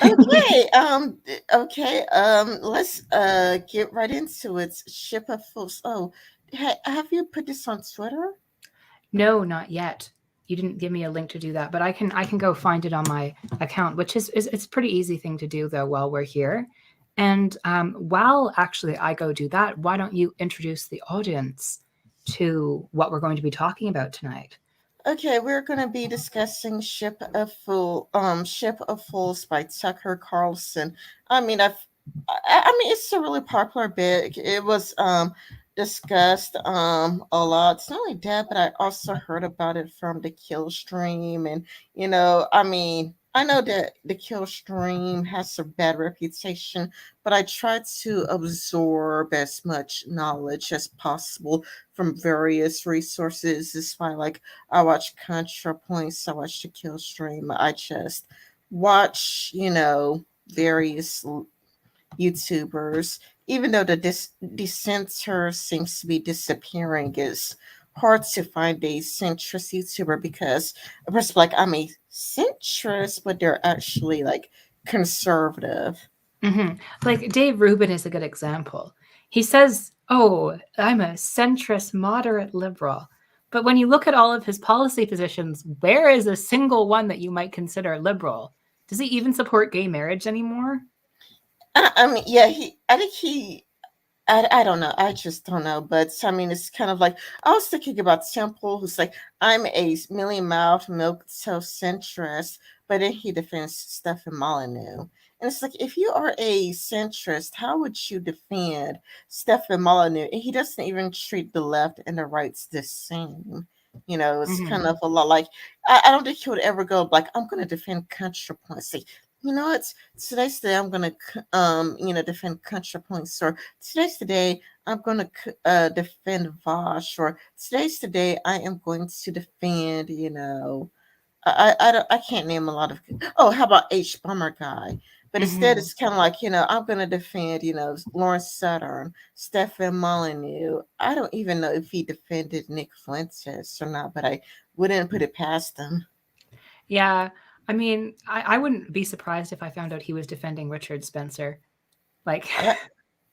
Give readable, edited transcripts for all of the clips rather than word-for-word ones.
Okay, let's get right into it. Ship of fools. Oh, have you put this on Twitter? No, not yet. You didn't give me a link to do that, but I can go find it on my account, which is it's a pretty easy thing to do though while we're here. And while actually I go do that, why don't you introduce the audience to what we're going to be talking about tonight? Okay, we're gonna be discussing Ship of Fools by Tucker Carlson. I mean, I mean, it's a really popular bit. It was discussed a lot. It's not only that, but I also heard about it from the Kill Stream, and I mean, I know that the Kill Stream has a bad reputation, but I try to absorb as much knowledge as possible from various resources. It's why, like, I watch ContraPoints, I watch the Kill Stream. I just watch, various YouTubers. Even though the dissenter seems to be disappearing, it's hard to find a centrist YouTuber because a person like I'm a centrist, but they're actually like conservative. hmm Like Dave Rubin is a good example. He says, "Oh, I'm a centrist, moderate liberal." But when you look at all of his policy positions, where is a single one that you might consider liberal? Does he even support gay marriage anymore? I mean, yeah, I think I don't know. I just don't know. But I mean, it's kind of like I was thinking about Temple, who's like, I'm a Millie Mouth milk toast centrist, but then he defends Stephen Molyneux. And it's like, if you are a centrist, how would you defend Stephen Molyneux? And he doesn't even treat the left and the rights the same. It's kind hmm of a lot like I don't think he would ever go like, I'm going to defend ContraPoints. Say, it's today's the day I'm going to defend ContraPoints, or today's the day I'm going to defend Vosh, or today's the day I am going to defend, I can't name a lot of. Oh, how about H Bummer guy? But instead, hmm it's kind of like, I'm going to defend, Lawrence Sutter, Stephen Molyneux. I don't even know if he defended Nick Fuentes or not, but I wouldn't put it past him. Yeah, I mean, I wouldn't be surprised if I found out he was defending Richard Spencer. Like, Uh,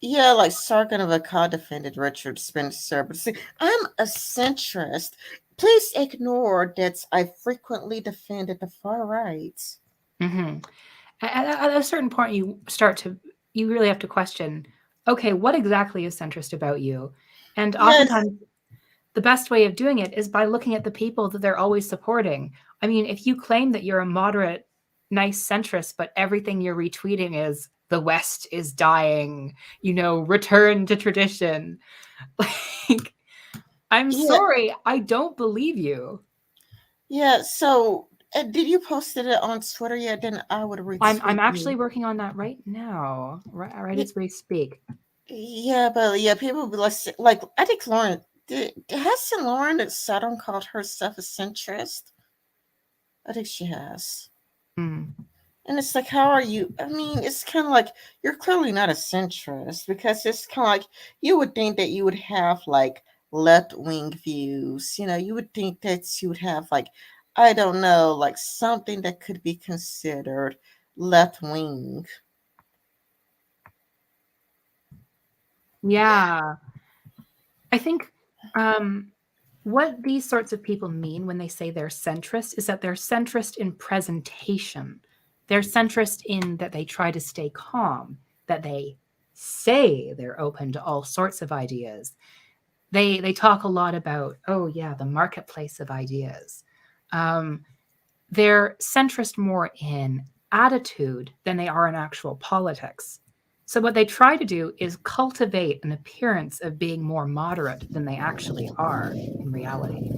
yeah, like Sargon of Akkad defended Richard Spencer, but see, I'm a centrist. Please ignore that I frequently defended the far right. mhm. At a certain point, you really have to question, okay, what exactly is centrist about you? And Yes, oftentimes, the best way of doing it is by looking at the people that they're always supporting. I mean, if you claim that you're a moderate, nice centrist, but everything you're retweeting is the West is dying, return to tradition, like, I'm yeah, sorry, I don't believe you. yeah. So, did you posted it on Twitter yet? Then I would I'm retweet actually you. working on that right now, right Yeah, as we speak. yeah, but yeah, people will be like I think Lauren hasn't Lauren Saturn called herself a centrist? I think she has. Mm. And it's like, how are you? I mean, it's kind of like you're clearly not a centrist because it's kind of like you would think that you would have like left wing views. You would think that you would have like, I don't know, like something that could be considered left wing. Yeah, I think um, what these sorts of people mean when they say they're centrist is that they're centrist in presentation. They're centrist in that they try to stay calm, that they say they're open to all sorts of ideas. They talk a lot about, oh yeah, the marketplace of ideas. Um, they're centrist more in attitude than they are in actual politics. So, what they try to do is cultivate an appearance of being more moderate than they actually are in reality.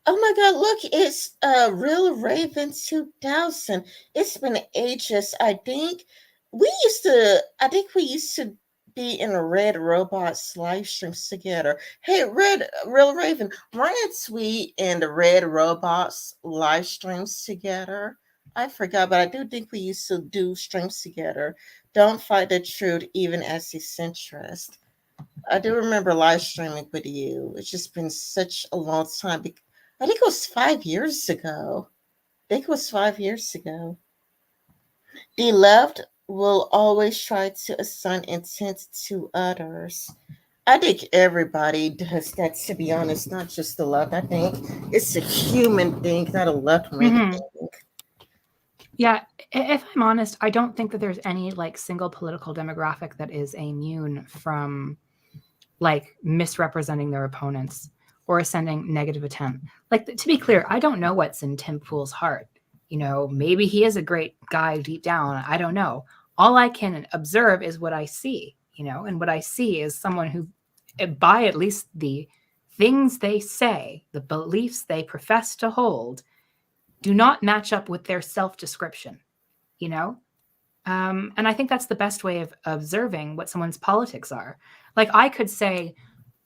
Oh my God! Look, it's Real Raven 2000. It's been ages. I think we used to be in Red Robots live streams together. Hey, Real Raven, run a tweet in the Red Robots live streams together. I forgot, but I do think we used to do streams together. Don't fight the truth, even as a centrist. I do remember live streaming with you. It's just been such a long time. I think it was 5 years ago. think it was 5 years ago. The left will always try to assign intent to others. I think everybody does that, to be honest, not just the left. I think it's a human thing, not a left wing Hmm. thing. Yeah, if I'm honest, I don't think that there's any like single political demographic that is immune from like misrepresenting their opponents or sending negative intent. Like to be clear, I don't know what's in Tim Pool's heart. Maybe he is a great guy deep down. I don't know. All I can observe is what I see, and what I see is someone who, by at least the things they say, the beliefs they profess to hold, do not match up with their self description, you know? And I think that's the best way of observing what someone's politics are. Like I could say,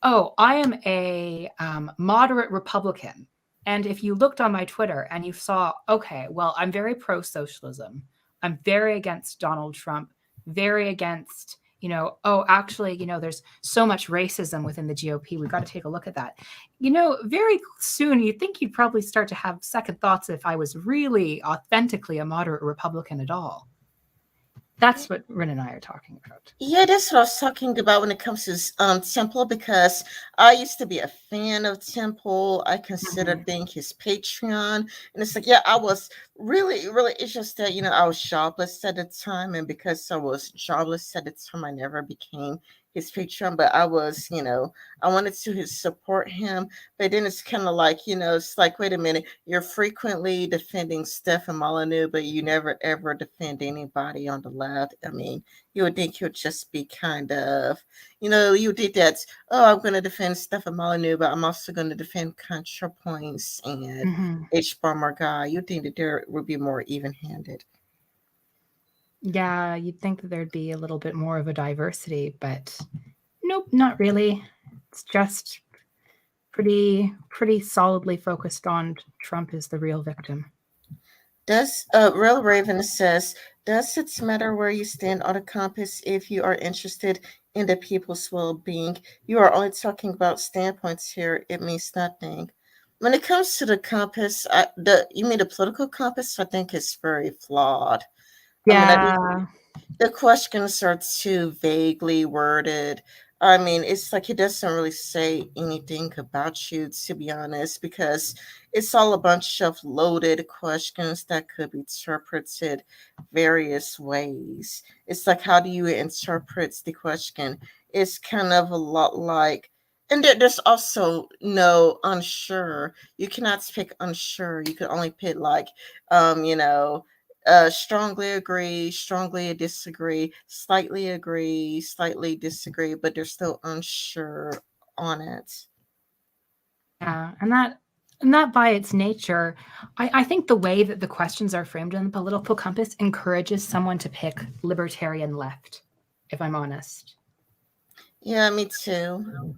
oh, I am a moderate Republican. And if you looked on my Twitter and you saw, okay, well, I'm very pro socialism. I'm very against Donald Trump, very against, oh, actually, there's so much racism within the GOP. We've got to take a look at that. Very soon you'd think you'd probably start to have second thoughts if I was really authentically a moderate Republican at all. That's what Rin and I are talking about. Yeah, that's what I was talking about when it comes to Temple, because I used to be a fan of Temple. I considered being his Patreon, and it's like, yeah, I was really, really. It's just that I was jobless at the time, and because I was jobless at the time, I never became his Patreon. But I was, I wanted to support him, but then it's kind of like, it's like, wait a minute, you're frequently defending Stefan Molyneux, but you never ever defend anybody on the left. I mean, you would think he'll just be kind of, you did that. Oh, I'm going to defend Stefan Molyneux, but I'm also going to defend ContraPoints and Mm-hmm. H. Bomber Guy. You'd think that there would be more even handed. Yeah, you'd think that there'd be a little bit more of a diversity, but nope, not really. It's just pretty solidly focused on Trump is the real victim. Does Real Raven says, does it matter where you stand on a compass if you are interested in the people's well-being? You are only talking about standpoints here. It means nothing. When it comes to the compass, you mean the political compass? I think it's very flawed. I mean, I think Yeah. the questions are too vaguely worded. I mean, it's like it doesn't really say anything about you, to be honest, because it's all a bunch of loaded questions that could be interpreted various ways. It's like, how do you interpret the question? It's kind of a lot like, and there's also no unsure. You cannot pick unsure. You can only pick like, you know, strongly agree, slightly disagree, but they're still unsure on it. Yeah, and that by its nature, I think the way that the questions are framed in the political compass encourages someone to pick libertarian left, if I'm honest. Yeah, me too.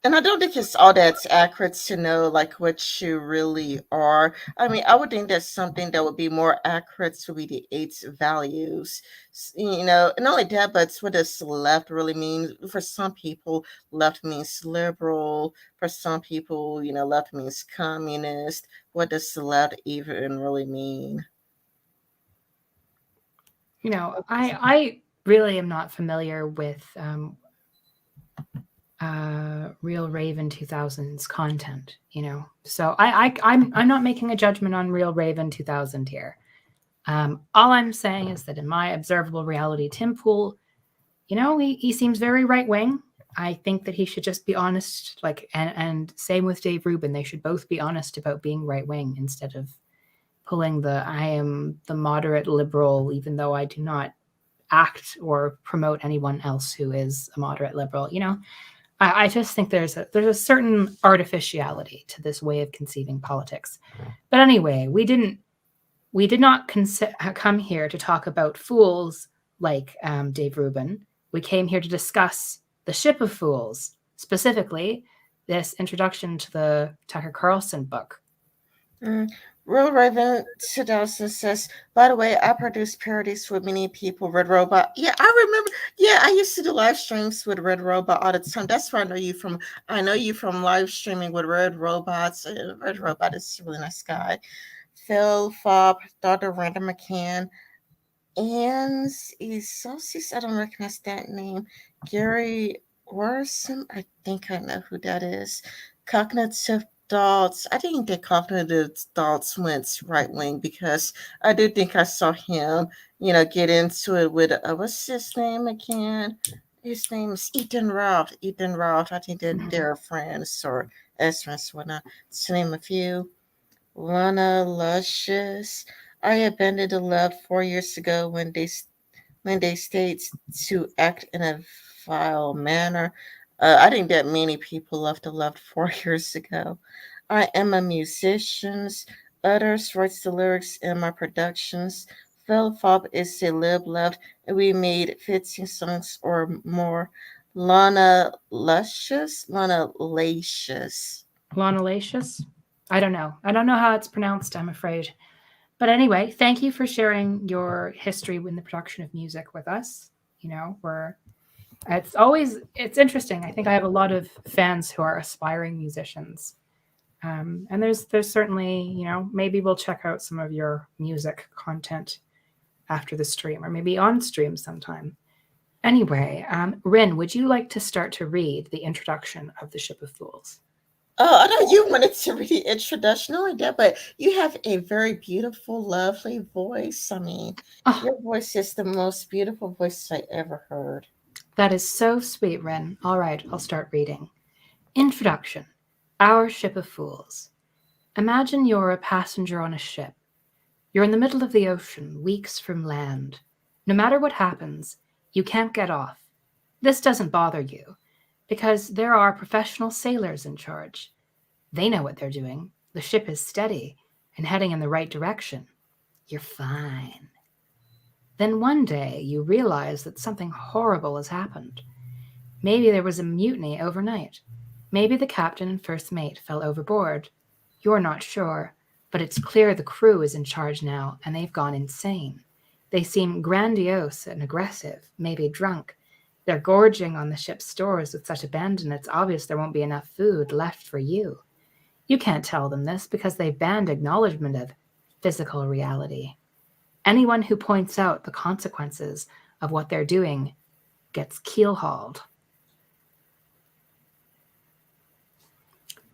And I don't think it's all that's accurate to know like what you really are. I mean, I would think that something that would be more accurate would be the eight values. And not only that, but what does left really mean? For some people, left means liberal. For some people, left means communist. What does left even really mean? I really am not familiar with Real Raven 2000's content. So I'm not making a judgment on Real Raven 2000 here. All I'm saying is that in my observable reality, Tim Pool, he seems very right wing. I think that he should just be honest, like, and same with Dave Rubin. They should both be honest about being right wing instead of pulling the I am the moderate liberal, even though I do not act or promote anyone else who is a moderate liberal. I just think there's a certain artificiality to this way of conceiving politics. But anyway, we did not come here to talk about fools like Dave Rubin. We came here to discuss the Ship of Fools, specifically this introduction to the Tucker Carlson book. Mm. Real Raven 2000 says, by the way, I produce parodies with many people, Red Robot. Yeah, I remember. Yeah, I used to do live streams with Red Robot all the time. That's where I know you from. I know you from live streaming with Red Robots. Red Robot is a really nice guy. Phil Fobb, Dr. Randall McCann, and associates. I don't recognize that name. Gary Worson. I think I know who that is. Cognitive thoughts. I didn't think cognitive thoughts went right wing because I do think I saw him, get into it with what's his name again? His name is Ethan Roth. Ethan Roth. I think that Mhm. they're friends or ex friends, whatnot. To name a few. Lana Luscious. I abandoned the love 4 years ago when they stayed to act in a vile manner. I think that many people left the left 4 years ago. I am a musician. Others writes the lyrics in my productions. Phil Fobb is a lib left, and we made 15 songs or more. Lana Lacious. Lonalacious? I don't know. I don't know how it's pronounced, I'm afraid. But anyway, thank you for sharing your history in the production of music with us. We're it's interesting. I think I have a lot of fans who are aspiring musicians. And there's certainly, maybe we'll check out some of your music content after the stream or maybe on stream sometime. Anyway, Rin, would you like to start to read the introduction of the Ship of Fools? Oh, I know you wanted to read the introduction, not only that, but you have a very beautiful, lovely voice. I mean, Oh, your voice is the most beautiful voice I ever heard. that is so sweet, Rin. All right, I'll start reading. Introduction. Our Ship of Fools. Imagine you're a passenger on a ship. You're in the middle of the ocean, weeks from land. No matter what happens, you can't get off. This doesn't bother you, because there are professional sailors in charge. They know what they're doing. The ship is steady and heading in the right direction. You're fine. Then one day you realize that something horrible has happened. Maybe there was a mutiny overnight. Maybe the captain and first mate fell overboard. You're not sure, but it's clear the crew is in charge now and they've gone insane. They seem grandiose and aggressive, maybe drunk. They're gorging on the ship's stores with such abandon it's obvious there won't be enough food left for you. You can't tell them this because they've banned acknowledgement of physical reality. Anyone who points out the consequences of what they're doing gets keelhauled.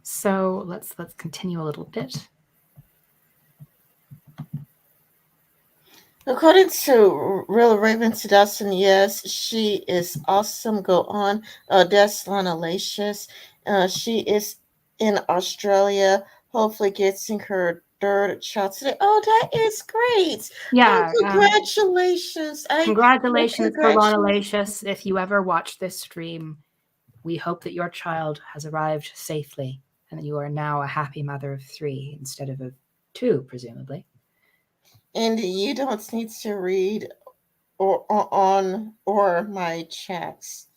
So let's continue a little bit. According to Real Raven 2000, yes, she is awesome. Go on. That's Lana Lacious. She is in Australia, hopefully getting her third child today. Oh, that is great. Oh, Yeah, congratulations. congratulations for Lana Congratulations. Lacious. If you ever watch this stream, we hope that your child has arrived safely and that you are now a happy mother of 3 instead of 2, presumably. And you don't need to read or my chats.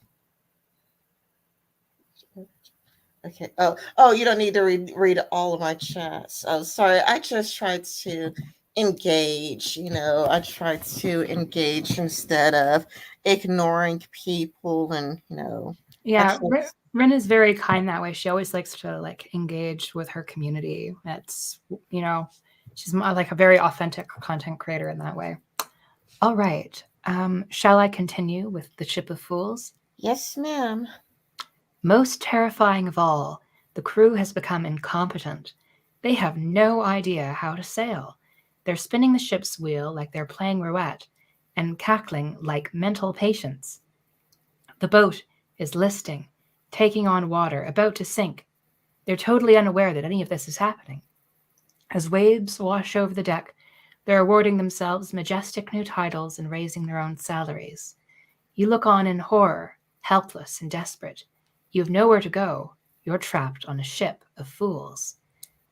Okay. Oh, you don't need to read all of my chats. Oh, sorry. I just tried to engage. I tried to engage instead of ignoring people, and Yeah, actually, Rin is very kind that way. She always likes to engage with her community. It's you know, she's like a very authentic content creator in that way. All right. Shall I continue with the Ship of Fools? yes, ma'am. Most terrifying of all, the crew has become incompetent. They have no idea how to sail. They're spinning the ship's wheel like they're playing roulette and cackling like mental patients. The boat is listing, taking on water, about to sink. They're totally unaware that any of this is happening. As waves wash over the deck, they're awarding themselves majestic new titles and raising their own salaries. You look on in horror, helpless and desperate. You have nowhere to go. You're trapped on a ship of fools.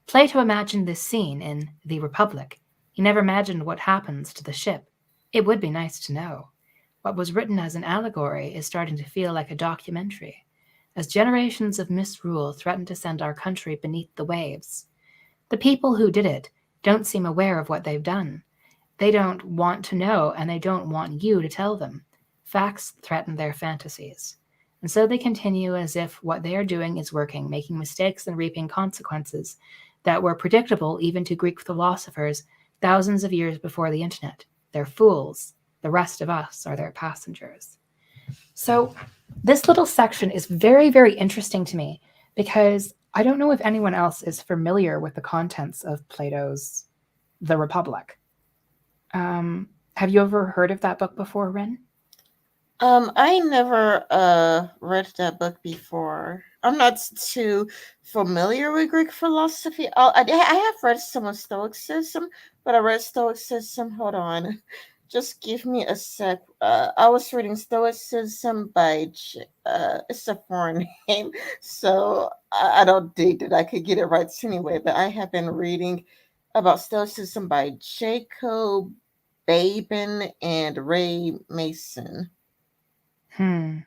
Plato imagined this scene in The Republic. He never imagined what happens to the ship. It would be nice to know. What was written as an allegory is starting to feel like a documentary, as generations of misrule threaten to send our country beneath the waves. The people who did it don't seem aware of what they've done. They don't want to know, and they don't want you to tell them. Facts threaten their fantasies. And so they continue as if what they are doing is working, making mistakes and reaping consequences. that were predictable even to Greek philosophers thousands of years before the internet. They're fools. The rest of us are their passengers. So, this little section is very, very interesting to me because I don't know if anyone else is familiar with the contents of Plato's The Republic. Have you ever heard of that book before, Rin? I never read that book before. I'm not too familiar with Greek philosophy. I have read some of Stoicism, but I read Stoicism. Hold on, just give me a sec. I was reading Stoicism by it's a foreign name, so I don't think that I could get it right anyway. But I have been reading about Stoicism by Jacob Babin and Ray Mason. Hmm.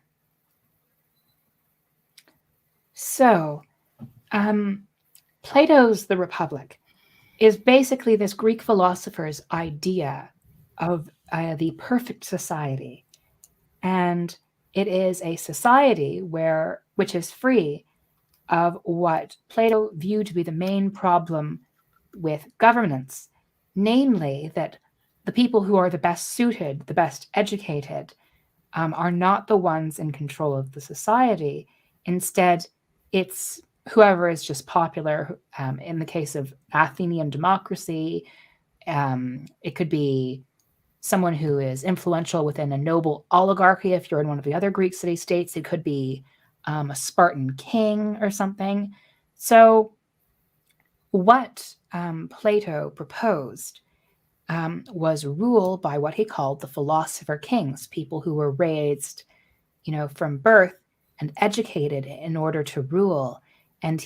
So, um, Plato's The Republic is basically this Greek philosopher's idea of the perfect society. And it is a society which is free of what Plato viewed to be the main problem with governance, namely that the people who are the best suited, the best educated, are not the ones in control of the society. Instead, it's whoever is just popular. In the case of Athenian democracy, it could be someone who is influential within a noble oligarchy. If you're in one of the other Greek city states, it could be a Spartan king or something. So, what Plato proposed was rule by what he called the philosopher kings, people who were raised, from birth and educated in order to rule. And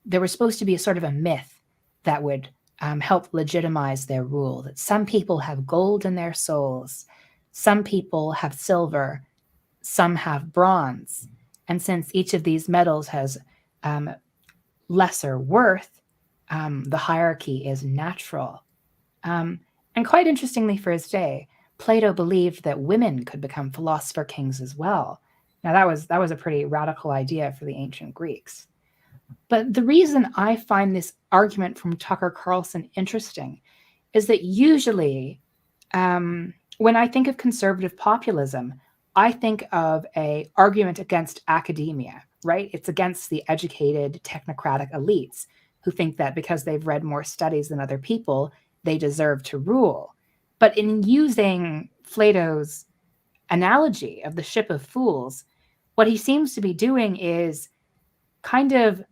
there was supposed to be a sort of a myth that would help legitimize their rule. That some people have gold in their souls, some people have silver, some have bronze, and since each of these metals has um, lesser worth, the hierarchy is natural. Um, and quite interestingly for his day, Plato believed that women could become philosopher kings as well. Now that was a pretty radical idea for the ancient Greeks. But the reason I find this argument from Tucker Carlson interesting is that usually, when I think of conservative populism, I think of a argument against academia, right? It's against the educated technocratic elites who think that because they've read more studies than other people, they deserve to rule. But in using Plato's analogy of the ship of fools, what he seems to be doing is kind of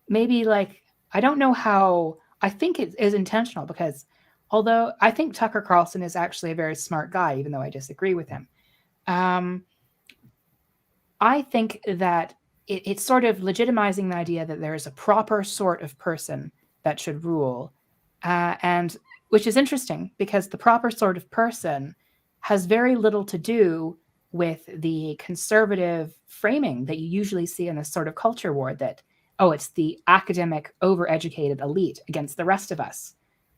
maybe like, I don't know how, I think it is intentional because although I think Tucker Carlson is actually a very smart guy, even though I disagree with him, um, I think that it's sort of legitimizing the idea that there is a proper sort of person that should rule. And which is interesting because the proper sort of person has very little to do with the conservative framing that you usually see in this sort of culture war that, oh, it's the academic, overeducated elite against the rest of us.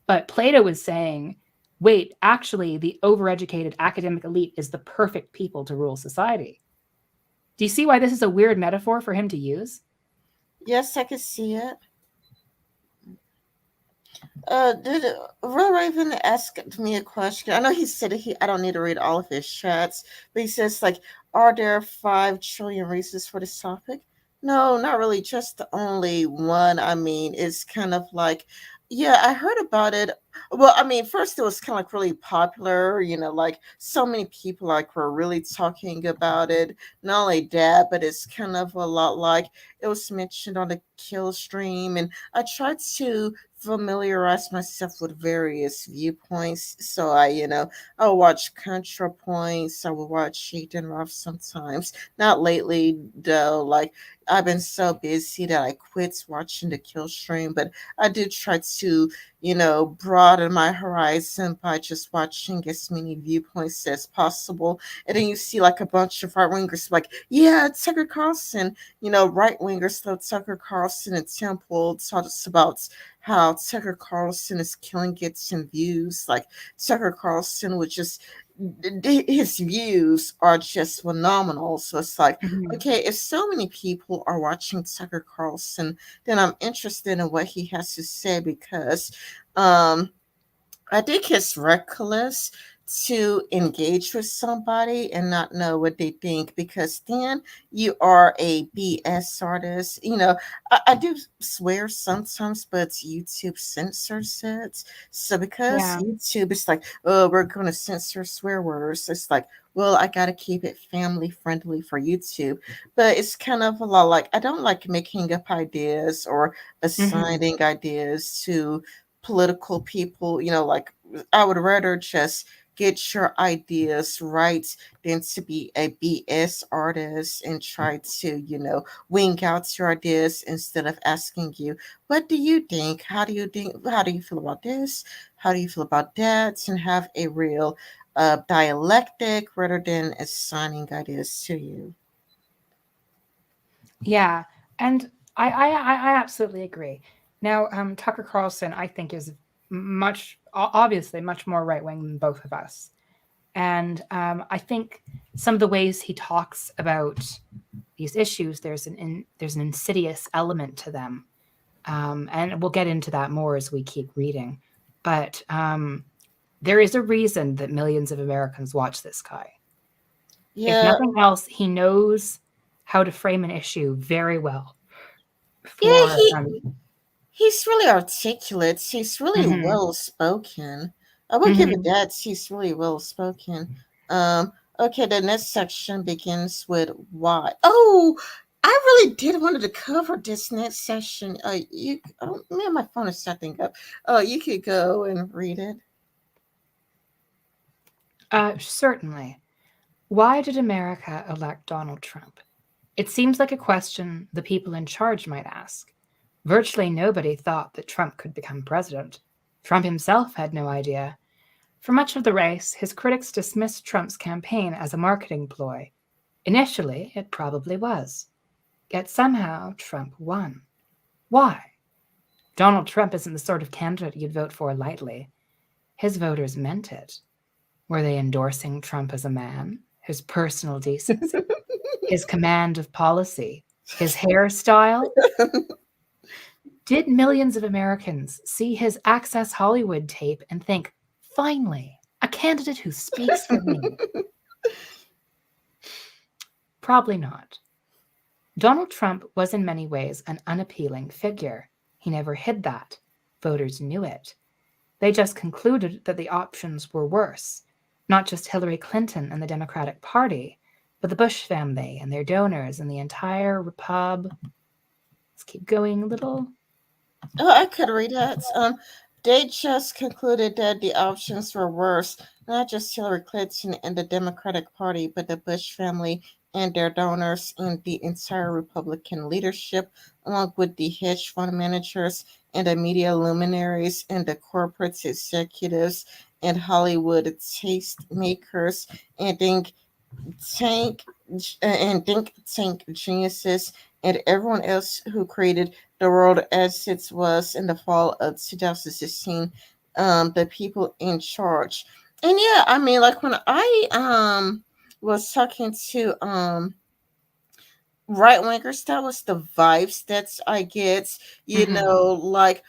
But Plato was saying, wait, actually, the overeducated academic elite is the perfect people to rule society. Do you see why this is a weird metaphor for him to use? Yes, I can see it. Did Real Raven ask me a question? I know he said I don't need to read all of his chats, but he says like, are there 5 trillion reasons for this topic? No, not really. Just the only one. I mean, it's kind of like, yeah, I heard about it. Well, I mean, first it was kind of like really popular. Like so many people like were really talking about it. Not only that, but it's kind of a lot like it was mentioned on the kill stream, and I tried to familiarize myself with various viewpoints. So I'll watch ContraPoints. I will watch Sheet Rough sometimes. Not lately though. Like I've been so busy that I quit watching the kill stream, but I did try to broaden my horizon by just watching as many viewpoints as possible. And then you see like a bunch of right wingers like, yeah, Tucker Carlson, right wingers like Tucker Carlson and Temple talks about how Tucker Carlson is killing gets and views. Like Tucker Carlson would just his views are just phenomenal. So it's like, Mhm. okay, if so many people are watching Tucker Carlson, then I'm interested in what he has to say because um I think it's reckless to engage with somebody and not know what they think because then you are a BS artist. I do swear sometimes, but YouTube censors it. So because Yeah. YouTube is like, oh, we're going to censor swear words, it's like, well, I got to keep it family friendly for YouTube. But it's kind of a lot like, I don't like making up ideas or Mhm. assigning ideas to political people, like I would rather just get your ideas right than to be a BS artist and try to, wing out your ideas instead of asking you, what do you think? How do you think? How do you feel about this? How do you feel about that? And have a real dialectic rather than assigning ideas to you. Yeah, and I absolutely agree. Now, Tucker Carlson, I think, is obviously much more right wing than both of us, and I think some of the ways he talks about these issues, there's an insidious element to them, and we'll get into that more as we keep reading. But there is a reason that millions of Americans watch this guy. If Yeah, nothing else, he knows how to frame an issue very well yeah, for he's really articulate. He's really mhm, well spoken. I will give it mhm. that. He's really well spoken. Okay, the next section begins with why. Oh, I really did wanted to cover this next section. Man, my phone is setting up. Oh, you could go and read it. Certainly. Why did America elect Donald Trump? It seems like a question the people in charge might ask. Virtually nobody thought that Trump could become president. Trump himself had no idea. For much of the race, his critics dismissed Trump's campaign as a marketing ploy. Initially, it probably was. Yet somehow, Trump won. Why? Donald Trump isn't the sort of candidate you'd vote for lightly. His voters meant it. Were they endorsing Trump as a man, his personal decency, his command of policy, his hairstyle? Did millions of Americans see his Access Hollywood tape and think, finally, a candidate who speaks for me? Probably not. Donald Trump was in many ways an unappealing figure. He never hid that. Voters knew it. They just concluded that the options were worse. Not just Hillary Clinton and the Democratic Party, but the Bush family and their donors and the entire Repub. Let's keep going a little. Oh, I could read that. They just concluded that the options were worse, not just Hillary Clinton and the Democratic Party, but the Bush family and their donors and the entire Republican leadership, along with the hedge fund managers and the media luminaries and the corporate executives and Hollywood taste makers and tank think tank geniuses and everyone else who created the world as it was in the fall of 2016, the people in charge. And yeah, I mean, like when I was talking to right wingers, that was the vibes that I get. Mhm. Like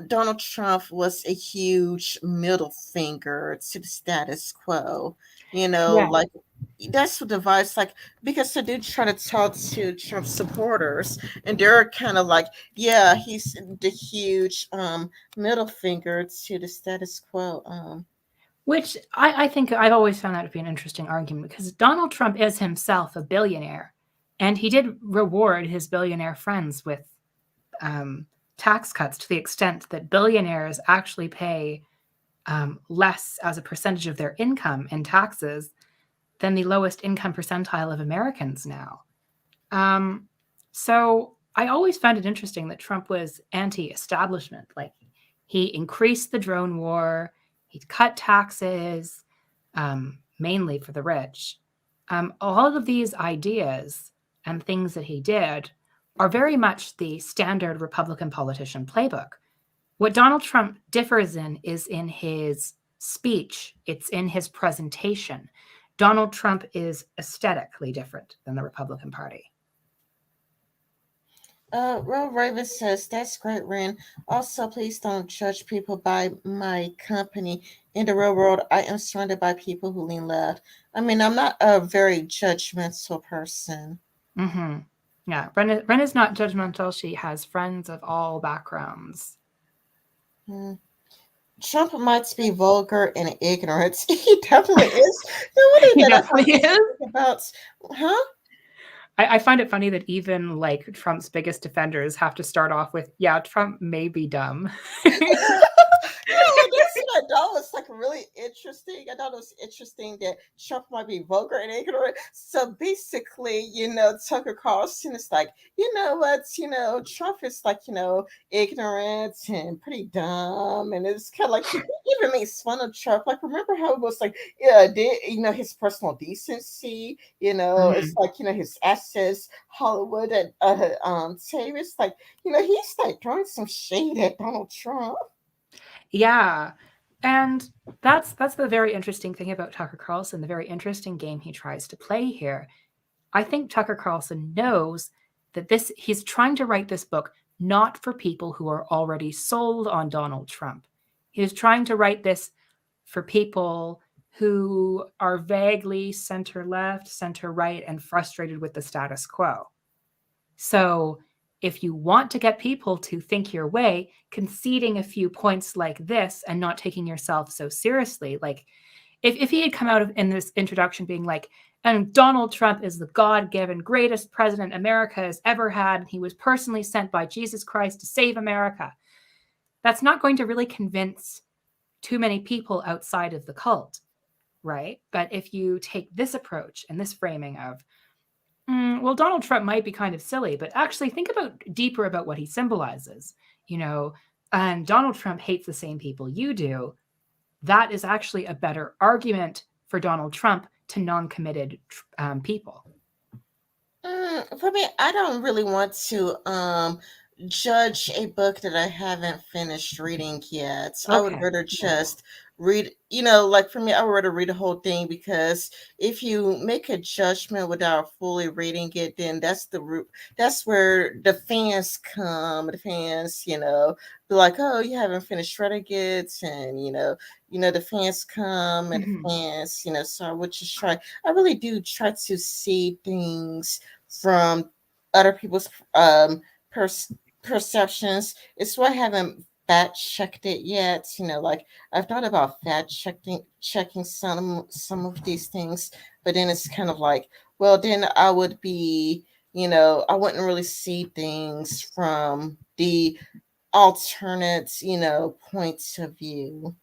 Donald Trump was a huge middle finger to the status quo. Yeah, Like that's what the vibes like because I do try to talk to Trump supporters, and they're kind of like, yeah, he's the huge middle finger to the status quo. which I think I've always found that to be an interesting argument because Donald Trump is himself a billionaire, and he did reward his billionaire friends with um, tax cuts to the extent that billionaires actually pay less as a percentage of their income in taxes than the lowest income percentile of Americans now. Um, so I always found it interesting that Trump was anti-establishment. Like he increased the drone war, he cut taxes, mainly for the rich. All of these ideas and things that he did are very much the standard Republican politician playbook. What Donald Trump differs in is in his speech, it's in his presentation. Donald Trump is aesthetically different than the Republican Party. Real Raven says, that's great, Ren. Also, please don't judge people by my company. In the real world, I am surrounded by people who lean left. I mean, I'm not a very judgmental person. Mm-hmm. Yeah, Ren is not judgmental. She has friends of all backgrounds. Hmm. Trump might be vulgar and ignorant. He definitely is. The one thing He that I find definitely is. interesting about, huh? I find it funny that even like Trump's biggest defenders have to start off with, yeah, Trump may be dumb. That's what I thought was like really interesting. I thought it was interesting that Trump might be vulgar and ignorant. So basically, Tucker Carlson is like, you know what, Trump is like, ignorant and pretty dumb, and it's kind of like he even makes fun of Trump. Like, remember how it was like, yeah, his personal decency, it's Mhm. like, his assets, Hollywood and Tavis, like, he's like throwing some shade at Donald Trump. Yeah. And that's the very interesting thing about Tucker Carlson, the very interesting game he tries to play here. I think Tucker Carlson knows that he's trying to write this book not for people who are already sold on Donald Trump. He's trying to write this for people who are vaguely center left, center right, and frustrated with the status quo. So, if you want to get people to think your way, conceding a few points like this and not taking yourself so seriously, like if he had come out in this introduction being like, and Donald Trump is the God given greatest president America has ever had, and he was personally sent by Jesus Christ to save America, that's not going to really convince too many people outside of the cult, right? But if you take this approach and this framing of, well, Donald Trump might be kind of silly, but actually think deeper about what he symbolizes, you know, and Donald Trump hates the same people you do. That is actually a better argument for Donald Trump to non-committed people. For me, I don't really want to judge a book that I haven't finished reading yet. I would Okay. rather Yeah. just read, like for me, I would rather read the whole thing, because if you make a judgment without fully reading it, then that's the root. That's where the fans come. The fans, be like, "Oh, you haven't finished reading it," and the fans come and the Mhm. fans, So I would just try. I really do try to see things from other people's per- perceptions. It's why I haven't fact checked it yet. Like I've thought about fact checking some of these things, but then it's kind of like, well, then I would be, I wouldn't really see things from the alternate, points of view.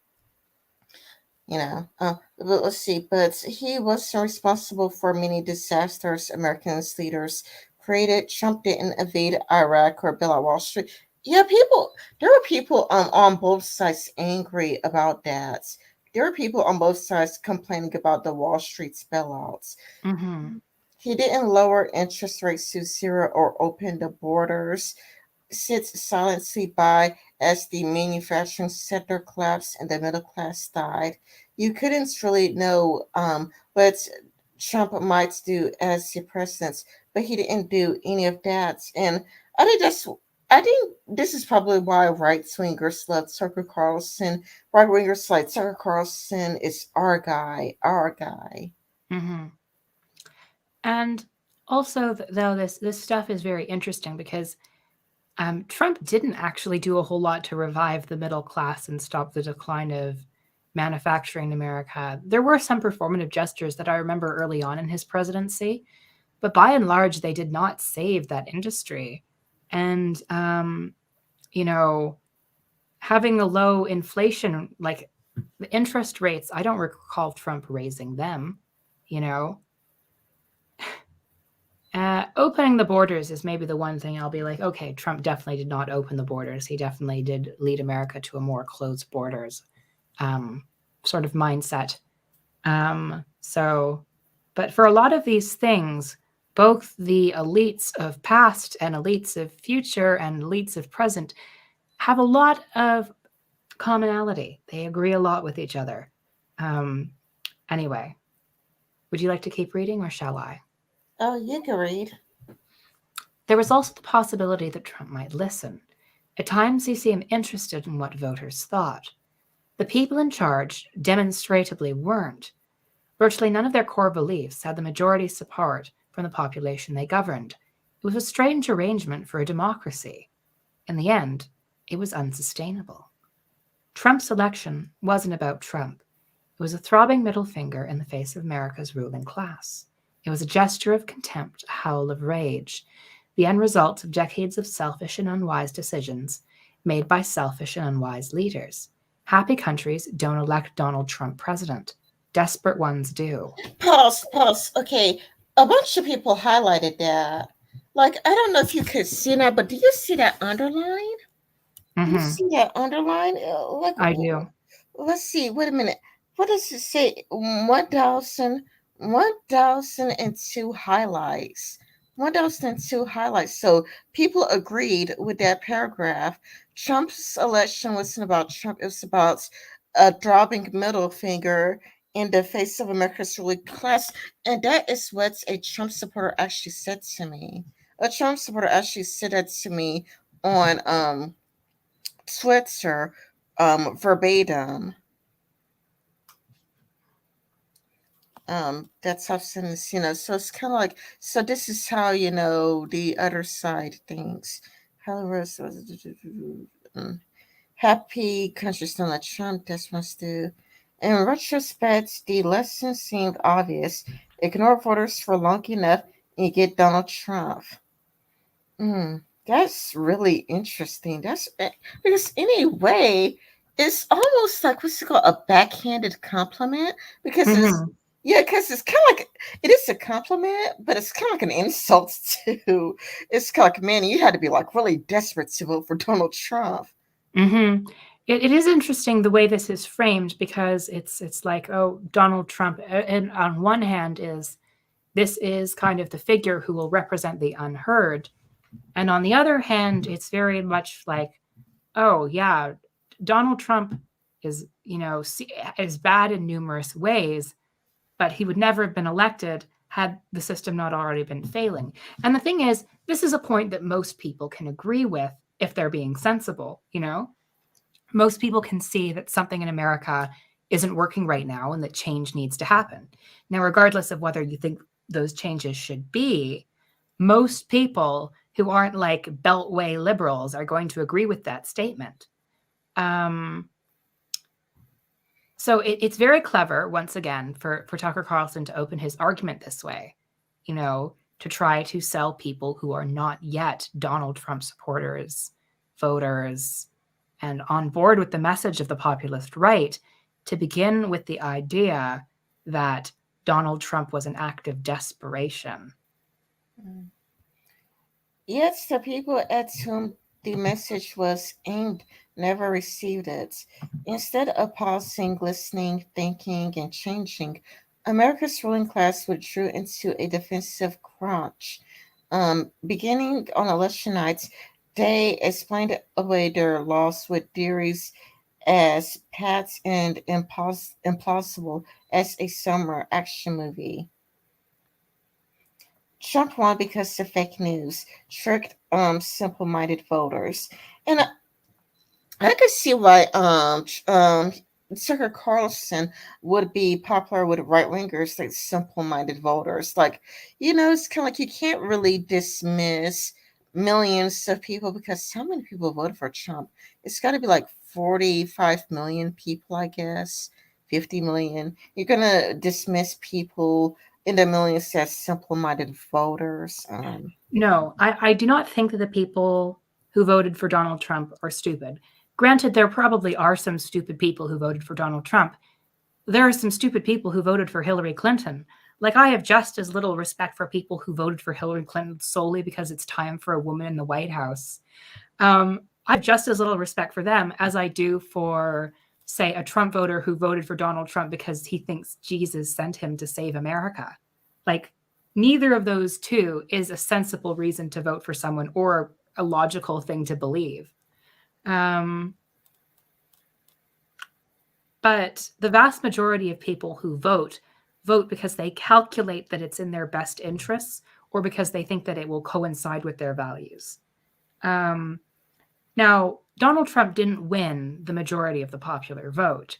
But let's see. But he was responsible for many disasters American leaders created. Trump didn't invade Iraq or bail out Wall Street. Yeah, there were people on both sides angry about that. There were people on both sides complaining about the Wall Street's bailouts. Mhm. He didn't lower interest rates to zero or open the borders. Sits silently by as the manufacturing sector collapsed and the middle class died. You couldn't really know what Trump might do as the president, but he didn't do any of that. And I think that's I think this is probably why right wingers love Tucker Carlson. Right wingers like Tucker Carlson is our guy, our guy. Mhm. And also, though this stuff is very interesting because Trump didn't actually do a whole lot to revive the middle class and stop the decline of manufacturing in America. There were some performative gestures that I remember early on in his presidency, but by and large, they did not save that industry. And you know, having the low inflation, like the interest rates, I don't recall Trump raising them. You know, opening the borders is maybe the one thing I'll be like, okay, Trump definitely did not open the borders. He definitely did lead America to a more closed borders um, sort of mindset. So, but for a lot of these things, both the elites of past and elites of future and elites of present have a lot of commonality. They agree a lot with each other. Um, anyway, would you like to keep reading or shall I? Oh, you can read. There was also the possibility that Trump might listen. At times, he seemed interested in what voters thought. The people in charge demonstrably weren't. Virtually none of their core beliefs had the majority support from the population they governed. It was a strange arrangement for a democracy. In the end, it was unsustainable. Trump's election wasn't about Trump. It was a throbbing middle finger in the face of America's ruling class. It was a gesture of contempt, a howl of rage, the end result of decades of selfish and unwise decisions made by selfish and unwise leaders. Happy countries don't elect Donald Trump president. Desperate ones do. Pause, pause. Okay. A bunch of people highlighted that. Like, I don't know if you could see that, but do you see that underline? Do you Mm-hmm. see that underline? Like, I do. let's see. Wait a minute. What does it say? 1,002 highlights. 1,002 highlights. So people agreed with that paragraph. Trump's election wasn't about Trump. It was about a dropping middle finger in the face of America's ruling class. And that is what a Trump supporter actually said to me. A Trump supporter actually said that to me on Twitter, verbatim. That's how since so it's kind of like, so this is how the other side thinks. Happy countries don't let Trump. This must do. In retrospect, the lesson seemed obvious. Ignore voters for long enough, and you get Donald Trump. That's really interesting. Because anyway, it's almost like what's it called, a backhanded compliment, because it's Mm-hmm. yeah, because it's kind of like it is a compliment, but it's kind of like an insult too. It's kind of like, man, you had to be like really desperate to vote for Donald Trump. Mm-hmm. It is interesting the way this is framed because it's like, oh, Donald Trump, and on one hand is this is kind of the figure who will represent the unheard, and on the other hand, it's very much like, oh yeah, Donald Trump is is bad in numerous ways, but he would never have been elected had the system not already been failing. And the thing is, this is a point that most people can agree with if they're being sensible, most people can see that something in America isn't working right now and that change needs to happen. Now, regardless of whether you think those changes should be, most people who aren't like beltway liberals are going to agree with that statement. Um, so it's very clever, once again, for Tucker Carlson to open his argument this way, to try to sell people who are not yet Donald Trump supporters, voters, and on board with the message of the populist right, to begin with the idea that Donald Trump was an act of desperation. Yet the people at whom the message was aimed never received it. Instead of pausing, listening, thinking, and changing, America's ruling class withdrew into a defensive crouch. Beginning on election nights, they explained away their loss with theories as pat and implausible as a summer action movie. Trump won because of fake news tricked simple-minded voters, and I could see why Tucker Carlson would be popular with right wingers, like simple-minded voters. Like, it's kind of like you can't really dismiss millions of people, because how many people voted for Trump? It's got to be like 45 million people, I guess. 50 million. You're gonna dismiss people in the millions as simple-minded voters. No, I do not think that the people who voted for Donald Trump are stupid. Granted, there probably are some stupid people who voted for Donald Trump. There are some stupid people who voted for Hillary Clinton. Like, I have just as little respect for people who voted for Hillary Clinton solely because it's time for a woman in the White House. I have just as little respect for them as I do for, say, a Trump voter who voted for Donald Trump because he thinks Jesus sent him to save America. Like, neither of those two is a sensible reason to vote for someone or a logical thing to believe. Um, But the vast majority of people who vote because they calculate that it's in their best interests or because they think that it will coincide with their values. Um, Now, Donald Trump didn't win the majority of the popular vote.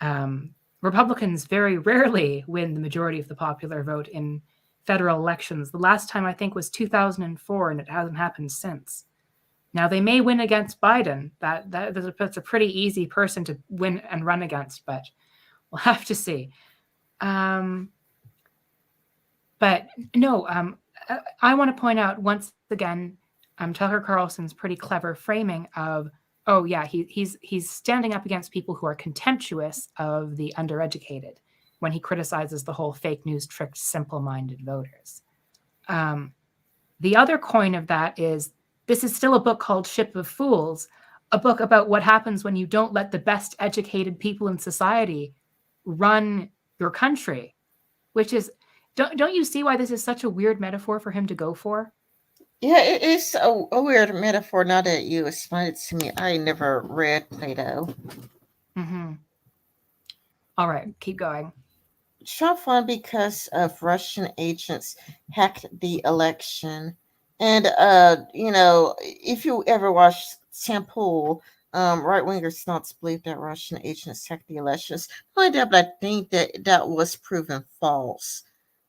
Um, Republicans very rarely win the majority of the popular vote in federal elections. The last time I think was 2004, and it hasn't happened since. Now they may win against Biden. That's a pretty easy person to win and run against, but we'll have to see. Um, but no, I want to point out once again, Tucker Carlson's pretty clever framing of, oh yeah, he's standing up against people who are contemptuous of the undereducated when he criticizes the whole fake news tricked, simple-minded voters. Um, the other coin of that is this is still a book called Ship of Fools, a book about what happens when you don't let the best educated people in society run your country, which is don't you see why this is such a weird metaphor for him to go for? Yeah, it is a weird metaphor. Now that you explained it to me, I never read Plato. Mm-hmm. All right, keep going. Trump won because of Russian agents hacked the election. And if you ever watched Temple, right wingers don't believe that Russian agents hacked the elections. Not only that, but I think that that was proven false.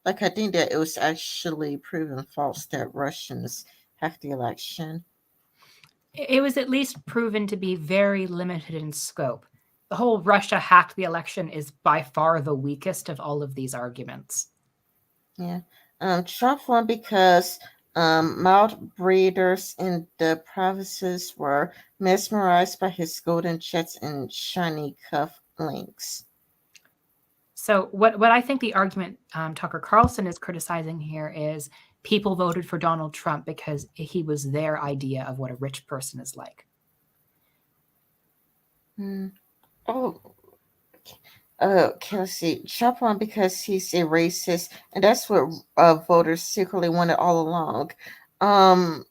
Like I think that it was actually proven false that Russians hacked the election. It was at least proven to be very limited in scope. The whole Russia hacked the election is by far the weakest of all of these arguments. Yeah. Trump won because mild breeders in the provinces were mesmerized by his golden jets and shiny cuff links. So, what I think the argument Tucker Carlson is criticizing here is people voted for Donald Trump because he was their idea of what a rich person is like. Hmm. Oh, okay, let's see. Trump won because he's a racist, and that's what voters secretly wanted all along. Um,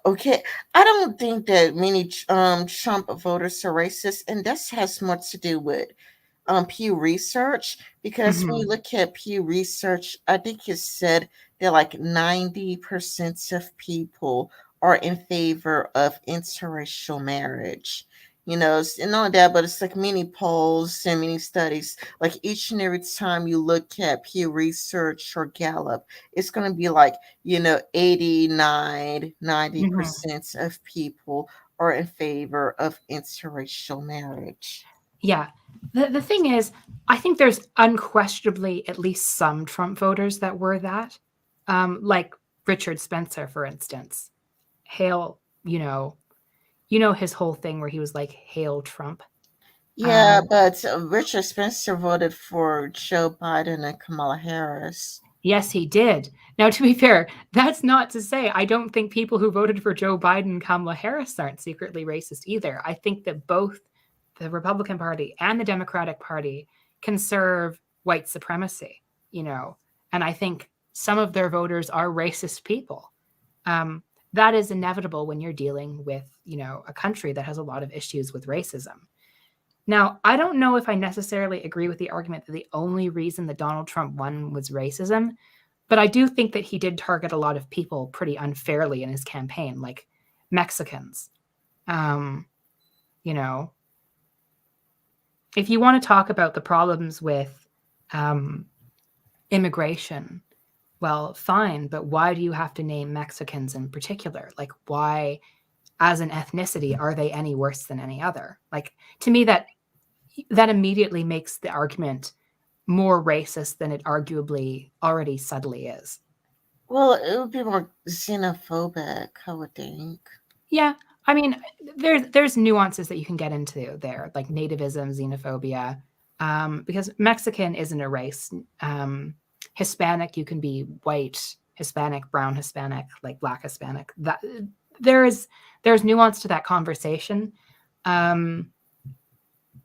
Okay, I don't think that many Trump voters are racist, and this has much to do with Pew Research, because when you Mm-hmm. look at Pew Research, I think it said that like 90% of people are in favor of interracial marriage. And not only that, but it's like many polls and many studies. Like each and every time you look at Pew Research or Gallup, it's going to be like, 89, ninety Mm-hmm. percent of people are in favor of interracial marriage. Yeah. The thing is, I think there's unquestionably at least some Trump voters that were that. Like Richard Spencer, for instance. Hail, his whole thing where he was like, "Hail Trump." Yeah, Um, but Richard Spencer voted for Joe Biden and Kamala Harris. yes, he did. Now, to be fair, that's not to say I don't think people who voted for Joe Biden and Kamala Harris aren't secretly racist either. I think that both the Republican Party and the Democratic Party can serve white supremacy, and I think some of their voters are racist people. Um, that is inevitable when you're dealing with, a country that has a lot of issues with racism. Now, I don't know if I necessarily agree with the argument that the only reason that Donald Trump won was racism, but I do think that he did target a lot of people pretty unfairly in his campaign, like Mexicans. Um, you know, if you want to talk about the problems with um, immigration, well, fine, but why do you have to name Mexicans in particular? Like, why, as an ethnicity, are they any worse than any other? Like, to me, that immediately makes the argument more racist than it arguably already subtly is. Well, it would be more xenophobic, I would think. Yeah, I mean, there's nuances that you can get into there, like nativism, xenophobia, because Mexican isn't a race. Hispanic, you can be white, Hispanic, brown Hispanic, like black Hispanic. That there's there's nuance to that conversation. Um,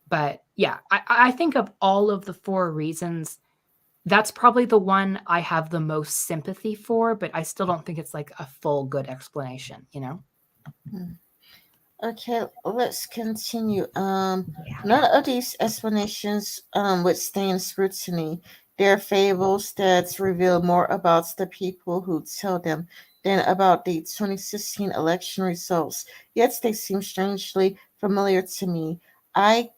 but yeah, I think of all of the four reasons, that's probably the one I have the most sympathy for, but I still don't think it's like a full good explanation, you know? Hmm. Okay, let's continue. Yeah. None of these explanations withstand scrutiny. They're fables that reveal more about the people who tell them than about the 2016 election results. Yet they seem strangely familiar to me. I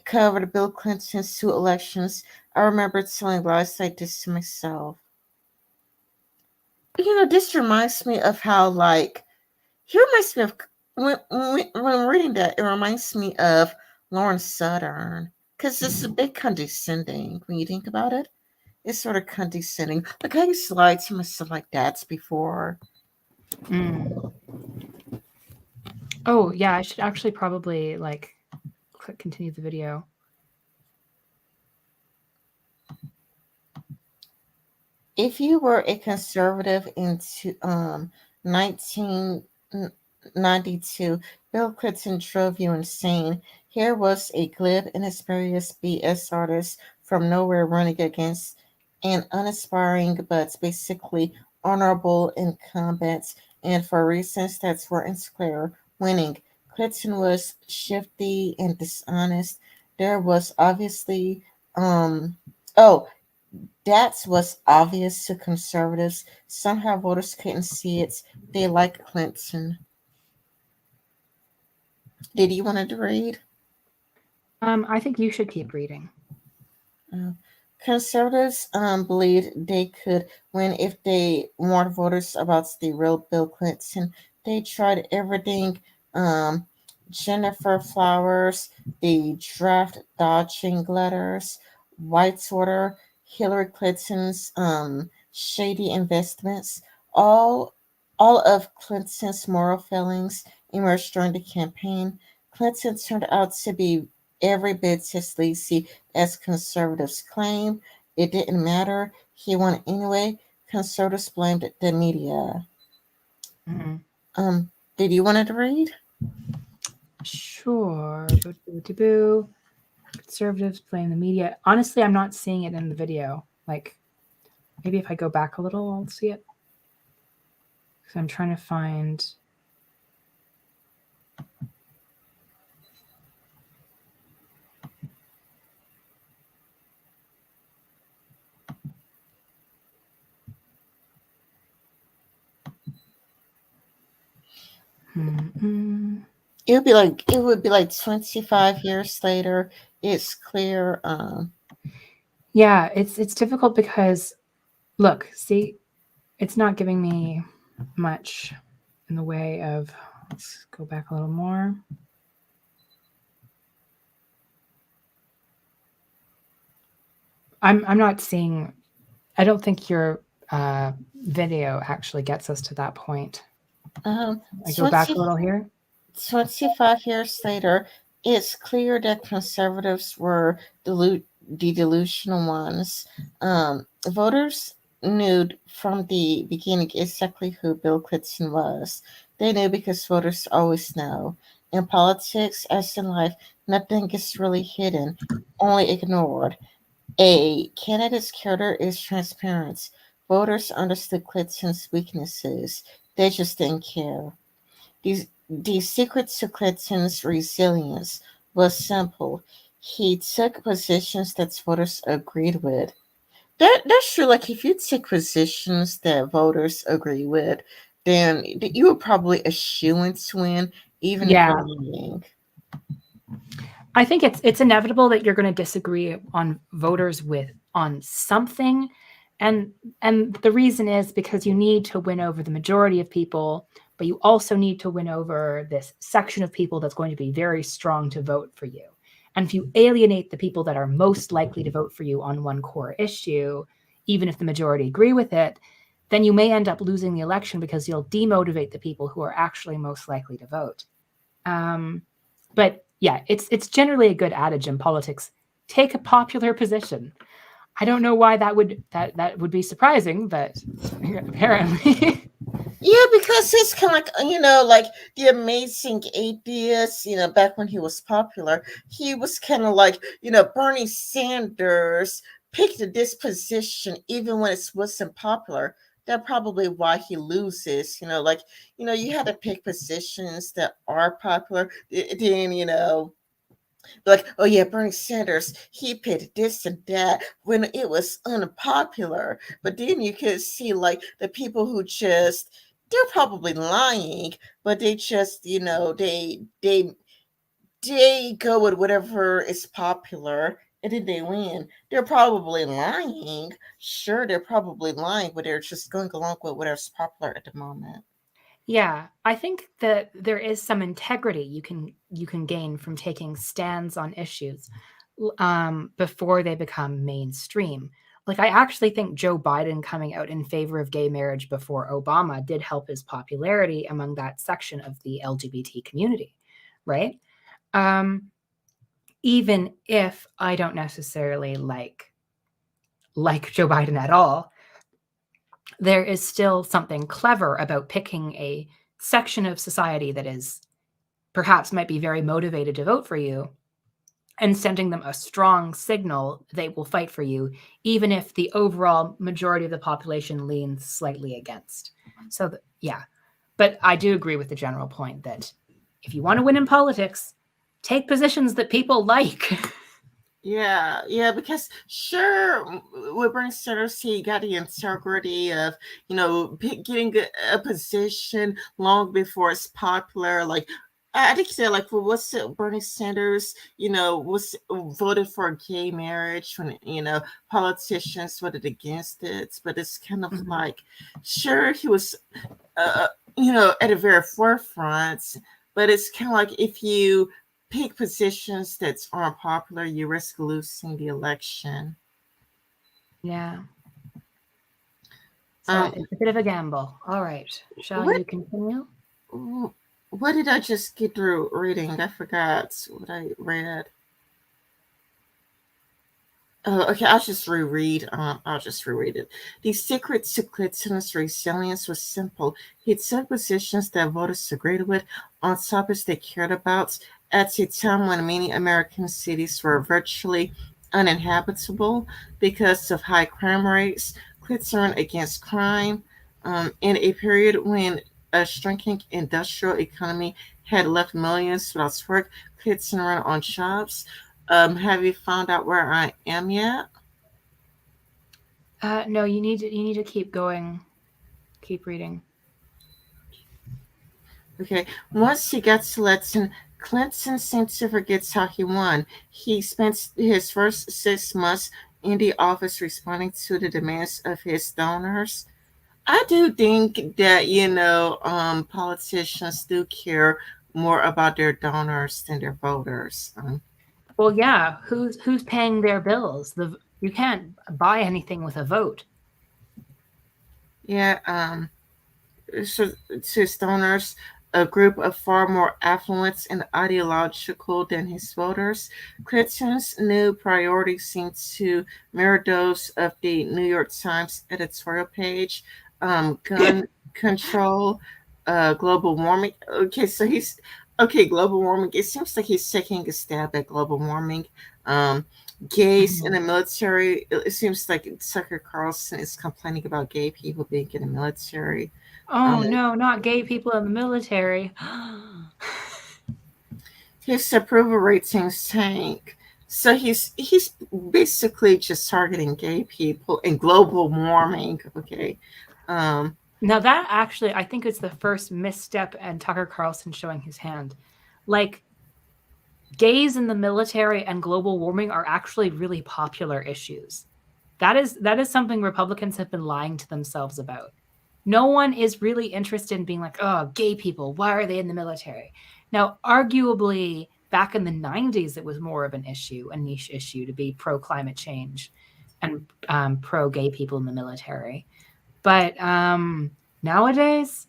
covered Bill Clinton's two elections. I remember telling lies like this to myself. This reminds me of how, like, he reminds me of when reading that. It reminds me of Lauren Southern because it's a bit condescending when you think about it. It's sort of condescending. Like I used to lie to myself like that before. Mm. Oh, yeah, I should actually probably like click continue the video. If you were a conservative in 1992, Bill Clinton drove you insane. Here was a glib, inexperienced BS artist from nowhere running against an unaspiring but basically honorable incumbent, and for reasons that weren't clear, winning. Clinton was shifty and dishonest. There was obviously, oh, that was obvious to conservatives. Somehow voters couldn't see it. They like Clinton. Did you want to read? I think you should keep reading. Uh, Conservatives believed they could win if they warned voters about the real Bill Clinton. They tried everything. Um, Jennifer Flowers, the draft dodging letters, Whitewater, Hillary Clinton's shady investments. All, all of Clinton's moral failings emerged during the campaign. Clinton turned out to be every bit as lazy as conservatives claim. It didn't matter. He won anyway. Conservatives blamed the media. Mhm. Um, did you want to read? Sure. Boo, boo, boo, boo. Conservatives blame the media. Honestly, I'm not seeing it in the video. Like, maybe if I go back a little, I'll see it. Because I'm trying to find. Mm-mm. It would be like 25 years later. It's clear. Yeah, it's difficult because look, see, it's not giving me much in the way of. Let's go back a little more. I'm not seeing. I don't think your uh, video actually gets us to that point. um, I go back a 20, little here. 25 years later, it's clear that conservatives were the delusional ones. Voters knew from the beginning exactly who Bill Clinton was. They knew because voters always know. In politics, as in life, nothing is really hidden, only ignored. A candidate's character is transparent. Voters understood Clinton's weaknesses. They just didn't care. The secret to Clinton's resilience was simple. He took positions that voters agreed with. That's true. Like if you take positions that voters agree with, then you were probably a shoo-in to win, even if you're Yeah, lying. I think it's inevitable that you're going to disagree on voters with on something, and and the reason is because you need to win over the majority of people, but you also need to win over this section of people that's going to be very strong to vote for you. And if you alienate the people that are most likely to vote for you on one core issue, even if the majority agree with it, then you may end up losing the election because you'll demotivate the people who are actually most likely to vote. Um, but yeah, it's generally a good adage in politics. Take a popular position. I don't know why that would be surprising, but apparently. Yeah, because he's kind of like like the amazing atheist. Back when he was popular, he was kind of like Bernie Sanders picked this position even when it wasn't popular. that probably why he loses. You had to pick positions that are popular. Then like, oh yeah, Bernie Sanders, he picked this and that when it was unpopular. But then you could see like the people who just they're probably lying, but they just they go with whatever is popular and then they win. They're probably lying. Sure, they're probably lying, but they're just going along with whatever's popular at the moment. Yeah, I think that there is some integrity you can gain from taking stands on issues before they become mainstream. Like I actually think Joe Biden coming out in favor of gay marriage before Obama did help his popularity among that section of the LGBT community, right? Um, Even if I don't necessarily like Joe Biden at all, there is still something clever about picking a section of society that is perhaps might be very motivated to vote for you and sending them a strong signal they will fight for you, even if the overall majority of the population leans slightly against. So, yeah. But I do agree with the general point that if you want to win in politics, take positions that people like. Yeah, yeah, because sure, with Bernie Sanders, he got the integrity of, getting a position long before it's popular. Like, I think he said, like, well, what's it, Bernie Sanders, was voted for gay marriage when, politicians voted against it. But it's kind of Mhm. like, sure, he was, at the very forefront, but it's kind of like if you pick positions that aren't popular, you risk losing the election. Yeah. So Um, it's a bit of a gamble. All right. Shall what you continue? what did I just get through reading? I forgot what I read. Oh, okay, I'll just reread it. The secret to Clinton's resilience was simple. He took positions that voters agreed with on topics they cared about at a time when many American cities were virtually uninhabitable because of high crime rates. Clinton ran against crime in a period when a shrinking industrial economy had left millions without work. Clinton ran on jobs. Have you found out where I am yet? No, you need to keep going. Keep reading. Okay. Once he got to Letton, Clinton seemed to forget how he won. He spent his first 6 months in the office responding to the demands of his donors. I do think that, politicians do care more about their donors than their voters. Well, yeah, who's paying their bills? You can't buy anything with a vote. Yeah, to his donors, a group of far more affluent and ideological than his voters. Clinton's new priorities seem to mirror those of the New York Times editorial page: gun control, global warming. Global warming. It seems like he's taking a stab at global warming. Um, Gays in Mhm. the military. It seems like Tucker Carlson is complaining about gay people being in the military. Oh Um, no, not gay people in the military. his approval ratings tank. So he's basically just targeting gay people and global warming. Okay. Um, Now that actually, I think it's the first misstep and Tucker Carlson showing his hand. Like gays in the military and global warming are actually really popular issues. That is something Republicans have been lying to themselves about. No one is really interested in being like, oh, gay people, why are they in the military? Now, arguably, back in the 90s, it was more of an issue, a niche issue to be pro climate change and pro gay people in the military. But nowadays,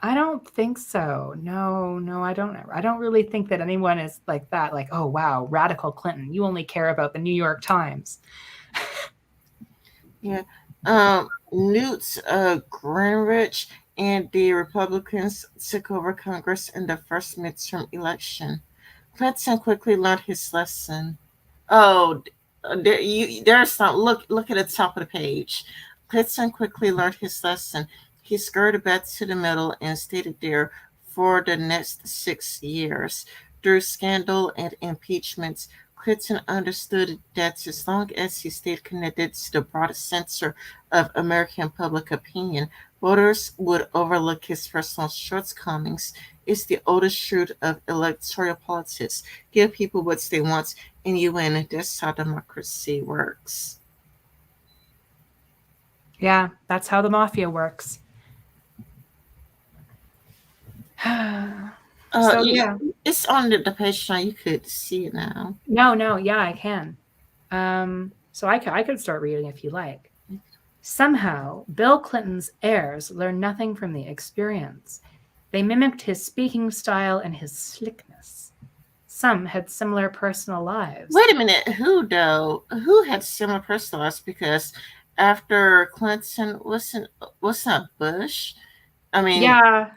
I don't think so. No, no, I don't. I don't really think that anyone is like that. Like, oh wow, radical Clinton. You only care about the New York Times. yeah. Newt Gingrich and the Republicans took over Congress in the first midterm election. Clinton quickly learned his lesson. Oh, there's some. Look at the top of the page. Clinton quickly learned his lesson. He skirted back to the middle and stayed there for the next 6 years. Through scandal and impeachment, Clinton understood that as long as he stayed connected to the broad center of American public opinion, voters would overlook his personal shortcomings. It's the oldest truth of electoral politics. Give people what they want, and you win. That's how democracy works. Yeah, that's how the mafia works. So Yeah, yeah. it's on the page now. You could see it now. No, yeah, I can. So I could start reading if you like. Somehow, Bill Clinton's heirs learned nothing from the experience. They mimicked his speaking style and his slickness. Some had similar personal lives. Wait a minute. Who though? Who had similar personal lives? Because after Clinton wasn't Bush. I mean, Yeah,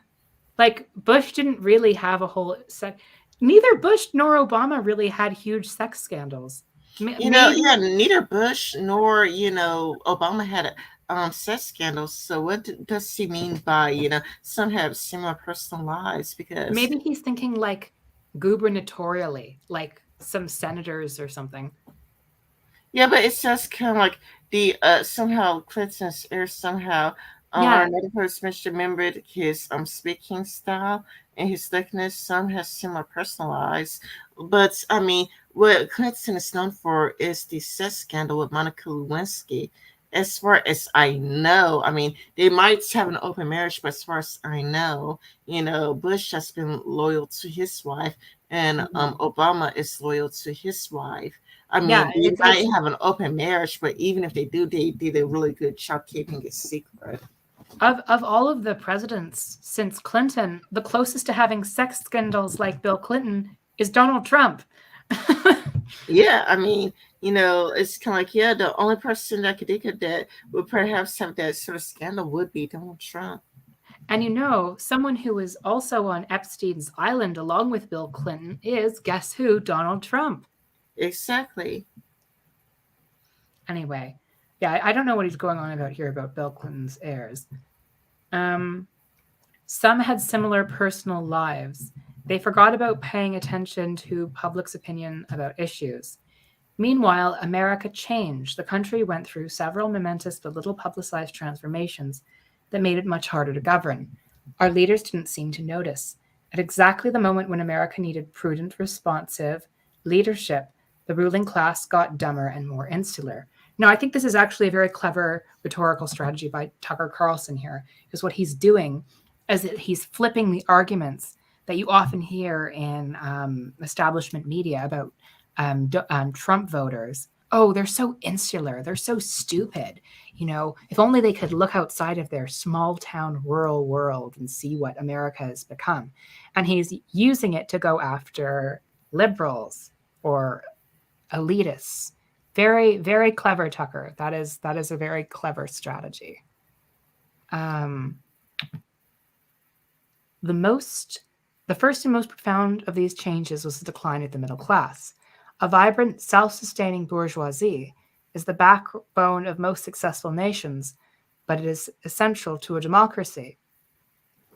like Bush didn't really have a whole sex. Neither Bush nor Obama really had huge sex scandals. yeah, Maybe, neither Bush nor Obama had sex scandals. So what does he mean by some have similar personal lives? Because maybe he's thinking like gubernatorially, like some senators or something. yeah, but it says kind of like the somehow Clinton's ear somehow Yeah, another person remembered his speaking style and his thickness. Some has similar personal lives, but I mean, what Clinton is known for is the sex scandal with Monica Lewinsky. As far as I know, I mean, they might have an open marriage, but as far as I know, Bush has been loyal to his wife, and mhm. Obama is loyal to his wife. I Yeah, mean, they might it's have an open marriage, but even if they do, they did a really good job keeping it secret. of all of the presidents since Clinton, the closest to having sex scandals like Bill Clinton is Donald Trump. Yeah, I mean, it's kind of like, yeah, the only person that could think of that would perhaps have that sort of scandal would be Donald Trump. And someone who is also on Epstein's island along with Bill Clinton is, guess who? Donald Trump. Exactly. Anyway, yeah, I don't know what he's going on about here about Bill Clinton's heirs. Um, some had similar personal lives. They forgot about paying attention to public's opinion about issues. Meanwhile, America changed. The country went through several momentous but little publicized transformations that made it much harder to govern. Our leaders didn't seem to notice. At exactly the moment when America needed prudent, responsive leadership, the ruling class got dumber and more insular. Now, I think this is actually a very clever rhetorical strategy by Tucker Carlson here, because what he's doing is that he's flipping the arguments that you often hear in establishment media about Trump voters. Oh, they're so insular. They're so stupid. If only they could look outside of their small town rural world and see what America has become. And he's using it to go after liberals or elitists. Very, very clever, Tucker. That is a very clever strategy. Um, the most the first and most profound of these changes was the decline of the middle class. A vibrant, self-sustaining bourgeoisie is the backbone of most successful nations, but it is essential to a democracy.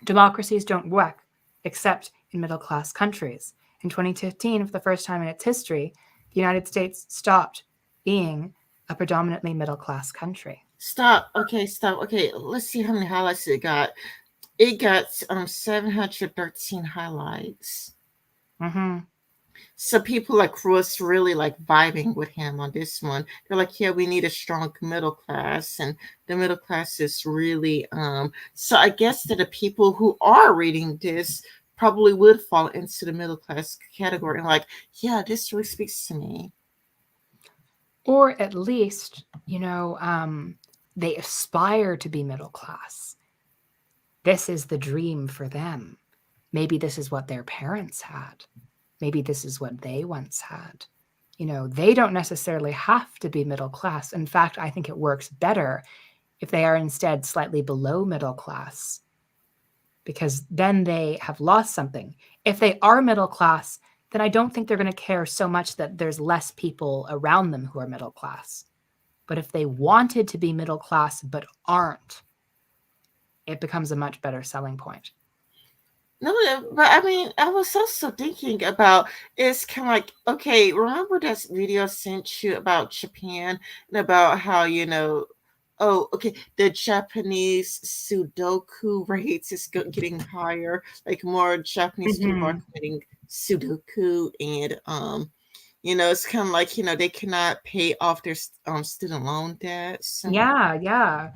Democracies don't work except in middle-class countries. In 2015, for the first time in its history, the United States stopped being a predominantly middle-class country. Stop. Okay, stop. Okay, let's see how many highlights it got. It got 713 highlights. Mm-hmm. So people like was really like vibing with him on this one. They're like, yeah, we need a strong middle class, and the middle class is really so I guess that the people who are reading this probably would fall into the middle class category and like, yeah, this really speaks to me. Or at least, they aspire to be middle class. This is the dream for them. Maybe this is what their parents had. Maybe this is what they once had. They don't necessarily have to be middle class. In fact, I think it works better if they are instead slightly below middle class, because then they have lost something. If they are middle class, then I don't think they're going to care so much that there's less people around them who are middle class. But if they wanted to be middle class but aren't, it becomes a much better selling point. No, but I mean, I was also thinking about it's kind of like, okay, remember that video I sent you about Japan and about how, oh, okay, the Japanese Sudoku rates is getting higher. Like more Japanese people are Mm-hmm. committing Sudoku, and it's kind of like they cannot pay off their student loan debt. So Yeah, yeah.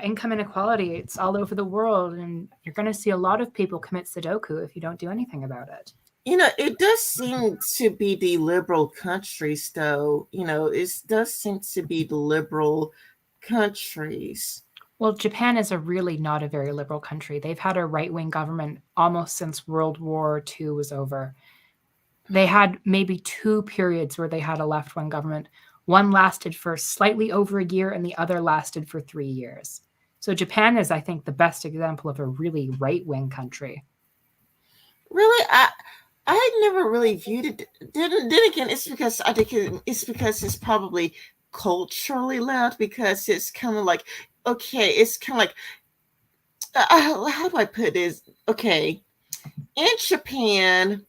Income inequality, it's all over the world, and you're going to see a lot of people commit Sudoku if you don't do anything about it. it does seem to be the liberal countries, though. It does seem to be the liberal countries. Well, Japan is a really not a very liberal country. They've had a right wing government almost since World War II was over. They had maybe two periods where they had a left wing government. One lasted for slightly over a year, and the other lasted for 3 years. So Japan is, I think, the best example of a really right wing country. Really, I never really viewed it. Then again, it's because I think it's because it's probably culturally left, because it's kind of like, okay, it's kind of like, how do I put this? Okay, in Japan,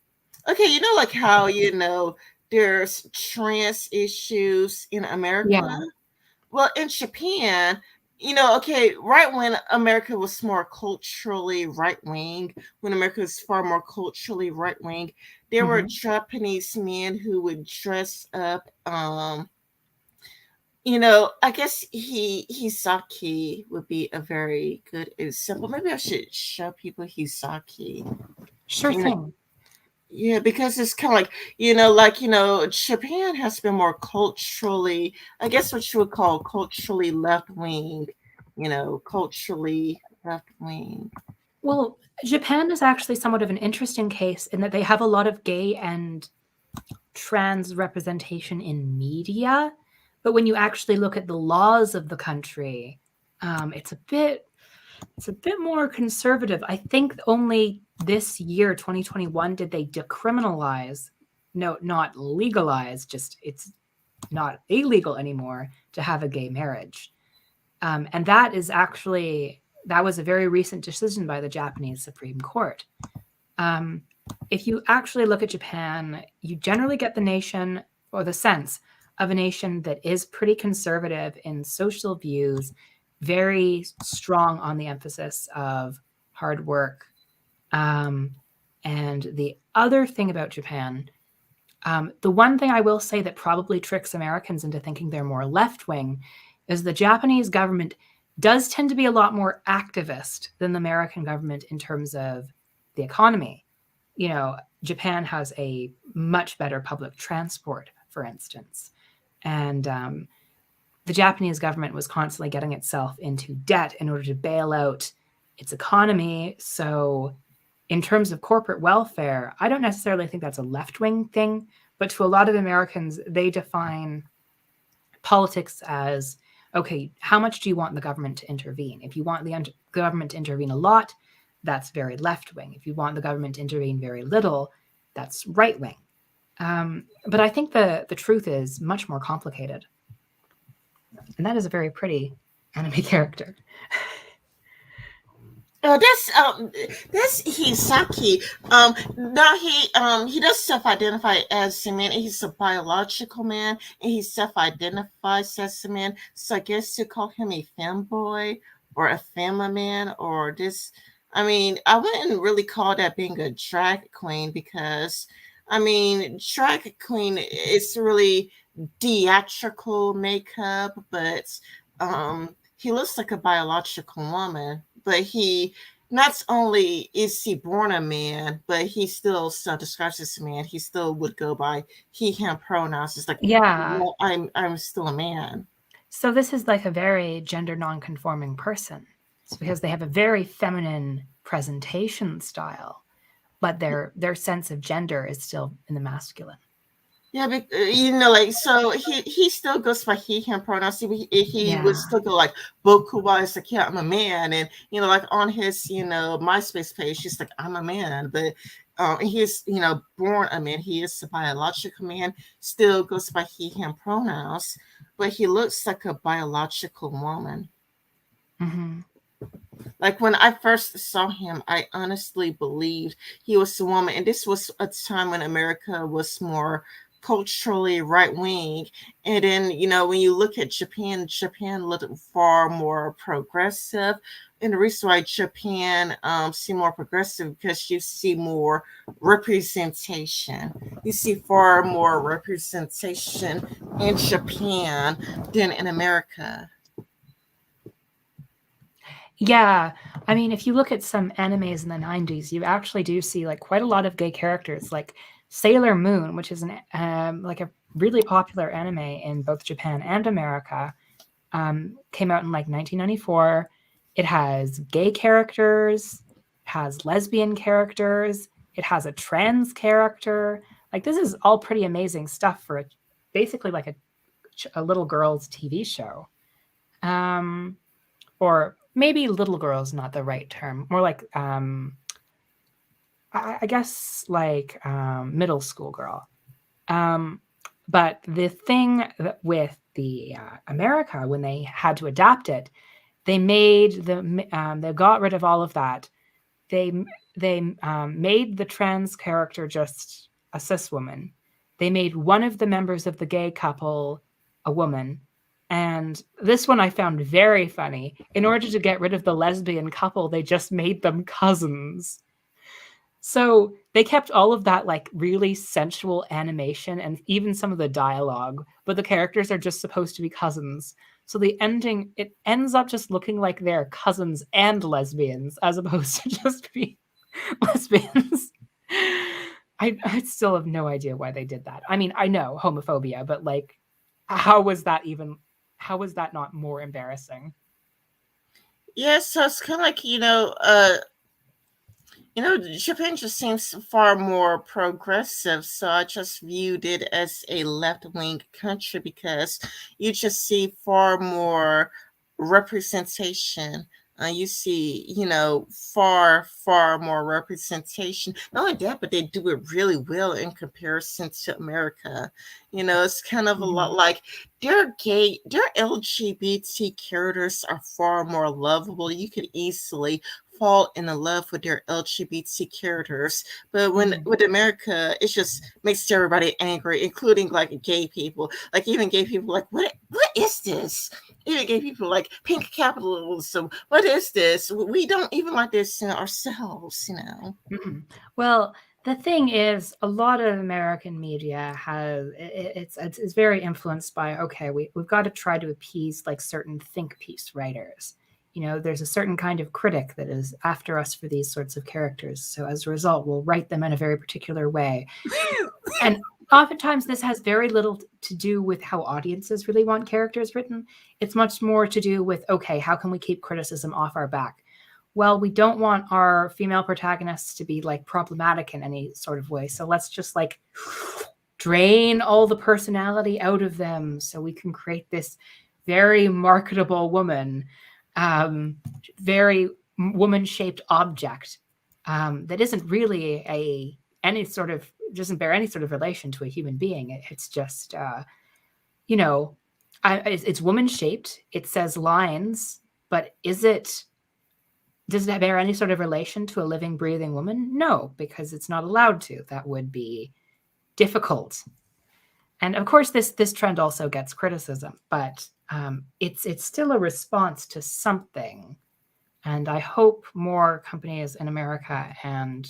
okay, like how there's trans issues in America. Yeah. Well, in Japan, okay, right when America was more culturally right wing, when America was far more culturally right wing, there were Mm-hmm. Japanese men who would dress up. I guess Hisaki would be a very good example. Maybe I should show people Hisaki. Sure You know, thing. yeah, because it's kind of like, Japan has been more culturally, I guess what you would call culturally left wing, culturally left wing. Well, Japan is actually somewhat of an interesting case in that they have a lot of gay and trans representation in media. But when you actually look at the laws of the country, it's a bit more conservative. I think only this year, 2021, did they decriminalize, no, not legalize, just it's not illegal anymore to have a gay marriage. And that was a very recent decision by the Japanese Supreme Court. Um, if you actually look at Japan, you generally get the nation or the sense of a nation that is pretty conservative in social views, very strong on the emphasis of hard work. Um, and the other thing about Japan, the one thing I will say that probably tricks Americans into thinking they're more left wing is the Japanese government does tend to be a lot more activist than the American government in terms of the economy. Japan has a much better public transport, for instance. And the Japanese government was constantly getting itself into debt in order to bail out its economy. So, in terms of corporate welfare, I don't necessarily think that's a left wing thing, but to a lot of Americans, they define politics as okay, how much do you want the government to intervene? If you want the government to intervene a lot, that's very left wing. If you want the government to intervene very little, that's right wing. But I think the truth is much more complicated. And that is a very pretty anime character. Oh, that's Hisaki. Now he does self-identify as a man. He's a biological man, and he self-identifies as a man. So I guess to call him a femboy or a femme-man or this, I mean, I wouldn't really call that being a drag queen, because, I mean, drag queen is really theatrical makeup, but he looks like a biological woman, but he not only is he born a man, but he still self-describes as a man. He still would go by he, him pronouns. It's like, Yeah. well, I'm still a man. So this is like a very gender non-conforming person. It's because they have a very feminine presentation style, but their sense of gender is still in the masculine. Yeah, but, like, so he still goes by he, him pronouns. He would Yeah. still go like Boku wa is like, yeah, I'm a man, and like on his MySpace page, he's like, I'm a man, but he is, born a man. He is a biological man, still goes by he, him pronouns, but he looks like a biological woman. Mm-hmm. Like when I first saw him, I honestly believed he was a woman. And this was a time when America was more culturally right wing. And then, when you look at Japan, Japan looked far more progressive. And the reason why Japan seem more progressive because you see more representation. You see far more representation in Japan than in America. Yeah, I mean, if you look at some animes in the 90s, you actually do see like quite a lot of gay characters, like Sailor Moon, which is like a really popular anime in both Japan and America. Came out in like 1994. It has gay characters, it has lesbian characters, it has a trans character. Like this is all pretty amazing stuff for basically like a little girl's TV show. Um, or maybe little girl is not the right term. More like I guess like middle school girl. Um, but the thing with the America when they had to adapt it, they got rid of all of that. They made the trans character just a cis woman. They made one of the members of the gay couple a woman. And this one I found very funny. In order to get rid of the lesbian couple, they just made them cousins. So they kept all of that like really sensual animation and even some of the dialogue, but the characters are just supposed to be cousins. So the ending, it ends up just looking like they're cousins and lesbians as opposed to just be lesbians. I still have no idea why they did that. I mean, I know homophobia, but like, how was that even? How was that not more embarrassing? Yeah, so it's kind of like, Japan just seems far more progressive, so I just viewed it as a left wing country because you just see far more representation. You see, far, far more representation. Not only that, but they do it really well in comparison to America. It's kind of a lot Mm-hmm. like their LGBT characters are far more lovable. You could easily fall in love with their LGBT characters. But when Mm-hmm. with America, it just makes everybody angry, including like gay people. Like even gay people, like what is this? Even gay people like pink capitalism. What is this? We don't even like this in ourselves. Mm-hmm. Well, the thing is, a lot of American media has it's very influenced by okay, we've got to try to appease like certain think piece writers. There's a certain kind of critic that is after us for these sorts of characters. So as a result, we'll write them in a very particular way. And oftentimes this has very little to do with how audiences really want characters written. It's much more to do with okay, how can we keep criticism off our back? Well, we don't want our female protagonists to be like problematic in any sort of way. So let's just like drain all the personality out of them so we can create this very marketable woman, very woman shaped object that isn't really any sort of doesn't bear any sort of relation to a human being. It's just you know it's woman shaped. It says lines, but does it bear any sort of relation to a living, breathing woman? No, because it's not allowed to. That would be difficult. And of course, this trend also gets criticism, but it's still a response to something. And I hope more companies in America and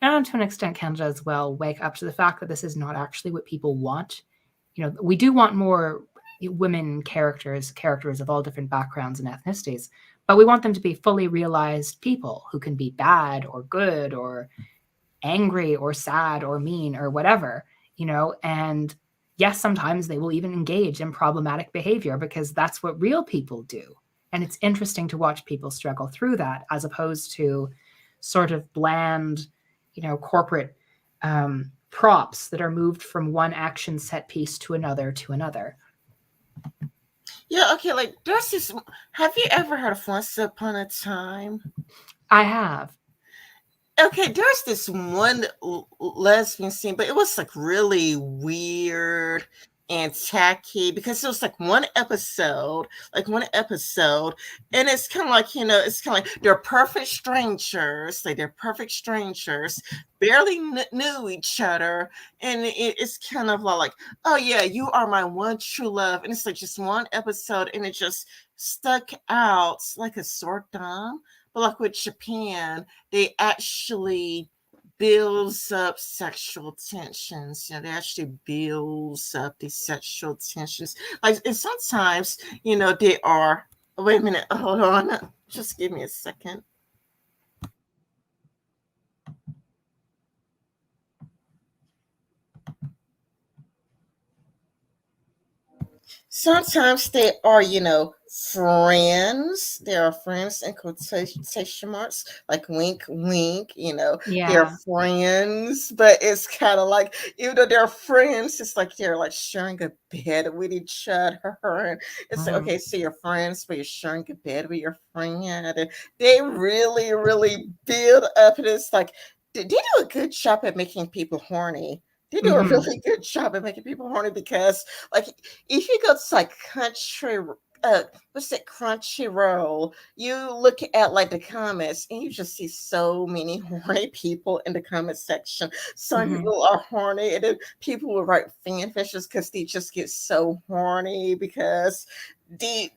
to an extent Canada as well wake up to the fact that this is not actually what people want. We do want more women characters of all different backgrounds and ethnicities, but we want them to be fully realized people who can be bad or good or angry or sad or mean or whatever. And yes, sometimes they will even engage in problematic behavior because that's what real people do. And it's interesting to watch people struggle through that as opposed to sort of bland, corporate props that are moved from one action set piece to another to another. Yeah, okay, like there's this. Have you ever heard of Once Upon a Time? I have. okay, there's this one lesbian scene, but it was like really weird and tacky because it was like one episode, and it's kind of like, it's kind of like they're perfect strangers, like they're perfect strangers, barely knew each other, and it's kind of like, oh yeah, you are my one true love, and it's like just one episode, and it just stuck out like a sore thumb. But like with Japan, they actually builds up sexual tensions. They actually builds up these sexual tensions. Like, and sometimes, they are. Wait a minute, hold on. Just give me a second. Sometimes they are, friends. They are friends in quotation marks, like wink, wink. They're Yeah. friends, but it's kind of like, even though they're friends, it's like they're like sharing a bed with each other. And it's like, Mhm. okay, so you're friends, but you're sharing a bed with your friend. And they really, really build up. And it's like, they do a good job at making people horny. They do a Mhm. really good job at making people horny because, like, if you go to like what's it, Crunchyroll, you look at like the comments and you just see so many horny people in the comment section. Some Mhm. people are horny, and then people will write fan fictions because they just get so horny because the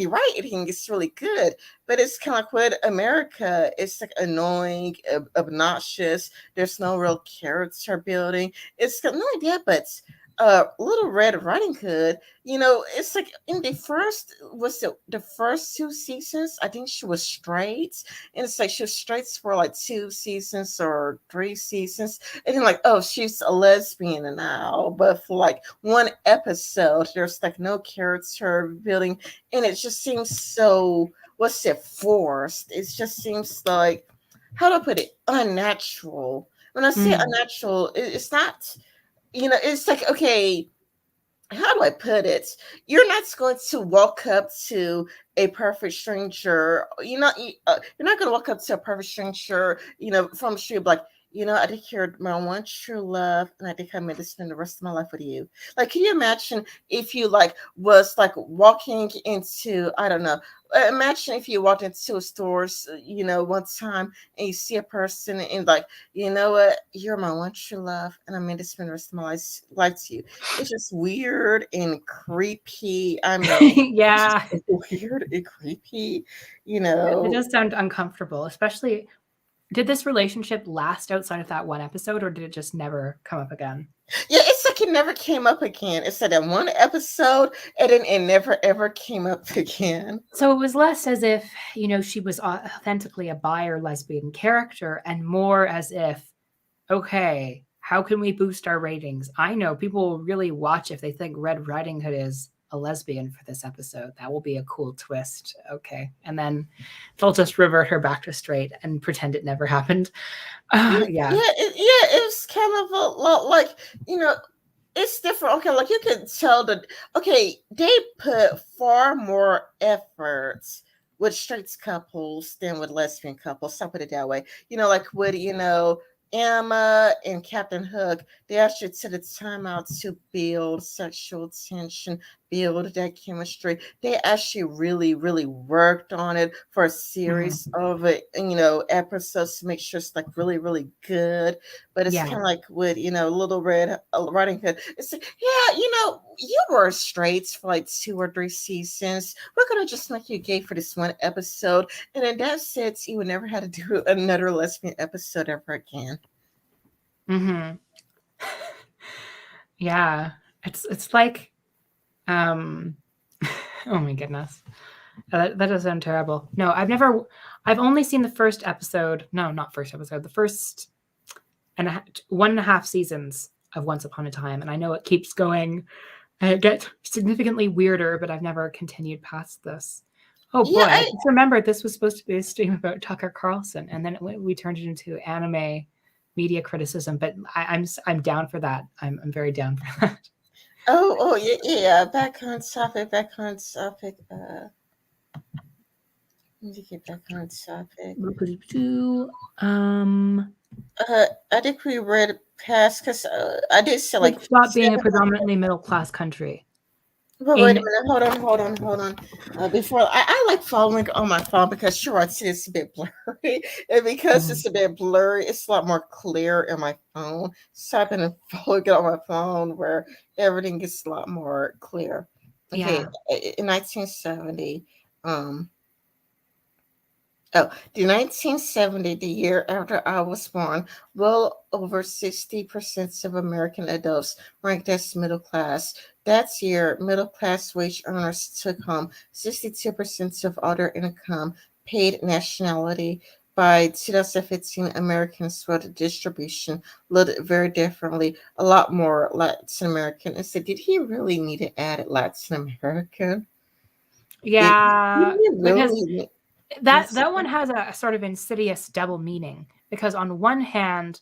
writing is really good, but it's kind of like with America, it's like annoying, obnoxious. There's no real character building. It's not only that, but Little Red Riding Hood, it's like in the first two seasons, I think she was straight. And it's like she was straight for like two seasons or three seasons. And then like, oh, she's a lesbian now. But for like one episode, there's like no character building. And it just seems so, what's it, forced. It just seems like, how do I put it? Unnatural. When I say Mm. unnatural, it's not, it's like, okay, how do I put it? You're not going to walk up to a perfect stranger. You're not going to walk up to a perfect stranger, from the street, like, I think you're my one true love, and I think I'm meant to spend the rest of my life with you. Like, can you imagine if you like was like walking into, I don't know. Imagine if you walked into a store, one time, and you see a person and like, you know what, you're my one true love, and I'm meant to spend the rest of my life to you. It's just weird and creepy. I mean, it's just Yeah. weird and creepy, you It know. does sound uncomfortable, especially did this relationship last outside of that one episode, or did it just never come up again? Yeah, it's like it never came up again. It said in one episode, and then it never ever came up again. So it was less as if, she was authentically a bi or lesbian character and more as if, okay, how can we boost our ratings? I know people will really watch if they think Red Riding Hood is a lesbian for this episode. That will be a cool twist. Okay. And then they'll just revert her back to straight and pretend it never happened. Yeah, Yeah. yeah, it's kind of a lot like, you know, it's different. Okay, like you can tell that, okay, they put far more efforts with straight couples than with lesbian couples. I'll put it that way. Like with, Emma and Captain Hook, they actually took the time out to build sexual tension, build that chemistry. They actually really, really worked on it for a Mhm. series of episodes to make sure it's like really, really good. But it's Yeah. kind of like with, Little Red Riding Hood. It's like, yeah, you were straight for like two or three seasons. We're gonna just make you gay for this one episode, and then that's it. You would never have to do another lesbian episode ever again. Mhm. Yeah. It's like um oh my goodness. That does sound terrible. No, I've only seen the first episode. No, not first episode. The first one and a half seasons of Once Upon a Time, and I know it keeps going and it gets significantly weirder, but I've never continued past this. Oh Yeah, boy, I just remembered this was supposed to be a stream about Tucker Carlson, and then we turned it into anime media criticism. But I'm down for that. I'm very down for that. oh, yeah, yeah. Back on topic. Back on topic. Let me get back on topic. Um, I think we read past because I did say like stop being a 7. predominantly middle class country. But wait a In minute, hold on. Before I like following on my phone because sure I see it's a bit blurry, and because Mhm. it's a bit blurry, it's a lot more clear in my phone. So I've been following it on my phone where everything gets a lot more clear. Okay, Yeah. in 1970, um, oh, the 1970, the year after I was born, well over 60% of American adults ranked as middle class. That year, middle class wage earners took home 62% of all their income, paid nationality. By 2015, Americans' wealth distribution looked very differently, a lot more Latin American. I said, did he really need to add Latin American? Did Yeah, he because really? that one has a sort of insidious double meaning. Because on one hand,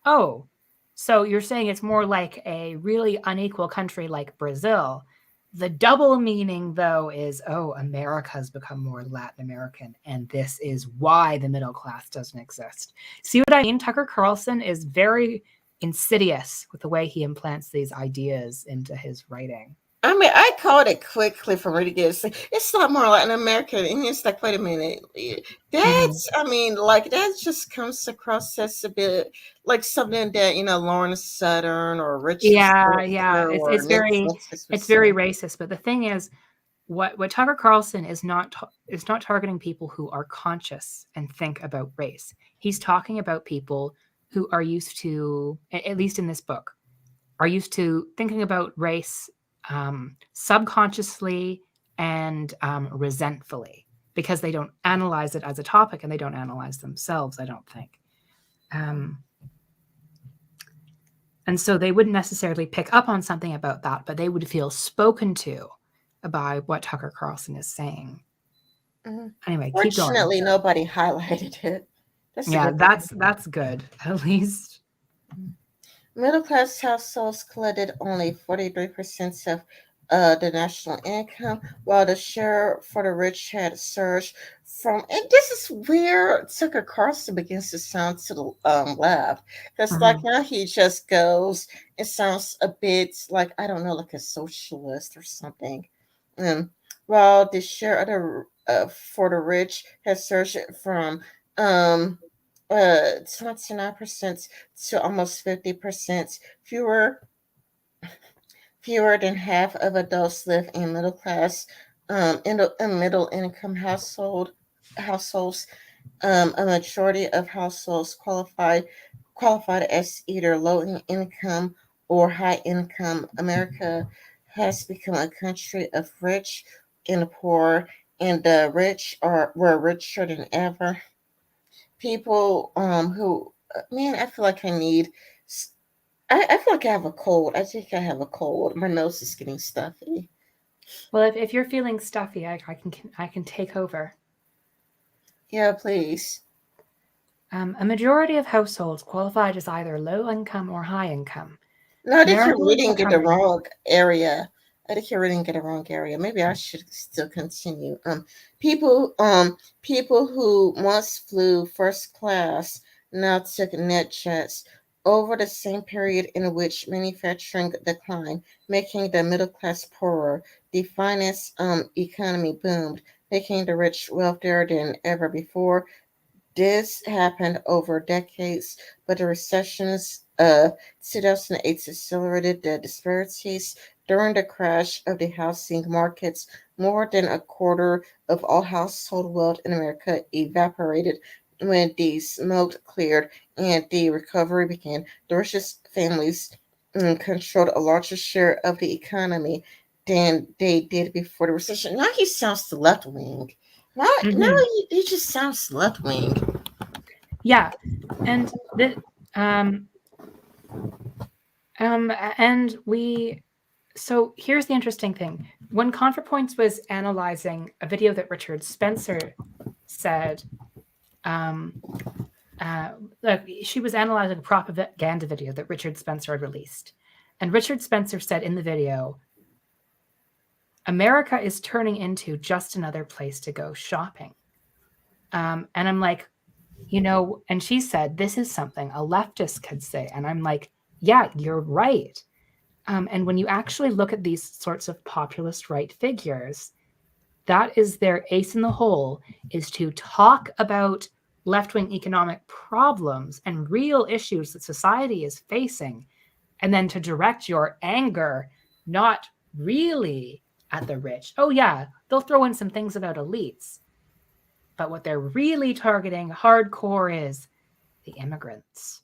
oh, so you're saying it's more like a really unequal country like Brazil. The double meaning, though, is oh, America's become more Latin American, and this is why the middle class doesn't exist. See what I mean? Tucker Carlson is very insidious with the way he implants these ideas into his writing. I mean, I caught it quickly from reading it. It's a lot more Latin American, and it's like, wait a minute, Mm-hmm. that's, I mean, like that just comes across as a bit like something that Lawrence Southern or Richard Yeah, yeah. Spencer or It's Nick very Fuentes would it's say. very racist. But the thing is, what Tucker Carlson is not targeting people who are conscious and think about race. He's talking about people who are used to, at least in this book, are used to thinking about race subconsciously and resentfully because they don't analyze it as a topic and they don't analyze themselves. I don't think. Um, And so they wouldn't necessarily pick up on something about that, but they would feel spoken to by what Tucker Carlson is saying. Mhm. Anyway, keep going. Fortunately, nobody highlighted it. That's a Yeah, good thing. that's good. At least. Middle class households collected only 43% of the national income, while the share for the rich had surged from. And this is where Tucker Carlson begins to sound to the left. Because, like, Mhm. now he just goes, it sounds a bit like, I don't know, like a socialist or something. Um, while the share of the for the rich has surged from 29% to almost 50%. Fewer than half of adults live in middle class, in middle income households. A majority of households qualified as either low income or high income. America has become a country of rich and poor, and the rich are were richer than ever. People who man, I feel like I feel like I have a cold. I think I have a cold. My nose is getting stuffy. Well, if you're feeling stuffy, I can take over. Yeah, please. A majority of households qualified as either low income or high income. No, I think you're America is reading in the becoming. wrong area. I think you're reading in the wrong area. Maybe I should still continue. People who once flew first class now took net jets over the same period in which manufacturing declined, making the middle class poorer. The finance economy boomed, making the rich wealthier than ever before. This happened over decades, but the recessions of 2008 accelerated the disparities. During the crash of the housing markets, more than a quarter of all household wealth in America evaporated. When the smoke cleared and the recovery began, the richest families controlled a larger share of the economy than they did before the recession. Now he sounds left wing. Now Mhm. he just sounds left wing. Yeah, and the um and we so here's the interesting thing. When ContraPoints was analyzing a video that Richard Spencer said, um, uh, she was analyzing a propaganda video that Richard Spencer had released. And Richard Spencer said in the video, America is turning into just another place to go shopping. And I'm like, and she said, this is something a leftist could say. And I'm like, yeah, you're right. And when you actually look at these sorts of populist right figures, that is their ace in the hole, is to talk about left-wing economic problems and real issues that society is facing, and then to direct your anger not really at the rich. Oh yeah, they'll throw in some things about elites, but what they're really targeting hardcore is the immigrants.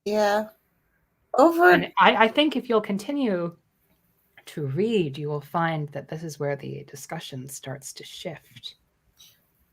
Yeah. Over And I think if you'll continue to read, you will find that this is where the discussion starts to shift.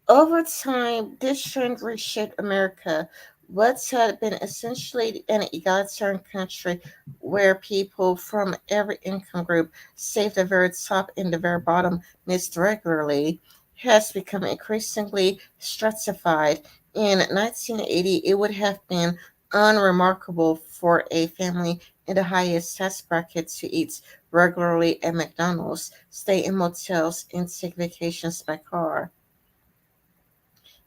Over time, this trend reshaped America. What had been essentially an egalitarian country where people from every income group, save the very top and the very bottom, mixed regularly, has become increasingly stratified. In 1980, it would have been unremarkable for a family in the highest tax bracket to eat regularly at McDonald's, stay in motels, and take vacations by car.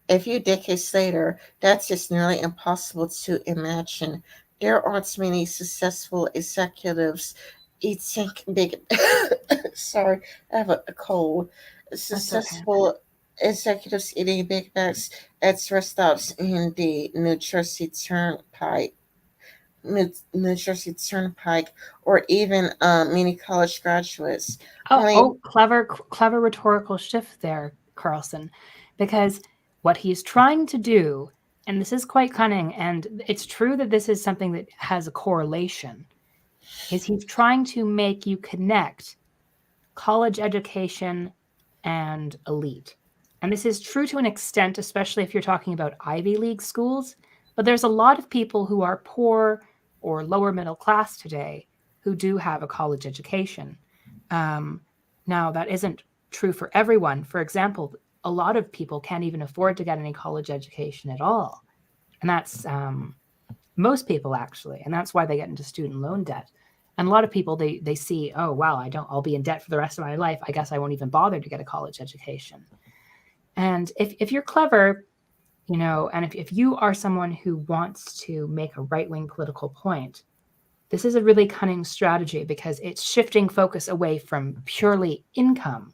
A few decades later, that's just nearly impossible to imagine. There aren't many successful executives eating big. Sorry, I have a cold. That's okay. Successful executives eating Big Macs at rest stops in the New Jersey Turnpike, or even many college graduates. Only, Clever rhetorical shift there, Carlson, because what he's trying to do, and this is quite cunning, and it's true that this is something that has a correlation, is he's trying to make you connect college education and elite. And this is true to an extent, especially if you're talking about Ivy League schools. But there's a lot of people who are poor or lower middle class today who do have a college education. Um, Now, that isn't true for everyone. For example, a lot of people can't even afford to get any college education at all. And that's most people, actually. And that's why they get into student loan debt. And a lot of people, they see, oh, wow, I'll be in debt for the rest of my life. I guess I won't even bother to get a college education. And if you're clever, and if you are someone who wants to make a right wing political point, this is a really cunning strategy because it's shifting focus away from purely income,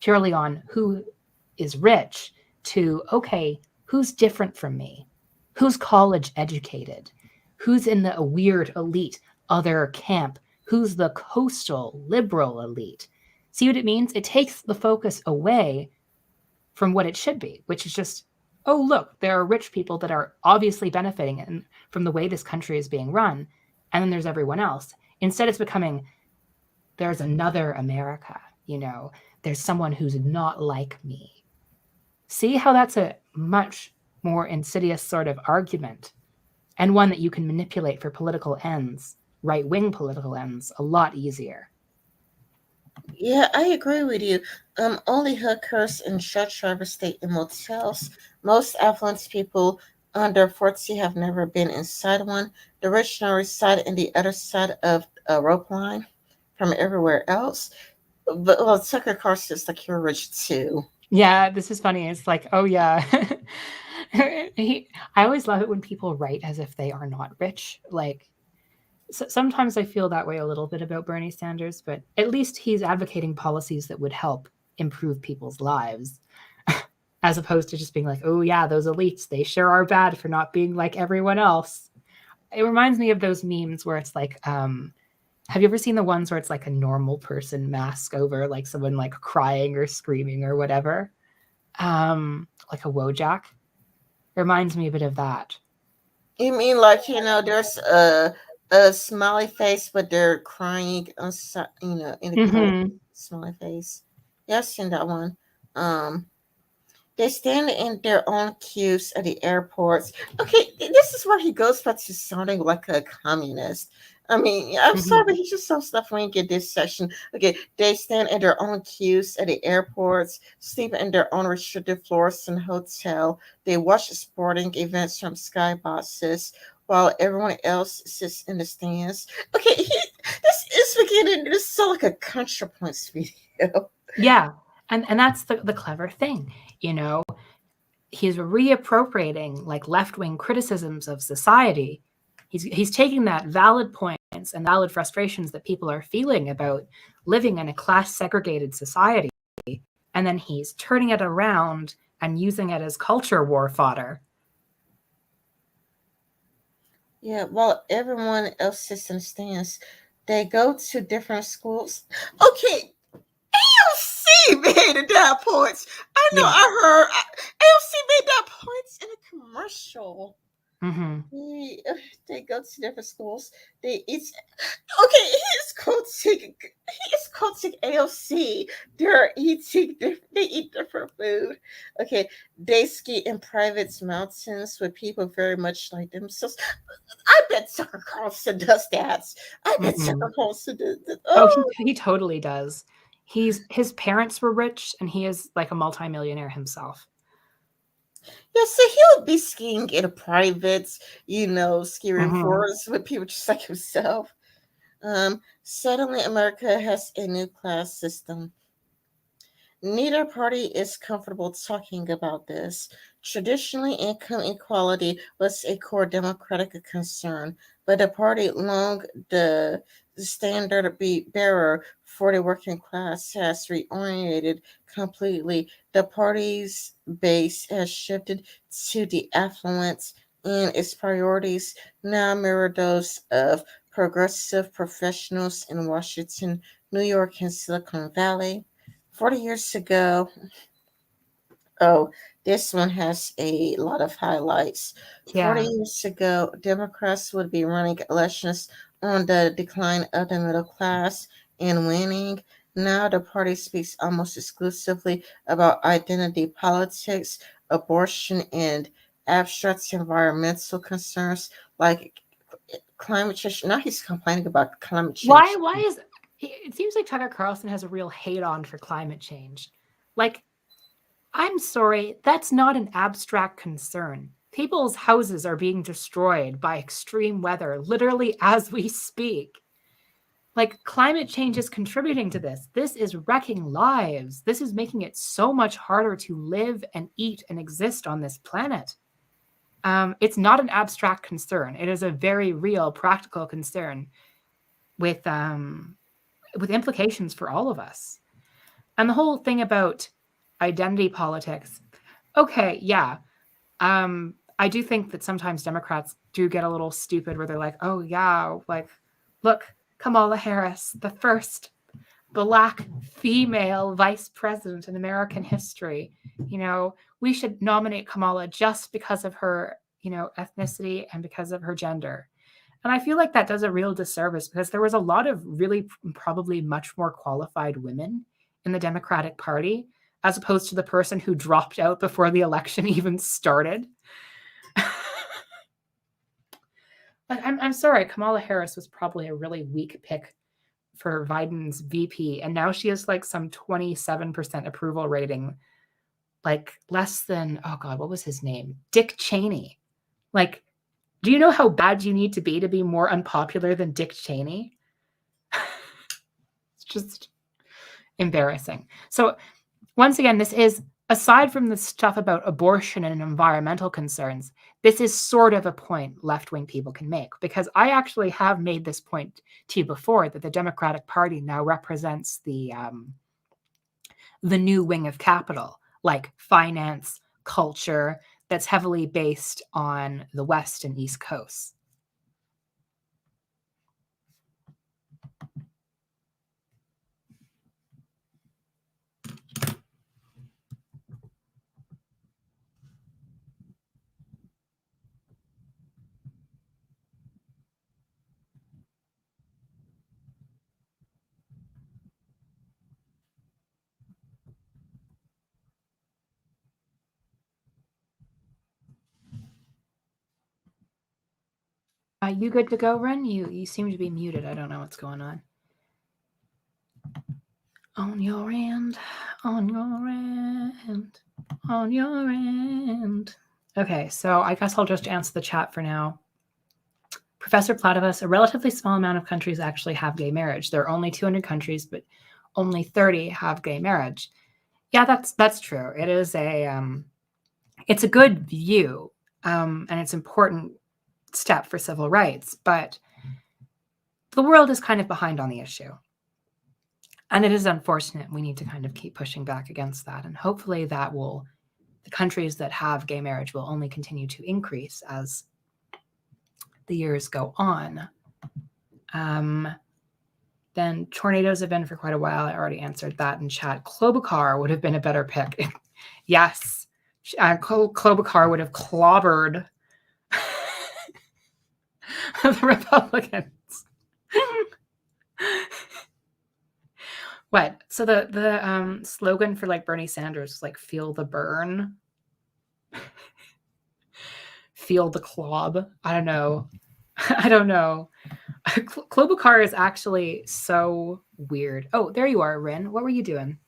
purely on who is rich, to, okay, who's different from me? Who's college educated? Who's in the weird elite other camp? Who's the coastal liberal elite? See what it means? It takes the focus away from what it should be, which is just, oh, look, there are rich people that are obviously benefiting from the way this country is being run. And then there's everyone else. Instead, it's becoming, there's another America, there's someone who's not like me. See how that's a much more insidious sort of argument, and one that you can manipulate for political ends, right wing political ends, a lot easier. yeah, I agree with you. Only hookers and truck drivers stay in motels. Most affluent people under 40 have never been inside one. The rich now reside in the other side of a rope line from everywhere else. But well, Tucker Carlson is like you're rich too. Yeah, this is funny. It's like, oh yeah. I always love it when people write as if they are not rich. Like, sometimes I feel that way a little bit about Bernie Sanders, but at least he's advocating policies that would help improve people's lives, as opposed to just being like, oh yeah, those elites, they sure are bad for not being like everyone else. It reminds me of those memes where it's like, have you ever seen the ones where it's like a normal person mask over like someone like crying or screaming or whatever? Like a Wojak. It reminds me a bit of that. You mean like there's a smiley face, but they're crying on in the corner Mm-hmm. smiley face. Yeah, I've seen that one. Um, They stand in their own queues at the airports. Okay, this is where he goes back to sounding like a communist. I mean, I'm sorry, Mm-hmm. but he just some stuff when you get this section. Okay, they stand in their own queues at the airports, sleep in their own restricted floors in hotel. They watch sporting events from skyboxes while everyone else sits in the stands. Okay, this is beginning. This is so like a ContraPoints video. Yeah. And that's the clever thing, you know. He's reappropriating like left-wing criticisms of society. He's taking that valid points and valid frustrations that people are feeling about living in a class segregated society, and then he's turning it around and using it as culture war fodder. Yeah, well, everyone else sits and stands. They go to different schools. Okay, AOC made that points. I know Yeah. I heard AOC made that points in a commercial. Mm-hmm. They, they go to different schools. They eat. Okay, he's quoting AOC. They're eating. They eat different food. Okay, they ski in private mountains with people very much like themselves. I bet Tucker Carlson does that. I bet Mm-hmm. Tucker Carlson does that. Oh, Oh, he totally does. His parents were rich, and he is like a multimillionaire himself. yeah. So he'll be skiing in a private, ski Mm-hmm. forest with people just like himself. Suddenly, America has a new class system. Neither party is comfortable talking about this. Traditionally, income equality was a core Democratic concern, but the party, long the standard bearer for the working class, has reoriented completely. The party's base has shifted to the affluent, and its priorities now mirror those of progressive professionals in Washington, New York, and Silicon Valley. 40 years ago, oh, this one has a lot of highlights. 40 Yeah. years ago, Democrats would be running elections on the decline of the middle class and winning. Now the party speaks almost exclusively about identity politics, abortion, and abstract environmental concerns like climate change. Now he's complaining about climate Why? change. Why is it seems like Tucker Carlson has a real hate on for climate change? Like, I'm sorry, that's not an abstract concern. People's houses are being destroyed by extreme weather literally as we speak. Like, climate change is contributing to this. This is wrecking lives. This is making it so much harder to live and eat and exist on this planet. It's not an abstract concern. It is a very real, practical concern with implications for all of us. And the whole thing about identity politics. Okay, yeah. I do think that sometimes Democrats do get a little stupid where they're like, oh, yeah, like, look, Kamala Harris, the first Black female vice president in American history. We should nominate Kamala just because of her, ethnicity and because of her gender. And I feel like that does a real disservice because there was a lot of really probably much more qualified women in the Democratic Party as opposed to the person who dropped out before the election even started. I'm sorry, Kamala Harris was probably a really weak pick for Biden's VP, and now she has like some 27% approval rating, like less than, oh God, what was his name? Dick Cheney. Like, do you know how bad you need to be more unpopular than Dick Cheney? It's just embarrassing. So, once again, this is, aside from the stuff about abortion and environmental concerns, this is sort of a point left-wing people can make, because I actually have made this point to you before that the Democratic Party now represents the new wing of capital, like finance, culture, that's heavily based on the West and East Coast. You good to go, Ren? You seem to be muted. I don't know what's going on. On your end, on your end, on your end. Okay, so I guess I'll just answer the chat for now. Professor Platypus, a relatively small amount of countries actually have gay marriage. There are only 200 countries, but only 30 have gay marriage. Yeah, that's true. It is it's a good view, and it's important step for civil rights, but the world is kind of behind on the issue. And it is unfortunate. We need to kind of keep pushing back against that. And hopefully the countries that have gay marriage will only continue to increase as the years go on. Then tornadoes have been for quite a while. I already answered that in chat. Klobuchar would have been a better pick. Yes. Klobuchar would have clobbered the Republicans. What? So the slogan for like Bernie Sanders is like "Feel the burn, feel the clob." I don't know. I don't know. Klobuchar is actually so weird. Oh, there you are, Rin. What were you doing?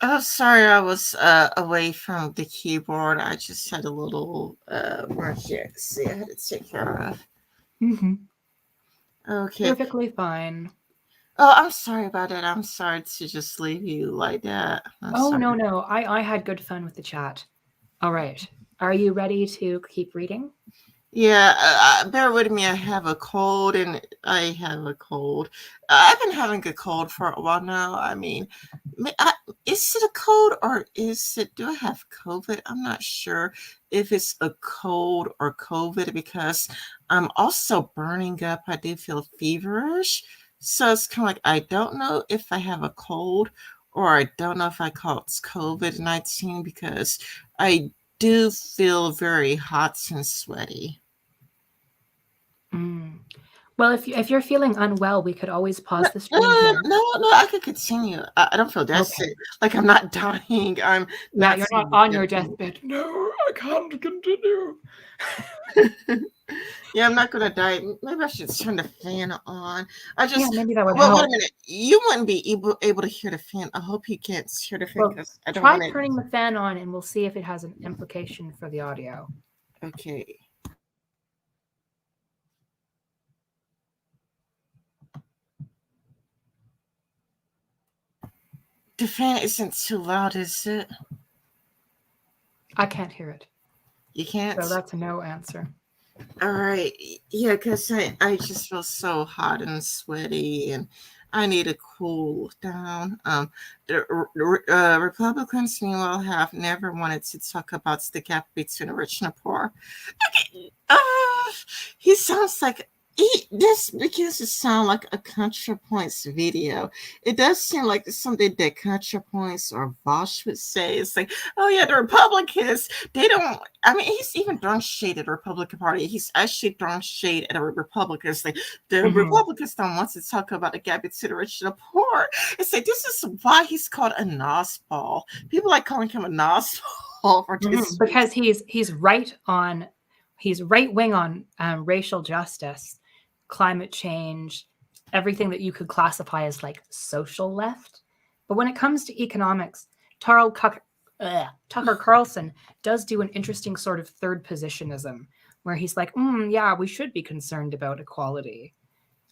Oh, sorry, I was away from the keyboard. I just had a little emergency I had to take care of. Mm-hmm. Okay. Perfectly fine. Oh, I'm sorry about that. I'm sorry to just leave you like that. Oh, sorry. no. I had good fun with the chat. All right. Are you ready to keep reading? Yeah, bear with me. I have a cold, and I have a cold. I've been having a cold for a while now. I mean, is it a cold or do I have COVID? I'm not sure if it's a cold or COVID because I'm also burning up. I do feel feverish. So it's kind of like I don't know if I have a cold or I don't know if I caught COVID-19 because I do feel very hot and sweaty. Mm. Well, if you're feeling unwell, we could always pause the No, stream here. no, I could continue. I don't feel that sick. Like I'm not dying. I'm Yeah, not you're not saying on your anything. deathbed. No, I can't continue. Yeah, I'm not gonna die. Maybe I should turn the fan on. Yeah, maybe that would Well, wait help. a minute. You wouldn't be able to hear the fan. I hope you can't hear the fan Well, because I don't try want it. turning the fan on and we'll see if it has an implication for the audio. Okay. The fan isn't too loud, is it? I can't hear it. You can't? So that's a no answer. All right. Yeah, because I just feel so hot and sweaty and I need to cool down. The Republicans, meanwhile, have never wanted to talk about the gap between the rich and the poor. Okay. He sounds like this begins to sound like a ContraPoints video. It does seem like something that ContraPoints or Vosh would say. It's like, oh yeah, the Republicans, they don't. I mean, he's even throwing shade at the Republican Party. He's actually throwing shade at the Republicans. Like the Republicans don't want to talk about the gap between the rich and the poor. It's like this is why he's called a nosball. People like calling him a nosball for this because he's right wing on racial justice, climate change, everything that you could classify as like social left. But when it comes to economics, Tucker Carlson does do an interesting sort of third positionism where he's like, yeah, we should be concerned about equality,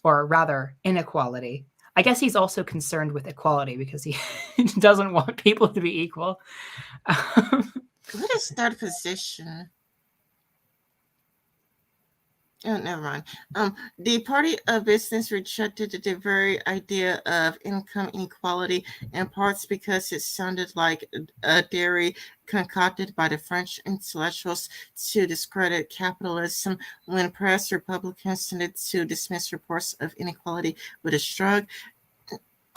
or rather inequality. I guess he's also concerned with equality because he doesn't want people to be equal. What is third position? Oh, never mind. The Party of Business rejected the very idea of income inequality in parts because it sounded like a theory concocted by the French intellectuals to discredit capitalism when pressed Republicans tended to dismiss reports of inequality with a shrug.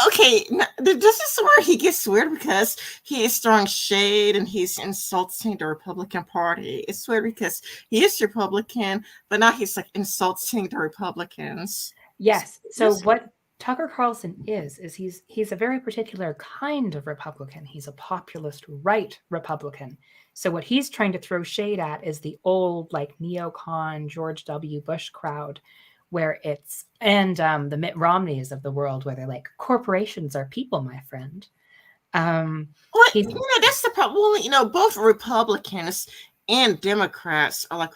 Okay, this is where he gets weird because he is throwing shade and he's insulting the Republican Party. It's weird because he is Republican, but now he's like insulting the Republicans. Yes. So what Tucker Carlson is he's a very particular kind of Republican. He's a populist right Republican. So what he's trying to throw shade at is the old like neocon George W. Bush crowd, where it's the Mitt Romneys of the world, where they're like, corporations are people, my friend. Well, that's the problem. Well, both Republicans and Democrats are like,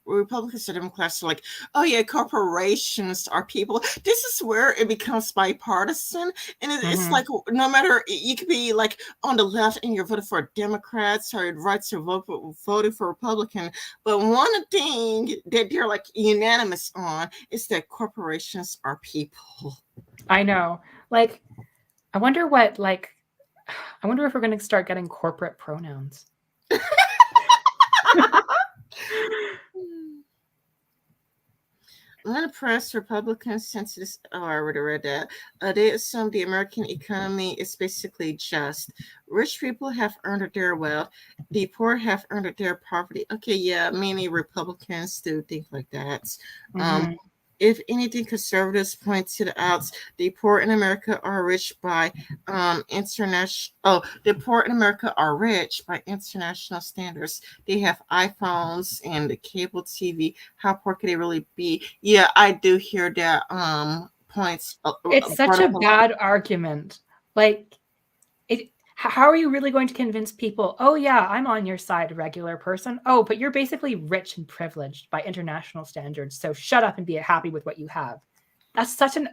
Republicans and Democrats are like, oh yeah, corporations are people. This is where it becomes bipartisan, and it's Mm-hmm. like no matter, you could be like on the left and you're voting for Democrats, or right to voting for Republican, but one thing that they're like unanimous on is that corporations are people. I know. Like, I wonder what, like, I wonder if we're going to start getting corporate pronouns. When press Republicans since this, oh, I already read that. They assume the American economy is basically just. Rich people have earned their wealth, the poor have earned their poverty. Okay, yeah, many Republicans do think like that. Um, Mm-hmm. if anything, conservatives point to the outs. The poor in America are rich by international. Oh, the poor in America are rich by international standards. They have iPhones and the cable TV. How poor could they really be? Yeah, I do hear that points It's such brought a up a lot. bad argument. Like, how are you really going to convince people, oh yeah, I'm on your side, regular person? Oh, but you're basically rich and privileged by international standards, so shut up and be happy with what you have. That's such an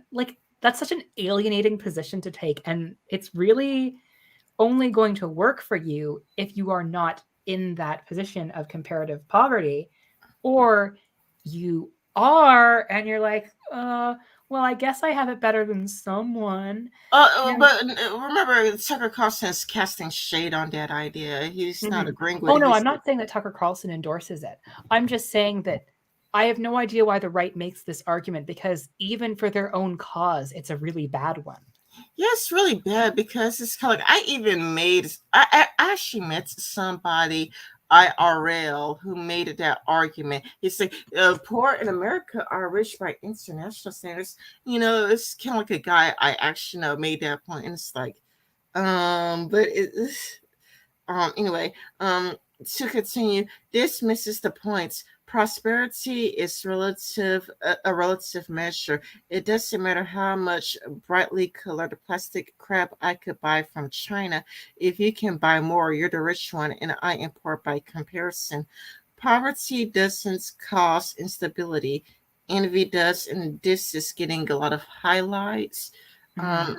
alienating position to take, and it's really only going to work for you if you are not in that position of comparative poverty, or you are and you're like, well, I guess I have it better than someone. And But remember, Tucker Carlson is casting shade on that idea. He's not Mhm. agreeing with Oh it. no, I'm He's not saying that Tucker Carlson endorses it. I'm just saying that I have no idea why the right makes this argument, because even for their own cause, it's a really bad one. Yeah, it's really bad because it's kind of like I actually met somebody IRL who made that argument. He said, poor in America are rich by international standards. You know, it's kind of like a guy I actually know made that point, and it's like, but anyway, to continue, this misses the point. Prosperity is a relative measure. It doesn't matter how much brightly colored plastic crap I could buy from China. If you can buy more, you're the rich one, and I am poor by comparison. Poverty doesn't cause instability. Envy does, and this is getting a lot of highlights. Mhm. Um,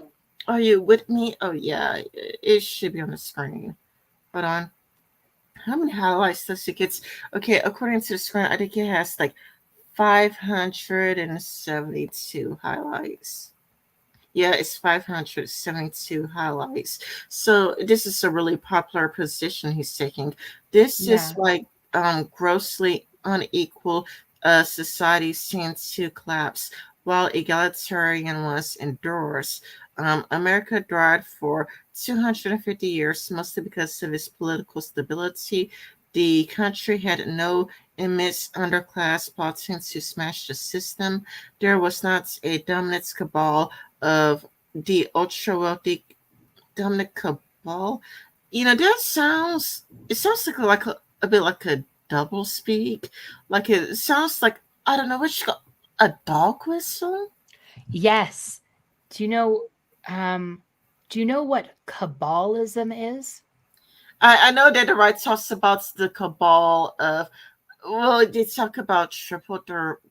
are you with me? Oh yeah, it should be on the screen. Hold on. How many highlights does it get? Okay, according to the screen, I think it has like 572 highlights. Yeah, it's 572 highlights. So this is a really popular position he's taking. This is Yeah. like grossly unequal societies tend to collapse while egalitarian ones endures. America thrived for 250 years, mostly because of its political stability. The country had no immense underclass plotting to smash the system. There was not a dominant cabal of the ultra wealthy Dominic Cabal. You know, it sounds a bit like a double speak. Like it sounds like, I don't know, what you call a dog whistle? Yes. Do you know um do you know what cabalism is? I know that the right talks about the cabal of, well, they talk about triple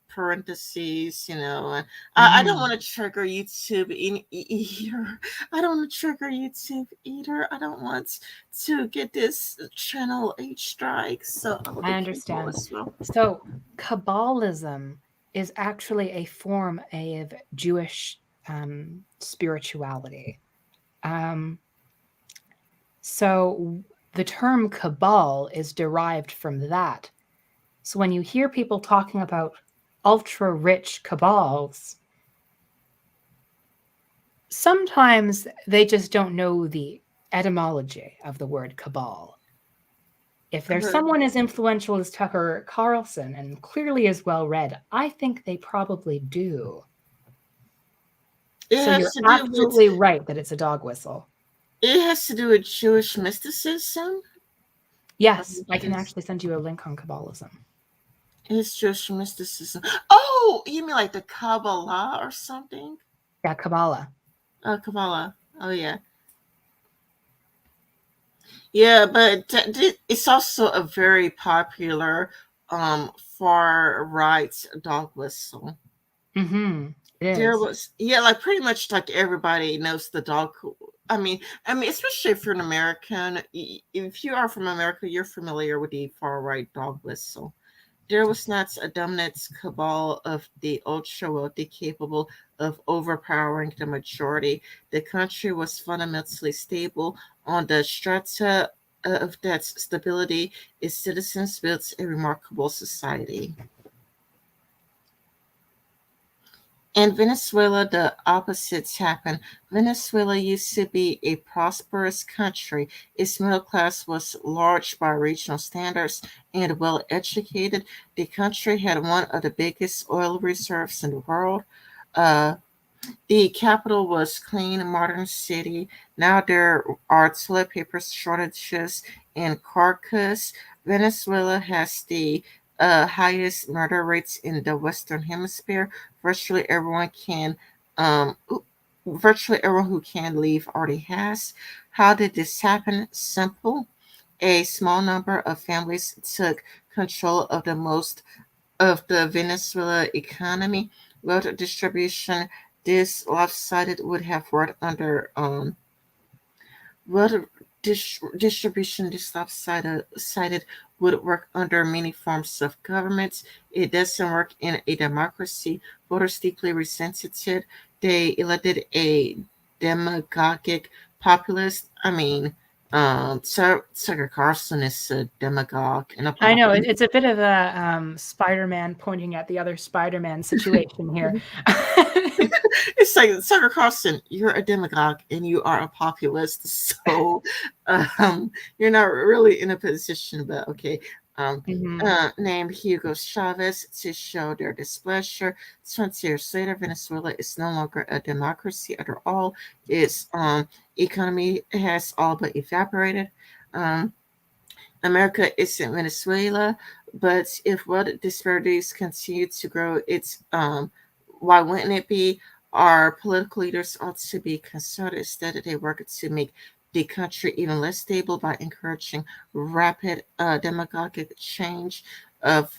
parentheses, you know. And I don't Mhm. want to trigger YouTube either. I don't want to trigger YouTube either. I don't want to get this channel H strike. So I will I be careful understand. as well. So, Kabbalism is actually a form of Jewish spirituality. Um, so, the term Kabbal is derived from that. So, when you hear people talking about ultra rich Kabbals, sometimes they just don't know the etymology of the word Kabbal. If there's Uh, someone as influential as Tucker Carlson and clearly as well read, I think they probably do. It So has you're to do with absolutely right that it's a dog whistle. Jewish mysticism. Yes, I can actually send you a link on Kabbalism. It's Jewish mysticism. Oh, you mean like the Kabbalah or something? Yeah, Kabbalah. Kabbalah. Oh yeah. Yeah, but it's also a very popular far right dog whistle. Mm-hmm. It There is. was, yeah, like pretty much like everybody knows the dog. I mean, especially if you're an American, if you are from America, you're familiar with the far right dog whistle. There was not a dominant cabal of the ultra wealthy capable of overpowering the majority. The country was fundamentally stable on the strata of that stability. Its citizens built a remarkable society. In Venezuela, the opposites happened. Venezuela used to be a prosperous country. Its middle class was large by regional standards and well educated. The country had one of the biggest oil reserves in the world. Uh, the capital was clean, modern city. Now there are toilet paper shortages in Caracas. Venezuela has the highest murder rates in the Western Hemisphere. Virtually everyone can, um, virtually everyone who can leave already has. How did this happen? Simple. A small number of families took control of the most of the Venezuela economy. Wealth distribution this lopsided would have worked under wealth distribution this lopsided would work under many forms of government. It doesn't work in a democracy. Voters deeply resented it. They elected a demagogic populist. Tucker Carlson is a demagogue and a I know populist. it's a bit of a Spider-Man pointing at the other Spider-Man situation here. It's like Tucker Carlson, you're a demagogue and you are a populist, so you're not really in a position. But okay, um, Hmm. named Hugo Chavez to show their displeasure. 20 years later, Venezuela is no longer a democracy at all. Its economy has all but evaporated. Um, America isn't Venezuela, but if wealth disparities continue to grow, it's why wouldn't it be? Our political leaders ought to be concerned. Instead, they work to make the country even less stable by encouraging rapid demagogic change.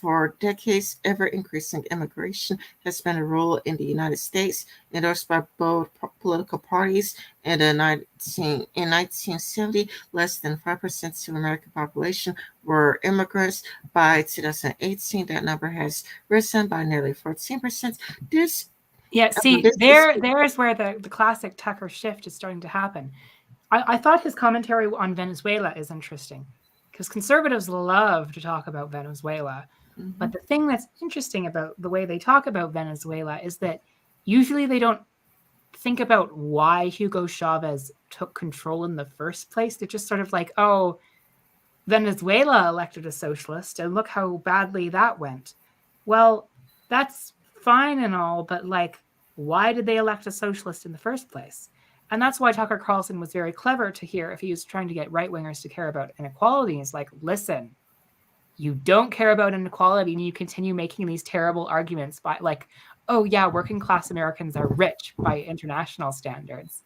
For decades, ever increasing immigration has been a rule in the United States, endorsed by both political parties. In 1970, less than 5% of American population were immigrants. By 2018, that number has risen by nearly 14%. This, Yeah, see, this is there's where the classic Tucker shift is starting to happen. I thought his commentary on Venezuela is interesting because conservatives love to talk about Venezuela. But mhm. the thing that's interesting about the way they talk about Venezuela is that usually they don't think about why Hugo Chavez took control in the first place. They're just sort of like, oh, Venezuela elected a socialist, and look how badly that went. Well, that's fine and all, but like, why did they elect a socialist in the first place? And that's why Tucker Carlson was very clever to hear if he was trying to get right wingers to care about inequality. He's like, listen, you don't care about inequality and you continue making these terrible arguments by like, oh yeah, working class Americans are rich by international standards.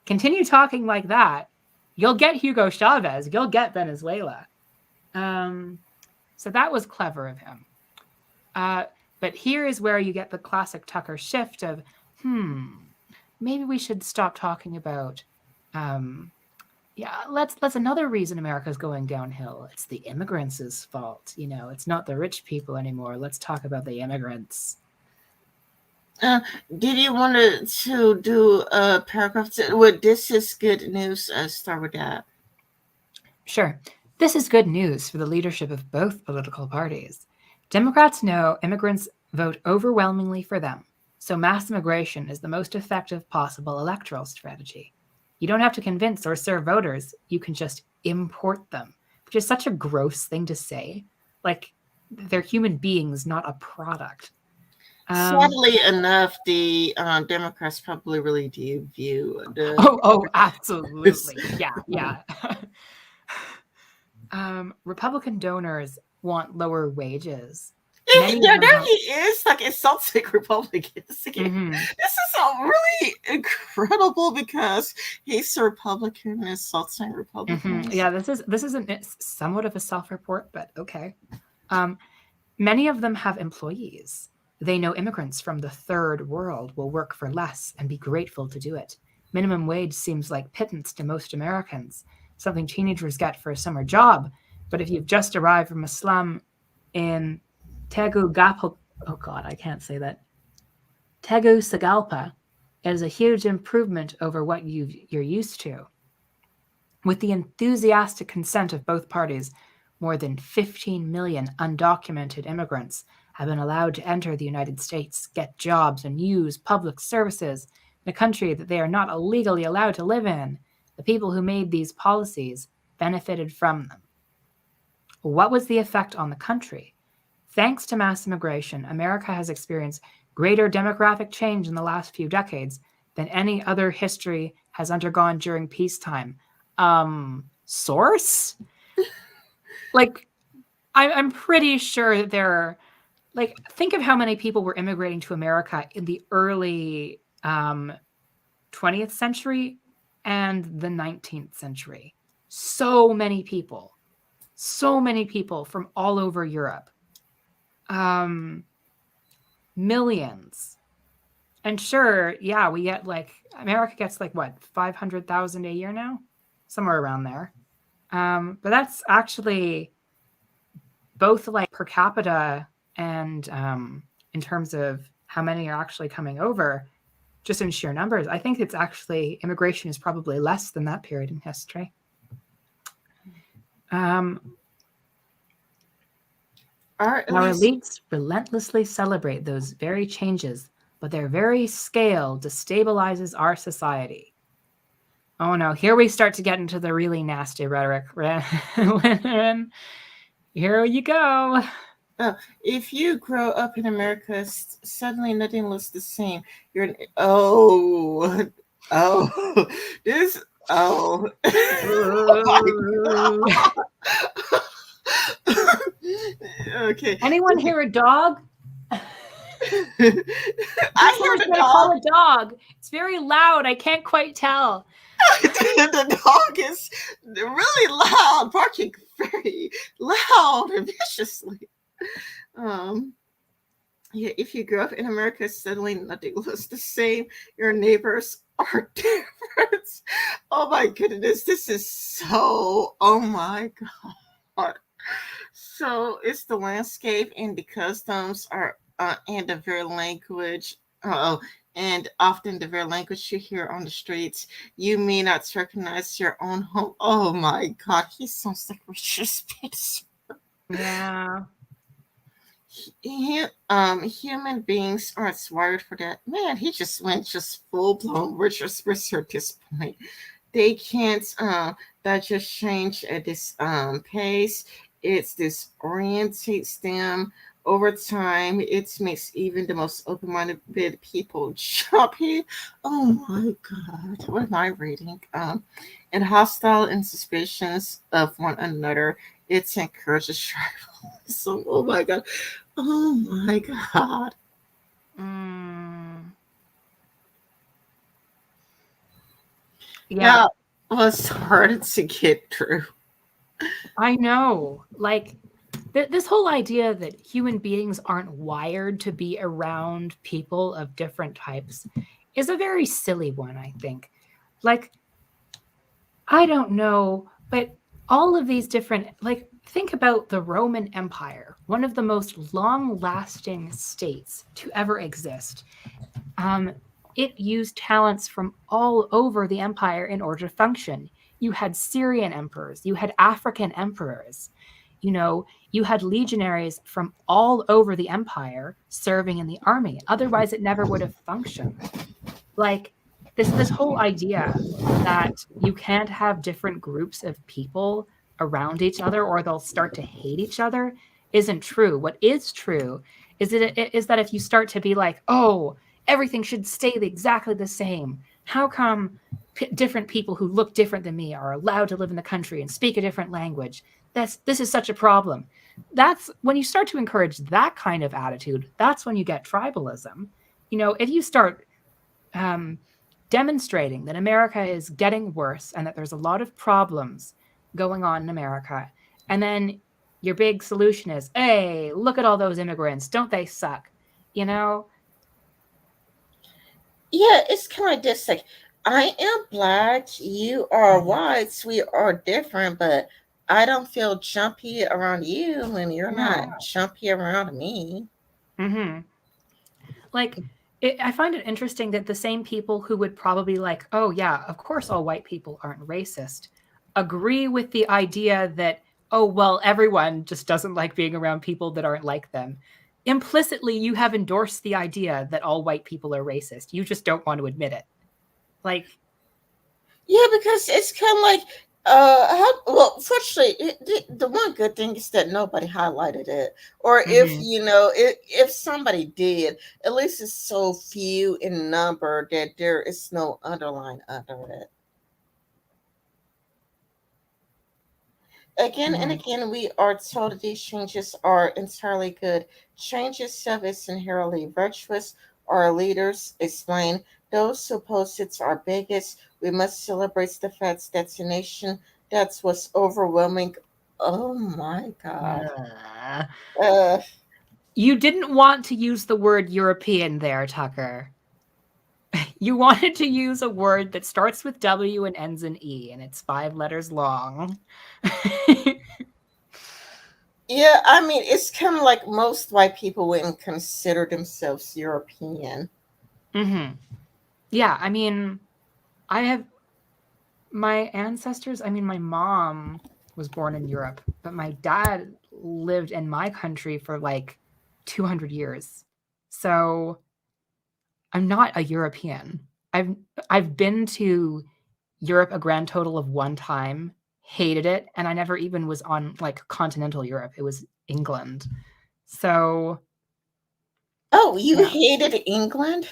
Continue talking like that, you'll get Hugo Chavez, you'll get Venezuela. Um, so that was clever of him. Uh, but here is where you get the classic Tucker shift of, hmm, maybe we should stop talking about, um, yeah, let's another reason America's going downhill. It's the immigrants' fault. You know, it's not the rich people anymore. Let's talk about the immigrants. Uh, did you want to do a paragraph? Well, this is good news. Start with that. Sure. This is good news for the leadership of both political parties. Democrats know immigrants vote overwhelmingly for them, so mass immigration is the most effective possible electoral strategy. You don't have to convince or serve voters, you can just import them, which is such a gross thing to say. Like, they're human beings, not a product. Um, Sadly enough, the Democrats probably really do view the oh, absolutely. Yeah, yeah. Republican donors want lower wages. Many of Yeah, them there have. he is, like insulting Republicans again. Mhm. This is really incredible because he's a Republican and insulting Republicans. Yeah, it's somewhat of a self-report, but okay. Um, Many of them have employees. They know immigrants from the third world will work for less and be grateful to do it. Minimum wage seems like pittance to most Americans, something teenagers get for a summer job. But if you've just arrived from a slum in Tegucigalpa, oh God, I can't say that. Tegucigalpa, it is a huge improvement over what you're used to. With the enthusiastic consent of both parties, more than 15 million undocumented immigrants have been allowed to enter the United States, get jobs, and use public services in a country that they are not illegally allowed to live in. The people who made these policies benefited from them. What was the effect on the country? Thanks to mass immigration, America has experienced greater demographic change in the last few decades than any other history has undergone during peacetime. Source? Like, I'm pretty sure that there are, like, think of how many people were immigrating to America in the early 20th century and the 19th century. So many people from all over Europe. Um, Millions. And sure, yeah, we get like America gets like what 500,000 a year now, somewhere around there. But that's actually both like per capita and in terms of how many are actually coming over, just in sheer numbers. I think it's actually immigration is probably less than that period in history. Um, Or at Our least, elites relentlessly celebrate those very changes, but their very scale destabilizes our society. Oh no, here we start to get into the really nasty rhetoric. Here you go. if you grow up in America, suddenly nothing looks the same. You're an, oh, oh, this, oh, oh my God. Okay. Anyone hear a dog? I hear Someone's the going to dog. call a dog. It's very loud. I can't quite tell. The dog is really loud, barking very loud and viciously. Um, yeah, if you grow up in America, suddenly nothing looks the same. Your neighbors are different. Oh my goodness, this is so. Oh my God. So it's the landscape and the customs are and the very language. Oh, and often the very language you hear on the streets, you may not recognize your own home. Oh my God, he sounds like Richard Spencer. Yeah. Human beings aren't wired for that. Man, he just went just full blown Richard Spencer at this point. They can't that just change at this pace. It's disorientates them over time. It makes even the most open-minded people jumpy. Oh my God, what am I reading? And hostile and suspicions of one another. It encourages tribalism. Oh my God. Oh my God. Mm, yeah. Yeah, it was hard to get through. I know. Like, this whole idea that human beings aren't wired to be around people of different types is a very silly one, I think. Like, I don't know, but all of these different, like, think about the Roman Empire, one of the most long lasting states to ever exist. Um, it used talents from all over the empire in order to function. You had Syrian emperors, you had African emperors, you had legionaries from all over the empire serving in the army. Otherwise, it never would have functioned. Like this whole idea that you can't have different groups of people around each other or they'll start to hate each other isn't true. What is true is that if you start to be like, oh, everything should stay exactly the same. How come different people who look different than me are allowed to live in the country and speak a different language. This is such a problem. That's when you start to encourage that kind of attitude. That's when you get tribalism. If you start um, demonstrating that America is getting worse and that there's a lot of problems going on in America, and then your big solution is, hey, look at all those immigrants, don't they suck? You know, Yeah, it's kind of like this. Like, I am black, you are white, we are different, but I don't feel jumpy around you, and you're no. not jumpy around me. Mm-hmm. Like, I find it interesting that the same people who would probably like, oh yeah, of course all white people aren't racist, agree with the idea that, oh well, everyone just doesn't like being around people that aren't like them. Implicitly, you have endorsed the idea that all white people are racist. You just don't want to admit it. Like, Yeah, because it's kind of like, well, fortunately, the one good thing is that nobody highlighted it. Or if, mm-hmm, if somebody did, at least it's so few in number that there is no underline under it. Again and mm-hmm. again, we are told that these changes are entirely good. Change itself is inherently virtuous. Our leaders explain those who oppose it are bigots. We must celebrate the fact that's a nation that's what's overwhelming. Oh my God. Uh, Uh, you didn't want to use the word European there, Tucker. You wanted to use a word that starts with W and ends in E, and it's 5 letters long. yeah, I mean, it's kind of like most white people wouldn't consider themselves European. Mm-hmm. Yeah, I mean, I have my ancestors. I mean, my mom was born in Europe, but my dad lived in my country for like 200 years. So I'm not a European. I've I've been to Europe a grand total of one time, hated it, and I never even was on like continental Europe. It was England. So, Oh, you yeah. hated England?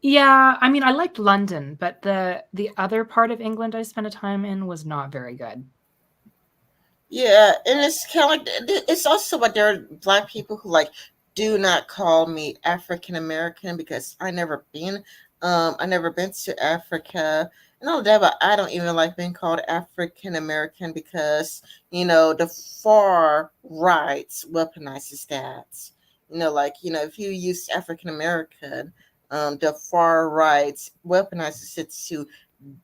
Yeah, I mean, I liked London, but the other part of England I spent a time in was not very good. Yeah, and it's kind of like it's also like there are black people who like do not call me African American because I never been to Africa and all that, but I don't even like being called African American because the far right weaponizes that. Like if you use African American, the far right weaponizes it to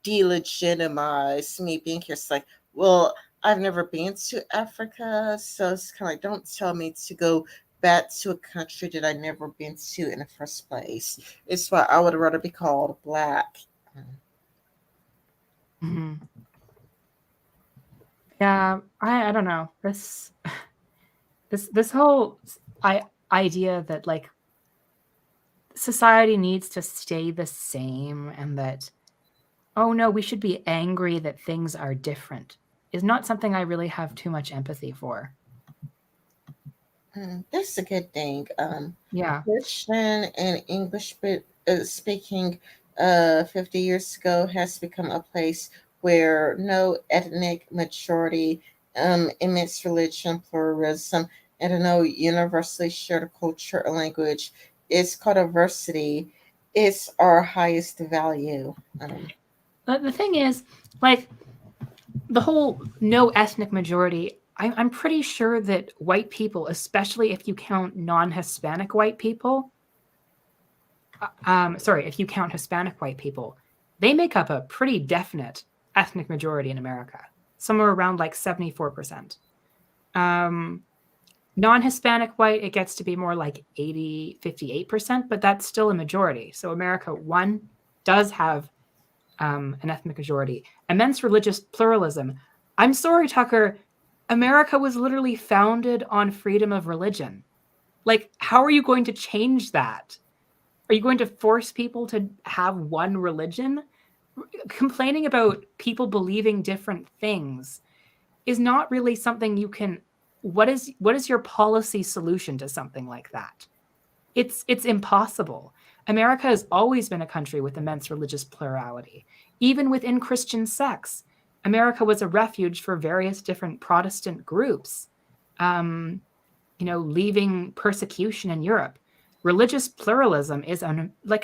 delegitimize me being here. It's like, well, I've never been to Africa, so it's kind of like, don't tell me to go back to a country that I never been to in the first place. It's why I would rather be called black. Mhm. Yeah, I don't know. This whole idea that like society needs to stay the same and that, oh no, we should be angry that things are different is not something I really have too much empathy for. That's a good thing. Yeah. Christian and English speaking 50 years ago has become a place where no ethnic majority, immense religion, pluralism, and no universally shared culture or language. It's called diversity. It's our highest value. The thing is, like, the whole no ethnic majority, I'm pretty sure that white people, especially if you count non Hispanic white people, sorry, if you count Hispanic white people, they make up a pretty definite ethnic majority in America, somewhere around like 74%. Um, Non Hispanic white, it gets to be more like 58%, but that's still a majority. So America, one, does have an ethnic majority. Immense religious pluralism. I'm sorry, Tucker. America was literally founded on freedom of religion. Like, how are you going to change that? Are you going to force people to have one religion? Complaining about people believing different things is not really something you can. What is your policy solution to something like that? It's impossible. America has always been a country with immense religious plurality. even within Christian sects, America was a refuge for various different Protestant groups, leaving persecution in Europe. Religious pluralism is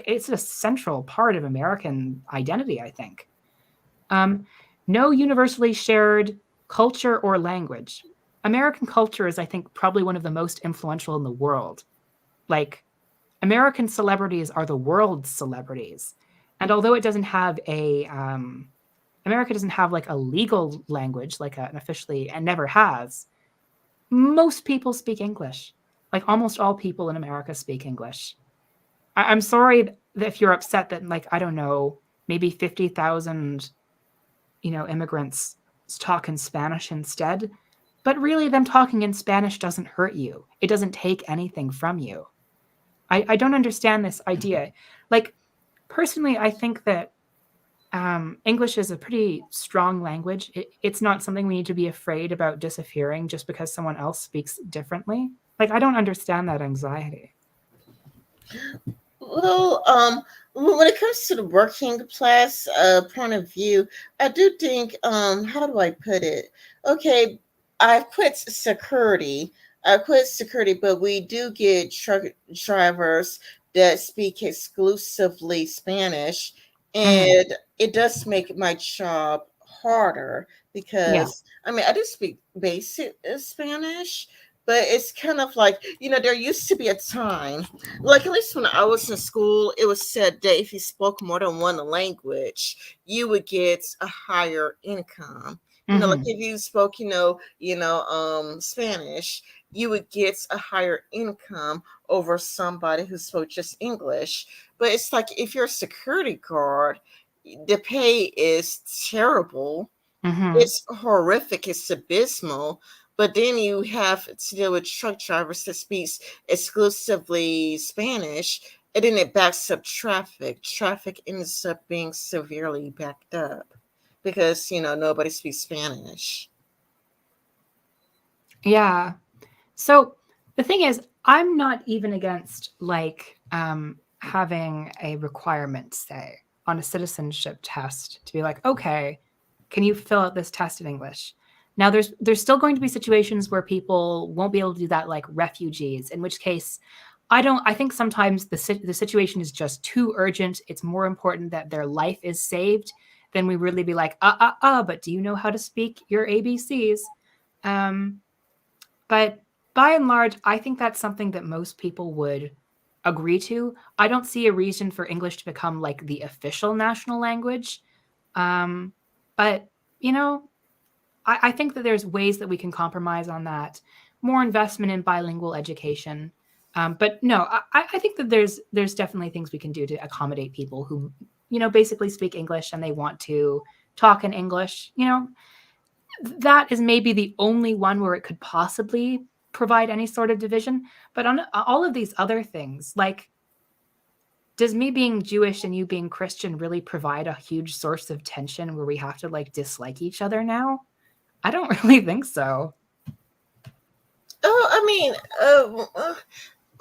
it's a central part of American identity, I think. No universally shared culture or language. American culture is, I think, probably one of the most influential in the world. Like, American celebrities are the world's celebrities. And although it doesn't have America doesn't have like a legal language, like an officially, and never has, most people speak English. Like, almost all people in America speak English. I'm sorry that if you're upset that, like, I don't know, maybe 50,000, immigrants talk in Spanish instead. But really, them talking in Spanish doesn't hurt you. It doesn't take anything from you. I don't understand this idea. Like, personally, I think that English is a pretty strong language. It's not something we need to be afraid about disappearing just because someone else speaks differently. Like, I don't understand that anxiety. Well, when it comes to the working class point of view, I do think, how do I put it? Okay, I quit security. I quit security, but we do get truck drivers that speak exclusively Spanish, Mm-hmm. and it does make my job harder Yeah. because I mean I do speak basic Spanish, but it's kind of like there used to be a time, like at least when I was in school, it was said that if you spoke more than one language, you would get a higher income. Like Mm-hmm. if you spoke, Spanish, you would get a higher income over somebody who spoke just English. But it's like if you're a security guard, the pay is terrible. Mm-hmm. It's horrific. It's abysmal. But then you have to deal with truck drivers that speaks exclusively Spanish, and then it backs up traffic. Traffic ends up being severely backed up because nobody speaks Spanish. Yeah. So the thing is, I'm not even against like having a requirement, say, on a citizenship test to be like, okay, can you fill out this test in English? Now, there's still going to be situations where people won't be able to do that, like refugees. In which case, I think sometimes the situation is just too urgent. It's more important that their life is saved than we really be like, but do you know how to speak your ABCs? Um, but by and large, I think that's something that most people would agree to. I don't see a reason for English to become like the official national language. Um, but, you know, I think that there's ways that we can compromise on that. More investment in bilingual education. But no, I think that there's definitely things we can do to accommodate people who, basically speak English and they want to talk in English. That is maybe the only one where it could possibly provide any sort of division. But on all of these other things, like, does me being Jewish and you being Christian really provide a huge source of tension where we have to like dislike each other now? I don't really think so. Oh, I mean,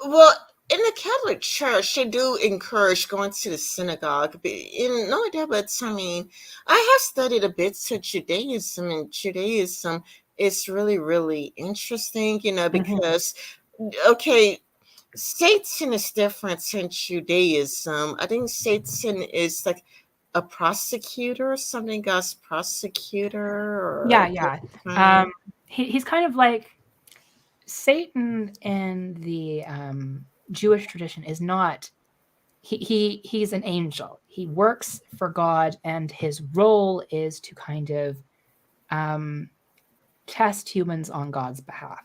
well, in the Catholic Church, they do encourage going to the synagogue. And not only that, but I mean, I have studied a bit to Judaism, and Judaism is really, really interesting, Mm-hmm. because, okay, Satan is different in Judaism. I think Satan is like a prosecutor, something God's prosecutor, or Yeah, yeah. kind Um, he's kind of like Satan in the Jewish tradition is not. He's an angel. He works for God, and his role is to kind of um, test humans on God's behalf.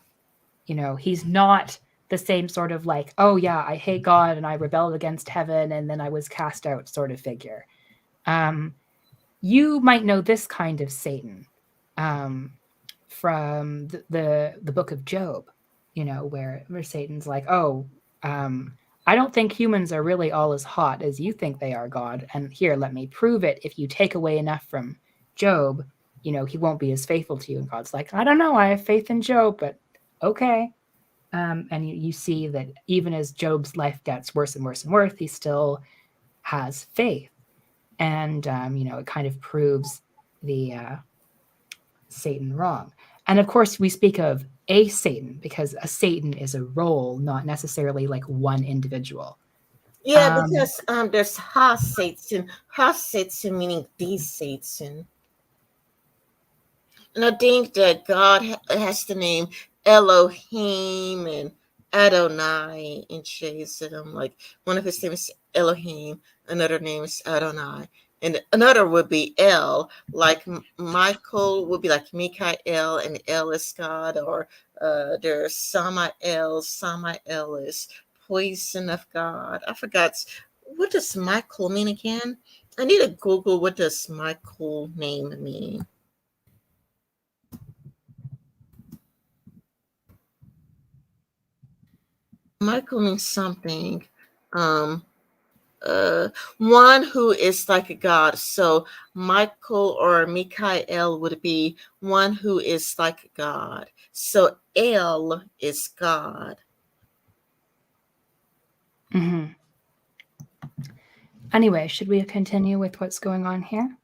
He's not the same sort of like, oh yeah, I hate God and I rebelled against heaven and then I was cast out sort of figure. Um, you might know this kind of Satan um, from the book of Job, where Satan's like, oh, um, I don't think humans are really all as hot as you think they are, God. And here, let me prove it. If you take away enough from Job, he won't be as faithful to you. And God's like, I don't know. I have faith in Job, but okay. And you see that even as Job's life gets worse and worse and worse, he still has faith. and it kind of proves the Satan wrong. And of course, we speak of a Satan because a Satan is a role, not necessarily like one individual. Yeah, because there's Ha Satan. Ha Satan meaning the Satan. And I think that God has the name Elohim and Adonai in Jason. Like one of his names is Elohim, another name is Adonai, and another would be El. Like Michael would be like Mikael, and El is God. Or there's Samael. Samael is poison of God. I forgot, what does Michael mean again? I need to Google what does Michael name mean. Michael means something. Um, One who is like a god. So Michael or Mikael would be one who is like a god. So El is God. Mm-hmm. Anyway, should we continue with what's going on here?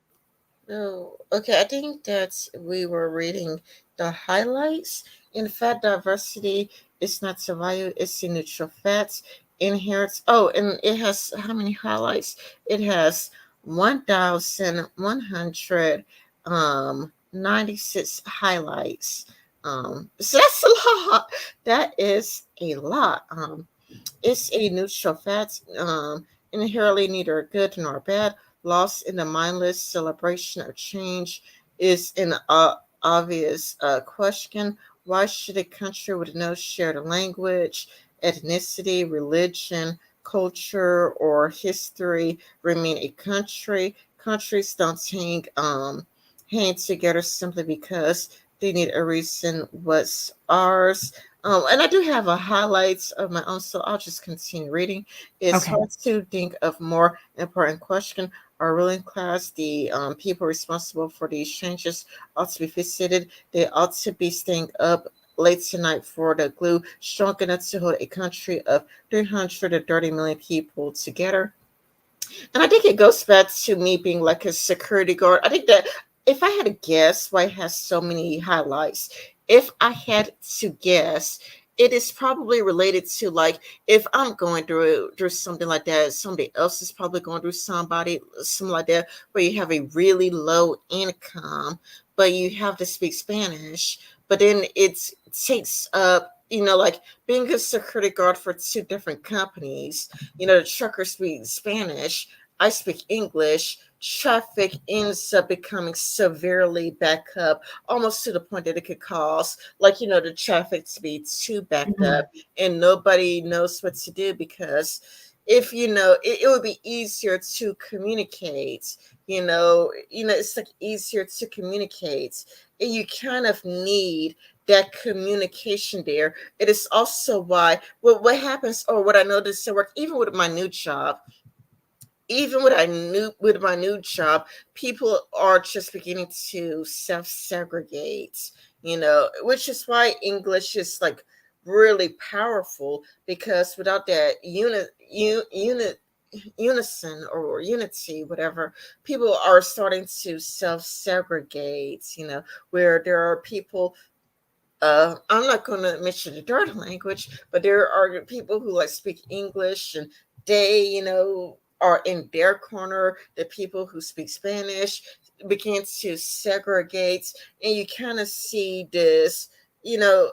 Oh, okay. I think that we were reading the highlights. In fact, diversity is not survival, it's the neutral fats. Inherits. Oh, and it has how many highlights? It has 1,196 highlights. So that's a lot. That is a lot. It's a neutral fat, inherently neither good nor bad. Lost in the mindless celebration of change is an obvious question. Why should a country with no shared language, ethnicity, religion, culture, or history remain a country? Countries don't hang together simply because they need a reason what's ours. And I do have a highlights of my own, so I'll just continue reading. It's Okay. hard to think of more important question. Our ruling class, the people responsible for these changes, ought to be visited. They ought to be staying up late tonight for the glue strong enough to hold a country of 330 million people together. And I think it goes back to me being like a security guard. I think that if I had to guess why it has so many highlights, if I had to guess, it is probably related to like if I'm going through something like that, somebody else is probably going through something like that, where you have a really low income, but you have to speak Spanish, but then it takes up, like being a security guard for two different companies. The truckers speak Spanish, I speak English. Traffic ends up becoming severely backed up, almost to the point that it could cause, like, the traffic to be too backed Mm-hmm. up, and nobody knows what to do because if it would be easier to communicate. It's like easier to communicate, and you kind of need that communication there. It is also why what happens, or what I noticed at work, even with my new job, people are just beginning to self segregate. Which is why English is like really powerful, because without that unison or unity, whatever, people are starting to self segregate. Where there are people, I'm not going to mention the third language, but there are people who like speak English, and they, are in their corner. The people who speak Spanish begin to segregate, and you kind of see this, you know,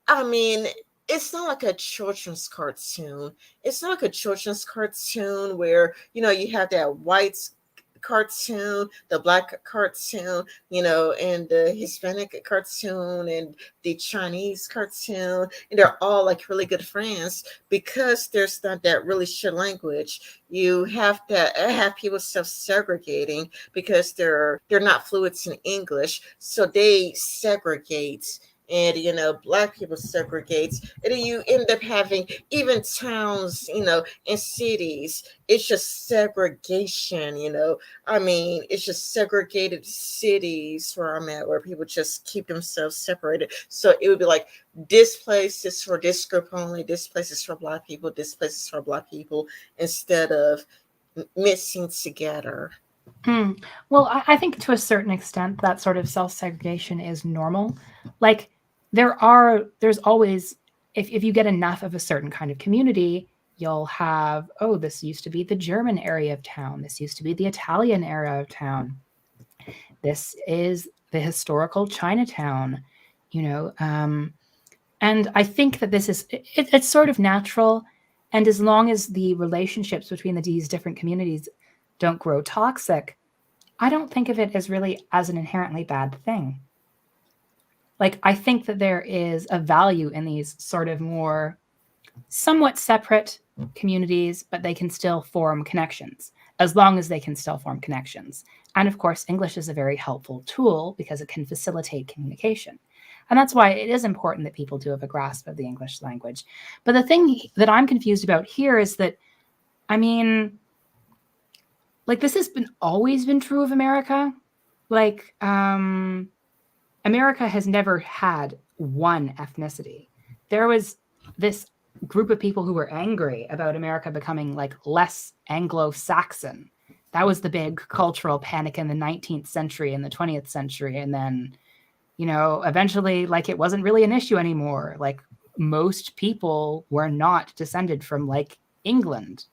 I mean, it's not like a children's cartoon. It's not like a children's cartoon where, you have that white cartoon, the black cartoon, and the Hispanic cartoon and the Chinese cartoon. And they're all like really good friends because there's not that really shared language. You have to have people self-segregating because they're not fluent in English. So they segregate, and black people segregates, and then you end up having even towns, and cities. It's just segregation. I mean, it's just segregated cities where I'm at, where people just keep themselves separated. So it would be like, this place is for this group only, this place is for black people, this place is for black people, instead of mixing together. Hmm. Well, I think to a certain extent that sort of self segregation is normal. Like there's always, if you get enough of a certain kind of community, you'll have, oh, this used to be the German area of town. This used to be the Italian area of town. This is the historical Chinatown, you know. And I think that it's sort of natural. And as long as the relationships between these different communities don't grow toxic, I don't think of it as really as an inherently bad thing. Like, I think that there is a value in these sort of more somewhat separate communities, but they can still form connections as long as they can still form connections. And of course, English is a very helpful tool because it can facilitate communication. And that's why it is important that people do have a grasp of the English language. But the thing that I'm confused about here is that, I mean, like, this has been always been true of America. Like, America has never had one ethnicity. There was this group of people who were angry about America becoming like less Anglo-Saxon. That was the big cultural panic in the 19th century and the 20th century. And then, eventually, like, it wasn't really an issue anymore. Like, most people were not descended from like England.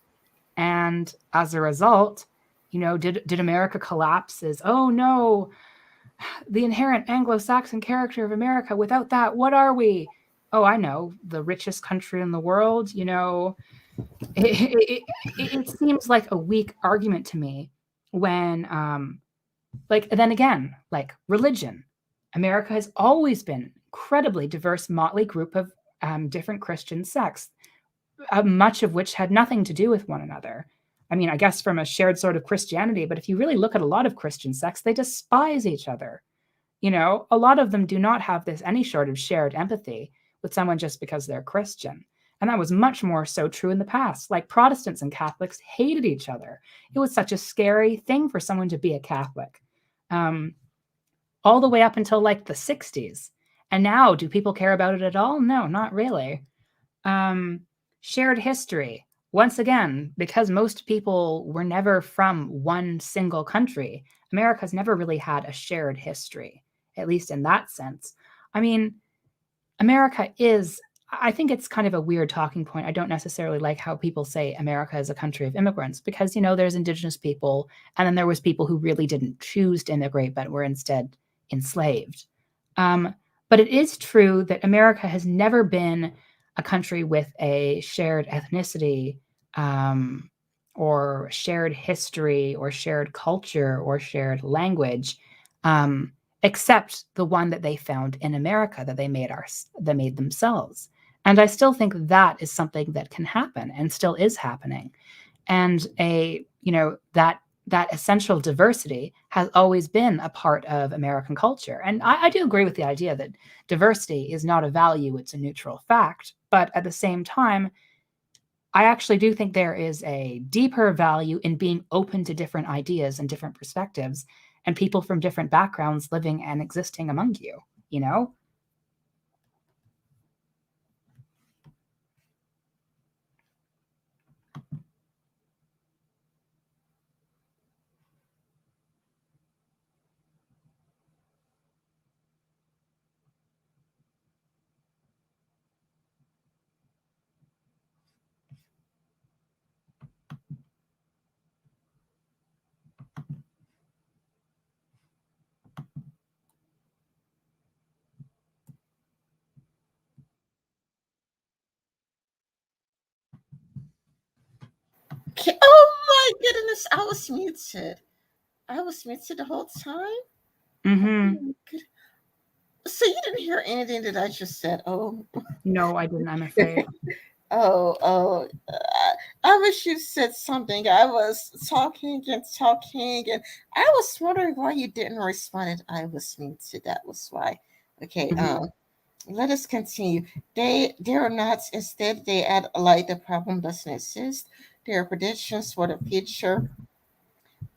And as a result, did America collapse as, oh no, the inherent Anglo-Saxon character of America. Without that, what are we? Oh, I know, the richest country in the world. It seems like a weak argument to me when, like, then again, like religion. America has always been incredibly diverse, motley group of different Christian sects, much of which had nothing to do with one another. I mean, I guess from a shared sort of Christianity, but if you really look at a lot of Christian sects, they despise each other. A lot of them do not have this any sort of shared empathy with someone just because they're Christian. And that was much more so true in the past. Like, Protestants and Catholics hated each other. It was such a scary thing for someone to be a Catholic, um, all the way up until like the 60s. And now, do people care about it at all? No, not really. Um, Shared history. Once again, because most people were never from one single country, America's never really had a shared history, at least in that sense. I mean, America is, I think it's kind of a weird talking point. I don't necessarily like how people say America is a country of immigrants because, there's indigenous people, and then there was people who really didn't choose to immigrate but were instead enslaved. Um, but it is true that America has never been a country with a shared ethnicity, um, or shared history or shared culture or shared language. Um, Except the one that they found in America that they made themselves. And I still think that is something that can happen and still is happening. And that essential diversity has always been a part of American culture. And I do agree with the idea that diversity is not a value, it's a neutral fact. But at the same time, I actually do think there is a deeper value in being open to different ideas and different perspectives and people from different backgrounds living and existing among you, you know? Oh my goodness, I was muted. I was muted the whole time. Oh Mm-hmm. my good. So you didn't hear anything that I just said? Oh, No, I didn't, I'm afraid. oh. I wish you said something. I was talking and talking, and I was wondering why you didn't respond. And I was muted. That was why. Okay. Mm-hmm. Let us continue. They are not. Instead, they add like the problem doesn't exist. Their predictions for the future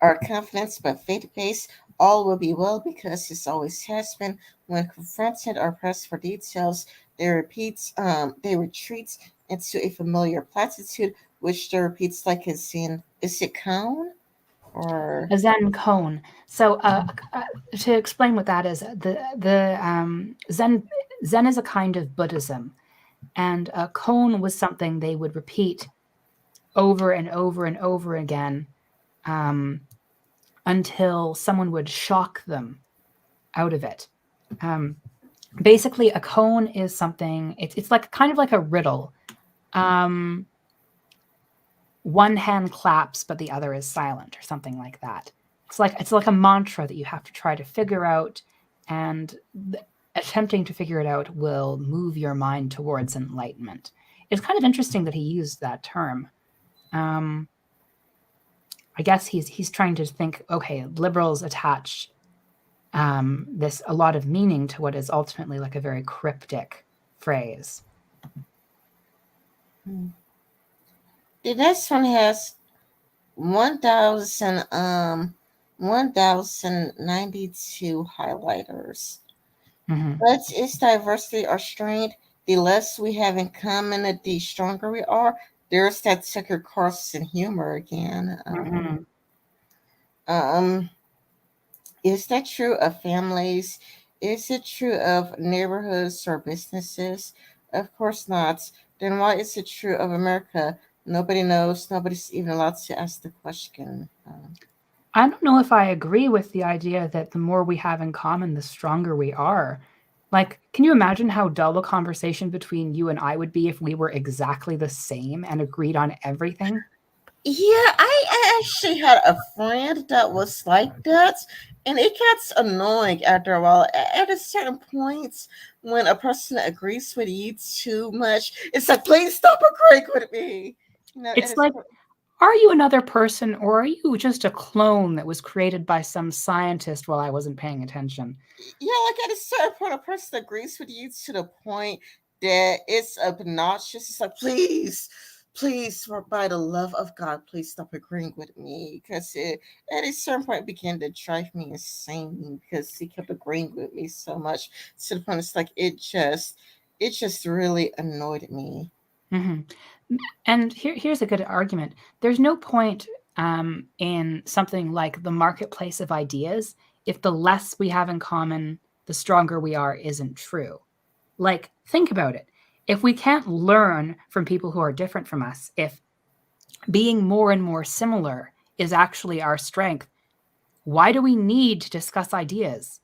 are confidence but faith-based. All will be well because it always has been. When confronted or pressed for details, they retreat into a familiar platitude, which they repeats like it's in, is it cone? or A Zen koan. So, to explain what that is, the Zen is a kind of Buddhism, and a koan was something they would repeat over and over and over again, um, until someone would shock them out of it. Um, Basically, a koan is something. It's like kind of like a riddle. Um, One hand claps, but the other is silent, or something like that. It's like a mantra that you have to try to figure out, and attempting to figure it out will move your mind towards enlightenment. It's kind of interesting that he used that term. Um, I guess he's trying to think. Okay, liberals attach this a lot of meaning to what is ultimately like a very cryptic phrase. the next one has 1092 highlighters. Mm-hmm. But its diversity or strength, the less we have in common, the stronger we are. There's that Tucker Carlson humor again. Mm-hmm. Um, is that true of families? Is it true of neighborhoods or businesses? Of course not. Then why is it true of America? Nobody knows. Nobody's even allowed to ask the question. I don't know if I agree with the idea that the more we have in common, the stronger we are. Like, can you imagine how dull a conversation between you and I would be if we were exactly the same and agreed on everything? Yeah, I actually had a friend that was like that, and it gets annoying after a while. At a certain point, when a person agrees with you too much, it's like, please stop agreeing with me. At It's a like, are you another person, or are you just a clone that was created by some scientist while I wasn't paying attention? yeah, like at a certain point, a person agrees with you to the point that it's obnoxious. It's like, please, by the love of God, please stop agreeing with me. Because it, at a certain point, it began to drive me insane because he kept agreeing with me so much to the point it's like it just really annoyed me. Hmm. And here's a good argument. There's no point in something like the marketplace of ideas if the less we have in common, the stronger we are, isn't true. Like, think about it. If we can't learn from people who are different from us, if being more and more similar is actually our strength, why do we need to discuss ideas?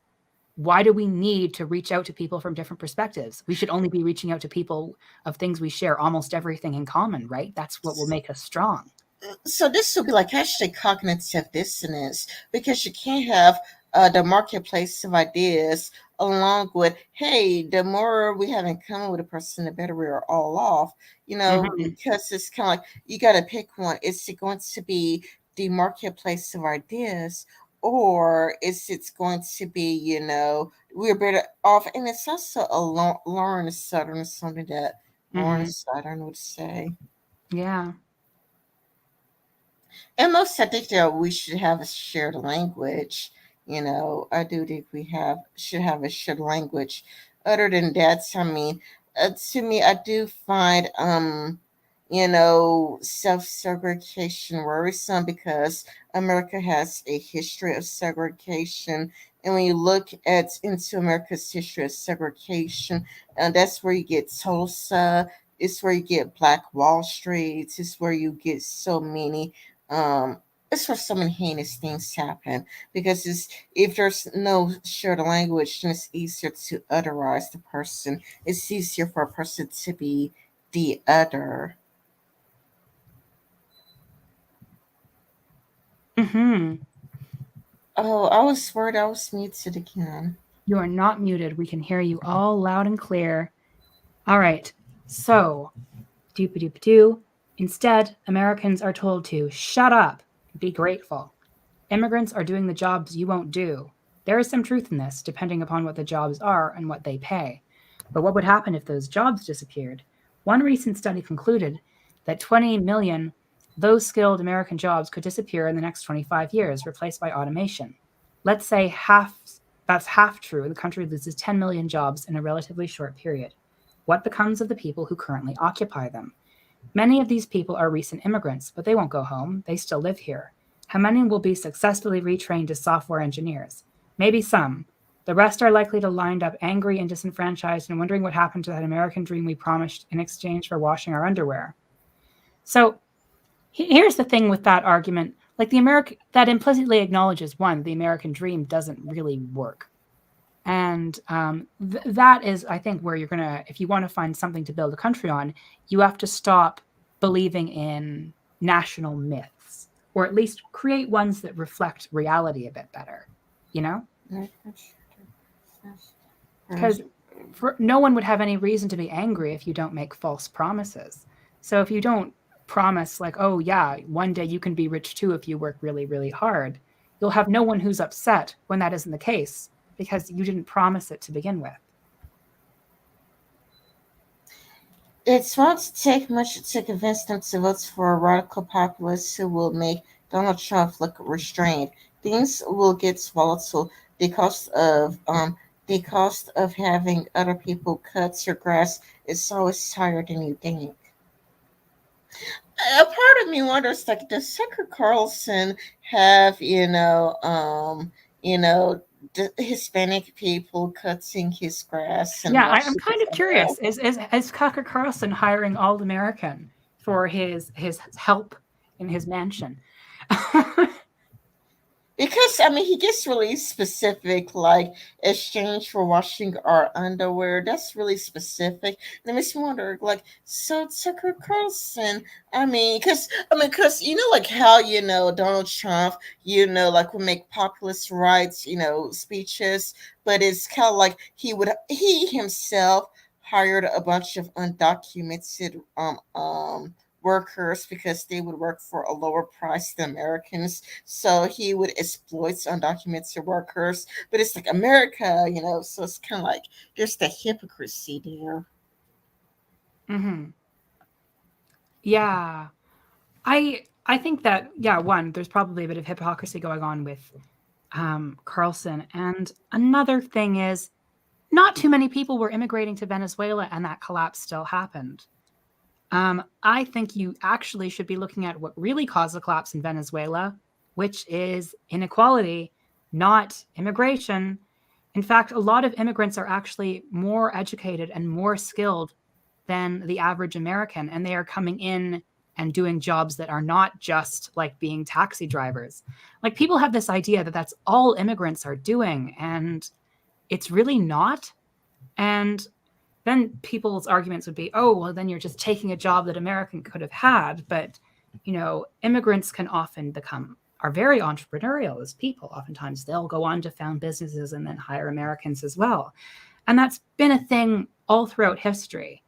Why do we need to reach out to people from different perspectives? We should only be reaching out to people of things we share almost everything in common, right? That's what will make us strong. So this will be like actually cognitive dissonance because you can't have the marketplace of ideas along with, hey, the more we have in common with a person, the better we are all off. Hmm. Because it's kind of like you got to pick one. Is it going to be the marketplace of ideas, or is it going to be, we're better off? And it's also a Lauren Southern, something that Lauren Hmm. Southern would say. Yeah. And most I think that we should have a shared language. I do think we have should have a shared language. Other than that, I mean, to me, I do find self segregation worrisome because America has a history of segregation. And when you look at into America's history of segregation, and that's where you get Tulsa, it's where you get Black Wall Street, it's where you get so many um it's where so many heinous things happen because if there's no shared language, then it's easier to otherize the person. It's easier for a person to be the other. Hmm. Oh, I was worried I was muted again. You are not muted. We can hear you all loud and clear. All right. So, doop doop doo. Instead, Americans are told to shut up, be grateful. Immigrants are doing the jobs you won't do. There is some truth in this, depending upon what the jobs are and what they pay. But what would happen if those jobs disappeared? One recent study concluded that 20 million low skilled American jobs could disappear in the next 25 years, replaced by automation. Let's say that's half true. The country loses 10 million jobs in a relatively short period. What becomes of the people who currently occupy them? Many of these people are recent immigrants, but they won't go home. They still live here. How many will be successfully retrained as software engineers? Maybe some. The rest are likely to wind up angry and disenfranchised and wondering what happened to that American dream we promised in exchange for washing our underwear. So here's the thing with that argument. Like the American, that implicitly acknowledges one, the American dream doesn't really work. And that is, I think, where you're going to, if you want to find something to build a country on, you have to stop believing in national myths, or at least create ones that reflect reality a bit better, you know? Because no one would have any reason to be angry if you don't make false promises. So if you don't promise, like, oh, yeah, one day you can be rich too if you work really, really hard, you'll have no one who's upset when that isn't the case, because you didn't promise it to begin with. It won't take much to convince them to vote for a radical populist who will make Donald Trump look restrained. Things will get volatile. The cost of um the cost of having other people cut your grass is always higher than you think. A part of me wonders, like, does Tucker Carlson have, you know, Hispanic people cutting his grass and Yeah, I'm washing kind his of underwear? curious. Is Tucker Carlson hiring all American for his help in his mansion? Because I mean, he gets really specific, like exchange for washing our underwear. That's really specific. And it makes me wonder, like, so Tucker Carlson. Because like how Donald Trump, like would make populist rights, speeches, but it's kind of like he himself hired a bunch of undocumented workers because they would work for a lower price than Americans, so he would exploit undocumented workers. But it's like America, so it's kind of like there's the hypocrisy there. Hmm. Yeah, I think that, yeah, one, there's probably a bit of hypocrisy going on with Carlson, and another thing is not too many people were immigrating to Venezuela, and that collapse still happened. I think you actually should be looking at what really caused the collapse in Venezuela, which is inequality, not immigration. In fact, a lot of immigrants are actually more educated and more skilled than the average American, and they are coming in and doing jobs that are not just like being taxi drivers. Like people have this idea that that's all immigrants are doing, and it's really not. And then people's arguments would be, oh, well, then you're just taking a job that American could have had. But, immigrants can often are very entrepreneurial as people. Oftentimes they'll go on to found businesses and then hire Americans as well. And that's been a thing all throughout history.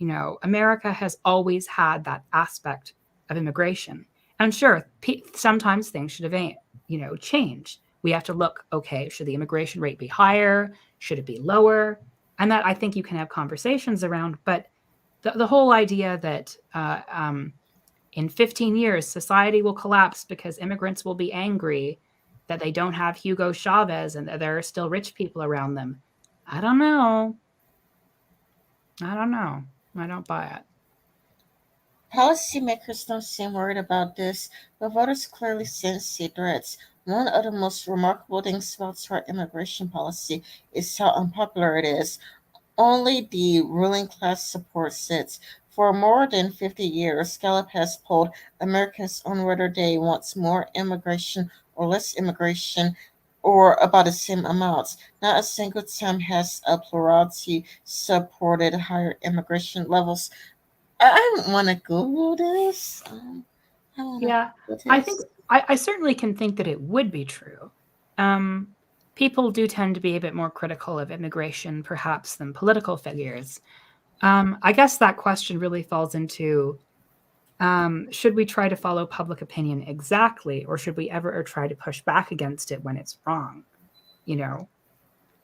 America has always had that aspect of immigration. And sure, sometimes things should have, changed. We have to look, okay, should the immigration rate be higher? Should it be lower? And that I think you can have conversations around. But the whole idea that in 15 years, society will collapse because immigrants will be angry that they don't have Hugo Chavez and that there are still rich people around them. I don't know. I don't know. I don't buy it. Policymakers don't seem worried about this, but voters clearly sense the threats. One of the most remarkable things about our immigration policy is how unpopular it is. Only the ruling class supports it. For more than 50 years, Gallup has polled Americans on whether they want more immigration or less immigration, or about the same amounts. Not a single time has a plurality supported higher immigration levels. I don't want to Google this. I want to Yeah, Google I think this. I certainly can think that it would be true. Um, People do tend to be a bit more critical of immigration, perhaps, than political figures. I guess that question really falls into should we try to follow public opinion exactly, or should we ever try to push back against it when it's wrong? You know?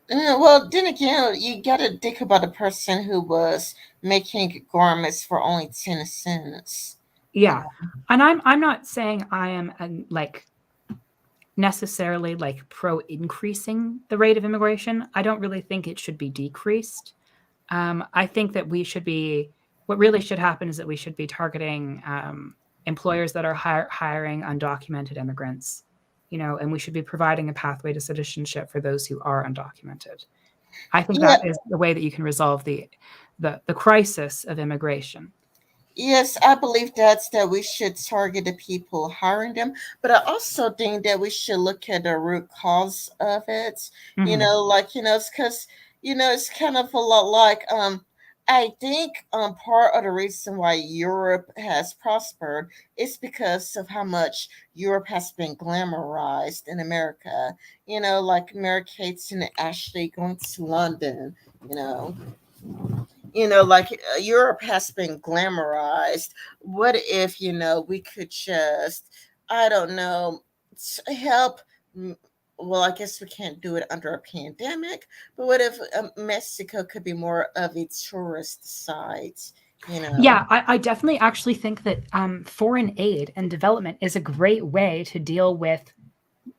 Well, then again, you gotta think about the person who was making garments for only 10 cents. You Yeah. And I'm not saying I am like necessarily like pro increasing the rate of immigration. I don't really think it should be decreased. I think that we should be, what really should happen is that we should be targeting employers that are hiring undocumented immigrants, and we should be providing a pathway to citizenship for those who are undocumented. I think Yeah, that is the way that you can resolve the crisis of immigration. yes, I believe that we should target the people hiring them, but I also think that we should look at the root cause of it. Mm-hmm. It's because it's kind of a lot like I think part of the reason why Europe has prospered is because of how much Europe has been glamorized in America. Like Mary Kate's and Ashley going to London. You know, like Europe has been glamorized. What if, we could just, I don't know, help? Well, I guess we can't do it under a pandemic, but what if Mexico could be more of a tourist site, you know? Yeah, I definitely actually think that foreign aid and development is a great way to deal with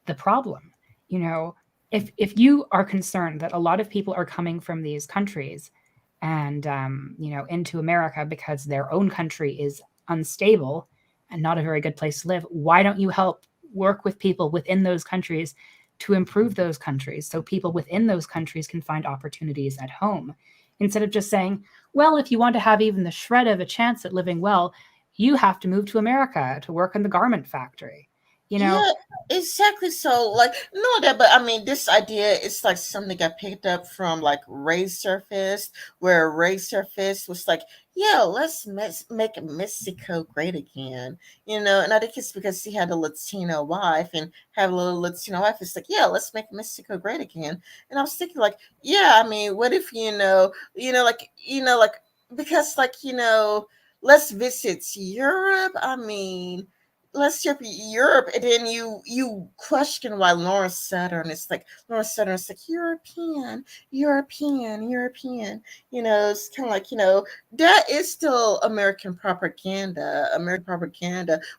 the problem. You know, if you are concerned that a lot of people are coming from these countries and into America because their own country is unstable and not a very good place to live, why don't you help work with people within those countries to improve those countries so people within those countries can find opportunities at home, instead of just saying, well, if you want to have even the shred of a chance at living well, you have to move to America to work in the garment factory. You know, Yeah, exactly. So, like, no, that, but I mean, this idea is like something I picked up from like Razor Fist, where Razor Fist was like, yeah, let's make Mexico great again, and I think it's because he had a Latino wife and have a little Latino wife. It's like, yeah, let's make Mexico great again. And I was thinking, like, yeah, I mean, what if, because, like, let's visit Europe. I mean, let's say Europe, and then you question why Lawrence Saturn is like Lawrence Saturn is like European, European, European. It's kind of like that is still American propaganda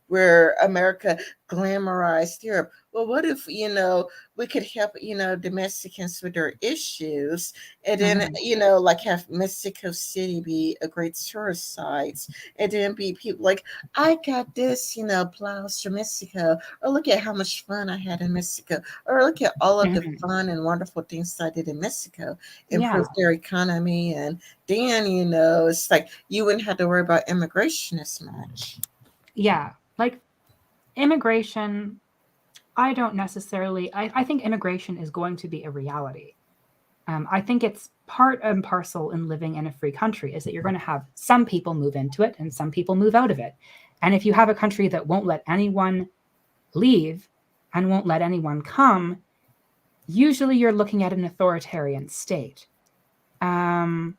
where America glamorized Europe. Well, what if we could help the Mexicans with their issues, and then mhm. like have Mexico City be a great tourist site, and then be people like I got this, blouse from Mexico. Or look at how much fun I had in Mexico. Or look at all of the Mhm. fun and wonderful things I did in Mexico. Yeah, Improved their economy. And then, it's like you wouldn't have to worry about immigration as much. yeah. Like immigration, I don't necessarily. I think immigration is going to be a reality. I think it's part and parcel in living in a free country is that you're going to have some people move into it and some people move out of it. And if you have a country that won't let anyone leave and won't let anyone come, usually you're looking at an authoritarian state. Um,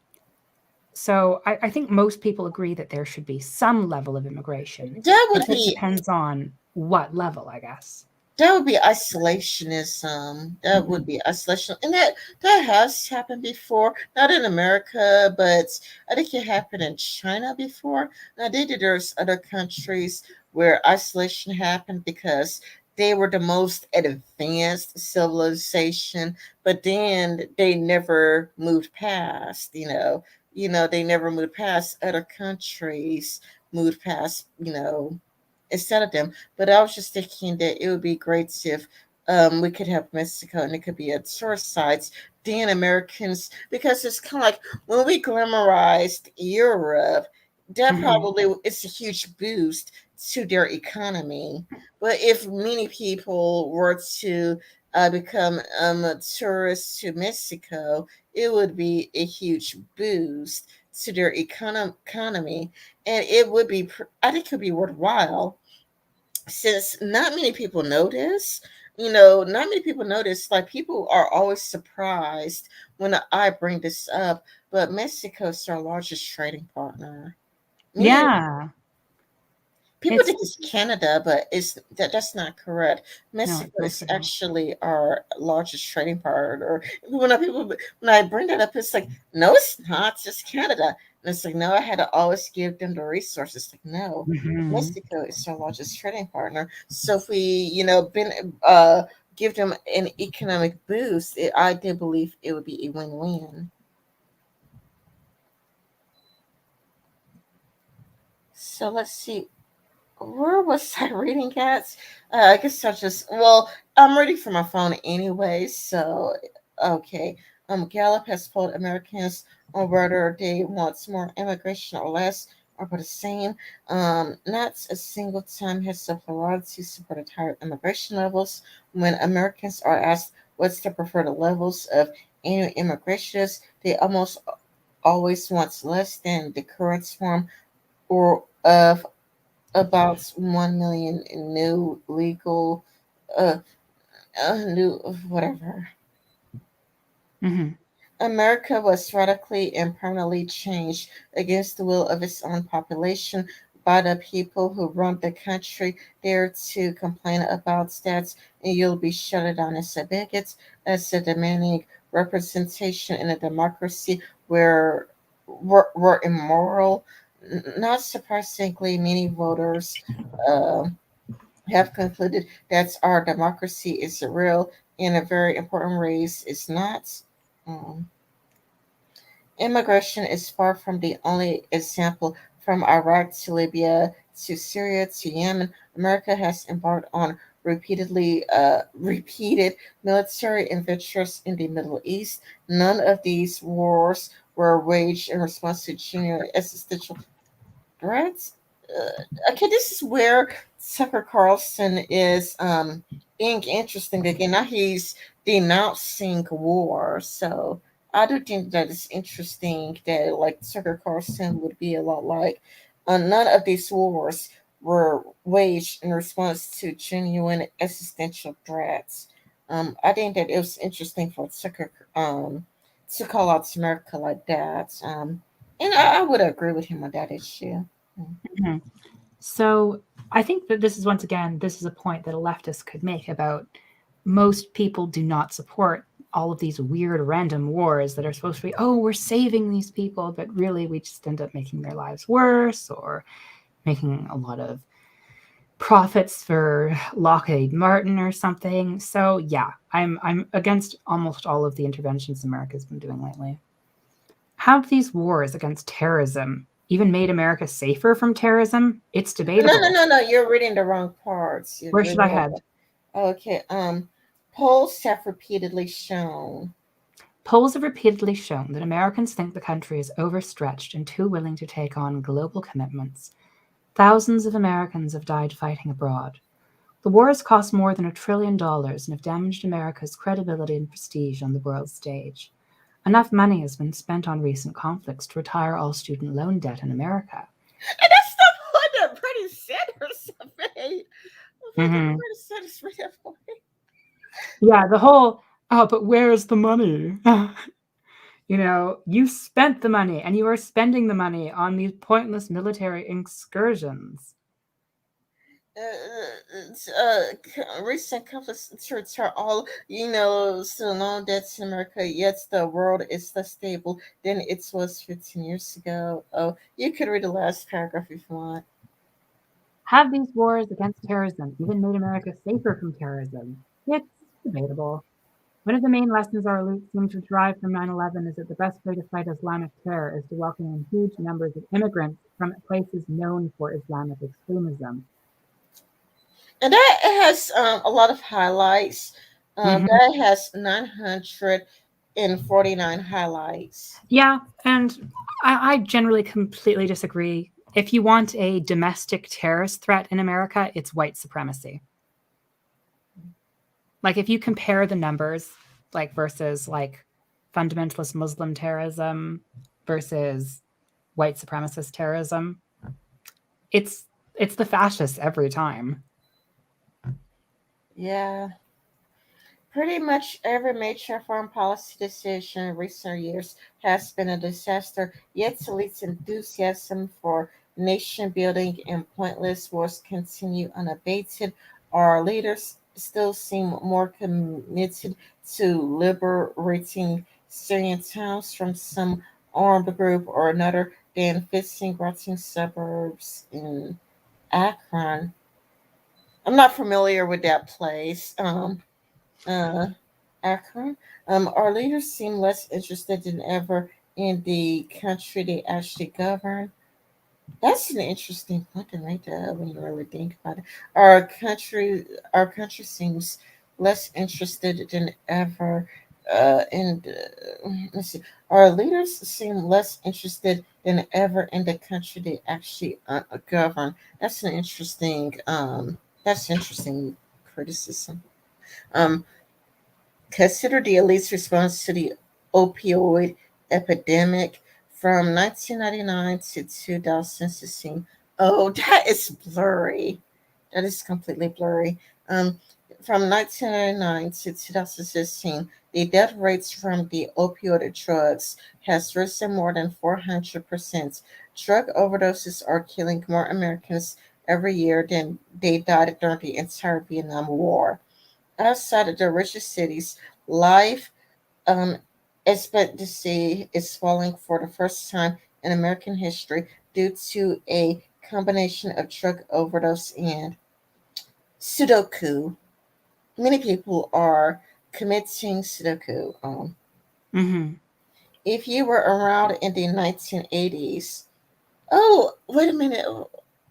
so I think most people agree that there should be some level of immigration. That It would just be depends on what level, I guess. that would be isolationism. That would Mhm. be isolation, and that has happened before. Not in America, but I think it happened in China before. Now, there's other countries where isolation happened because they were the most advanced civilization, but then they never moved past. They never moved past other countries. Moved past. Instead of them. But I was just thinking that it would be great if we could have Mexico and it could be a tourist sites. Then Americans, because it's kind of like when we glamorized Europe, that Mhm. probably it's a huge boost to their economy. But if many people were to become tourists to Mexico, it would be a huge boost to their economy, and it would be. I think it could be worthwhile since not many people notice. Not many people notice. Like people are always surprised when I bring this up, but Mexico is our largest trading partner. Many Yeah. people It's think it's Canada, but that's not correct. no, it's Mexico is Mexico. actually our largest trading partner. When I bring that up, it's like, no, it's not. It's just Canada. And it's like, no, I had to always give them the resources. Like, no, Mhm. Mexico is our largest trading partner. So if we, give them an economic boost, I do believe it would be a win-win. So let's see. Where was I reading at? I guess I just, well, I'm reading from my phone anyway, so okay. Gallup has polled Americans on whether they want more immigration or less, or about the same. Not a single time has the plurality supported higher immigration levels. When Americans are asked what's their preferred levels of annual immigration, they almost always want less than the current swarm or of about 1 million new legal, uh, new whatever. Hmm. America was radically and permanently changed against the will of its own population by the people who run the country. Dare to complain about stats, and you'll be shut down as a bigot, as a demanding representation in a democracy where were immoral. Not surprisingly, many voters. Uh, have concluded that our democracy is real and a very important race is not. Um, Immigration is far from the only example. From Iraq to Libya to Syria to Yemen, America has embarked on repeated military adventures in the Middle East. None of these wars were waged in response to genuine existential threats. Okay, this is where Tucker Carlson is being interesting again. Now he's denouncing war, so I do think that it's interesting that like Tucker Carlson would be a lot like none of these wars were waged in response to genuine existential threats. I think that it was interesting for Tucker to call out America like that. And I would agree with him on that issue. Hmm. So I think that this is once again, this is a point that a leftist could make about most people do not support all of these weird random wars that are supposed to be, oh, we're saving these people, but really we just end up making their lives worse or making a lot of profits for Lockheed Martin or something. So yeah, I'm against almost all of the interventions America's been doing lately. Have these wars against terrorism even made America safer from terrorism? It's No, no, debatable. no, no. You're reading the wrong parts. You're Where should I reading head? the okay. Polls have repeatedly shown. Polls have repeatedly shown that Americans think the country is overstretched and too willing to take on global commitments. Thousands of Americans have died fighting abroad. The war has cost more than $1 trillion and have damaged America's credibility and prestige on the world stage. Enough money has been spent on recent conflicts to retire all student loan debt in America. And that's the one that Bernie Sanders made. What did Hmm. Bernie Sanders made that for? Yeah, the whole, oh, but where's the money? You spent the money and you are spending the money on these pointless military excursions. Recent conflicts are all, so long that's in America, yet the world is less stable than it was 15 years ago. Oh, you could read the last paragraph if you want. Have these wars against terrorism even made America safer from terrorism? It's debatable. One of the main lessons our elites seem to derive from 9/11 is that the best way to fight Islamic terror is to welcome in huge numbers of immigrants from places known for Islamic extremism. And that has a lot of highlights. Hmm. That has 949 highlights. Yeah, and I generally completely disagree. If you want a domestic terrorist threat in America, it's white supremacy. Like if you compare the numbers, like versus like fundamentalist Muslim terrorism versus white supremacist terrorism, it's the fascists every time. Yeah. Pretty much every major foreign policy decision in recent years has been a disaster, yet elites' enthusiasm for nation building and pointless wars continue unabated. Our leaders still seem more committed to liberating Syrian towns from some armed group or another than fixing rotting suburbs in Akron. I'm not familiar with that place. Uh, Akron. Our leaders seem less interested than ever in the country they actually govern. That's an interesting point to make that when you really think about it. Our country, our country seems less interested than ever. Let's see, our leaders seem less interested than ever in the country they actually govern. That's an interesting. That's interesting criticism. Um, Consider the elite's response to the opioid epidemic from 1999 to 2016. Oh, that is blurry. That is completely blurry. Um, from 1999 to 2016, the death rates from the opioid drugs has risen more than 400%. Drug overdoses are killing more Americans every year than they died during the entire Vietnam War. Outside of the richest cities, life um, expectancy is falling for the first time in American history due to a combination of drug overdose and Sudoku. Many people are committing Sudoku. Hmm. If you were around in the 1980s, oh, wait a minute.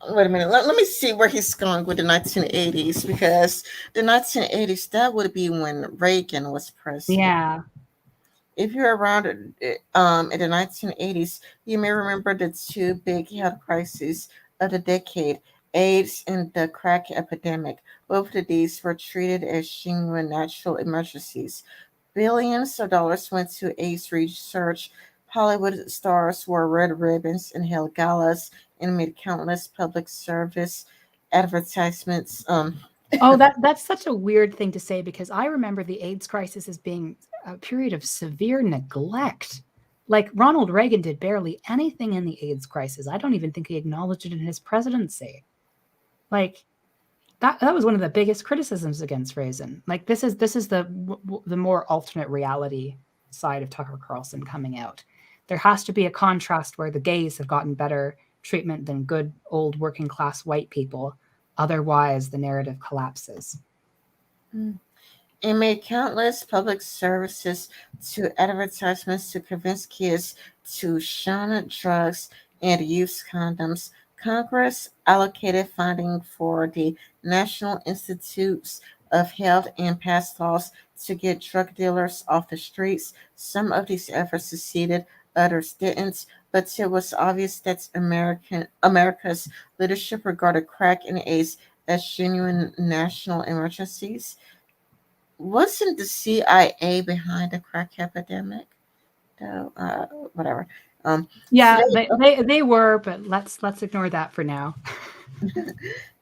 Wait a minute. Let me see where he's going with the 1980s because the 1980s, that would be when Reagan was president. Yeah. If you're around in the 1980s, you may remember the two big health crises of the decade, AIDS and the crack epidemic. Both of these were treated as genuine natural emergencies. Billions of dollars went to AIDS research. Hollywood stars wore red ribbons and held galas and made countless public service advertisements. Oh, that's such a weird thing to say because I remember the AIDS crisis as being a period of severe neglect. Like Ronald Reagan did barely anything in the AIDS crisis. I don't even think he acknowledged it in his presidency. Like that was one of the biggest criticisms against Reagan. Like this is the more alternate reality side of Tucker Carlson coming out. There has to be a contrast where the gays have gotten better treatment than good old working class white people. Otherwise, the narrative collapses. It made countless public services to advertisements to convince kids to shun drugs and use condoms. Congress allocated funding for the National Institutes of Health and passed laws to get drug dealers off the streets. Some of these efforts succeeded, others didn't, but it was obvious that America's leadership regarded crack and AIDS as genuine national emergencies. Wasn't the CIA behind the crack epidemic? No, whatever. Um, Yeah, today, they were, but let's ignore that for now.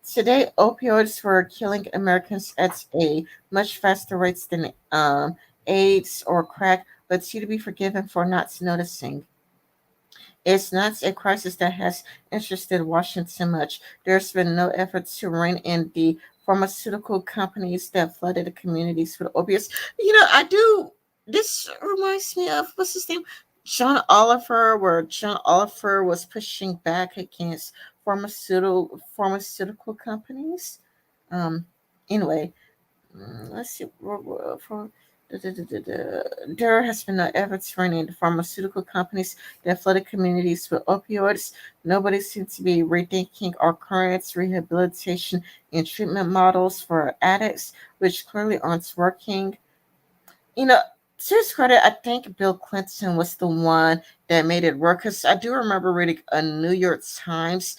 today, opioids were killing Americans at a much faster rates than AIDS or crack, but you to be forgiven for not noticing. It's not a crisis that has interested Washington much. There's been no effort to rein in the pharmaceutical companies that flooded the communities with opiates. I do. This reminds me of what's his name, John Oliver, where John Oliver was pushing back against pharmaceutical companies. Um. Anyway, let's see. There has been no effort to rein in the pharmaceutical companies that flooded communities with opioids. Nobody seems to be rethinking our current rehabilitation and treatment models for addicts, which clearly aren't working. You know, to his credit, I think Bill Clinton was the one that made it work. Because I do remember reading a New York Times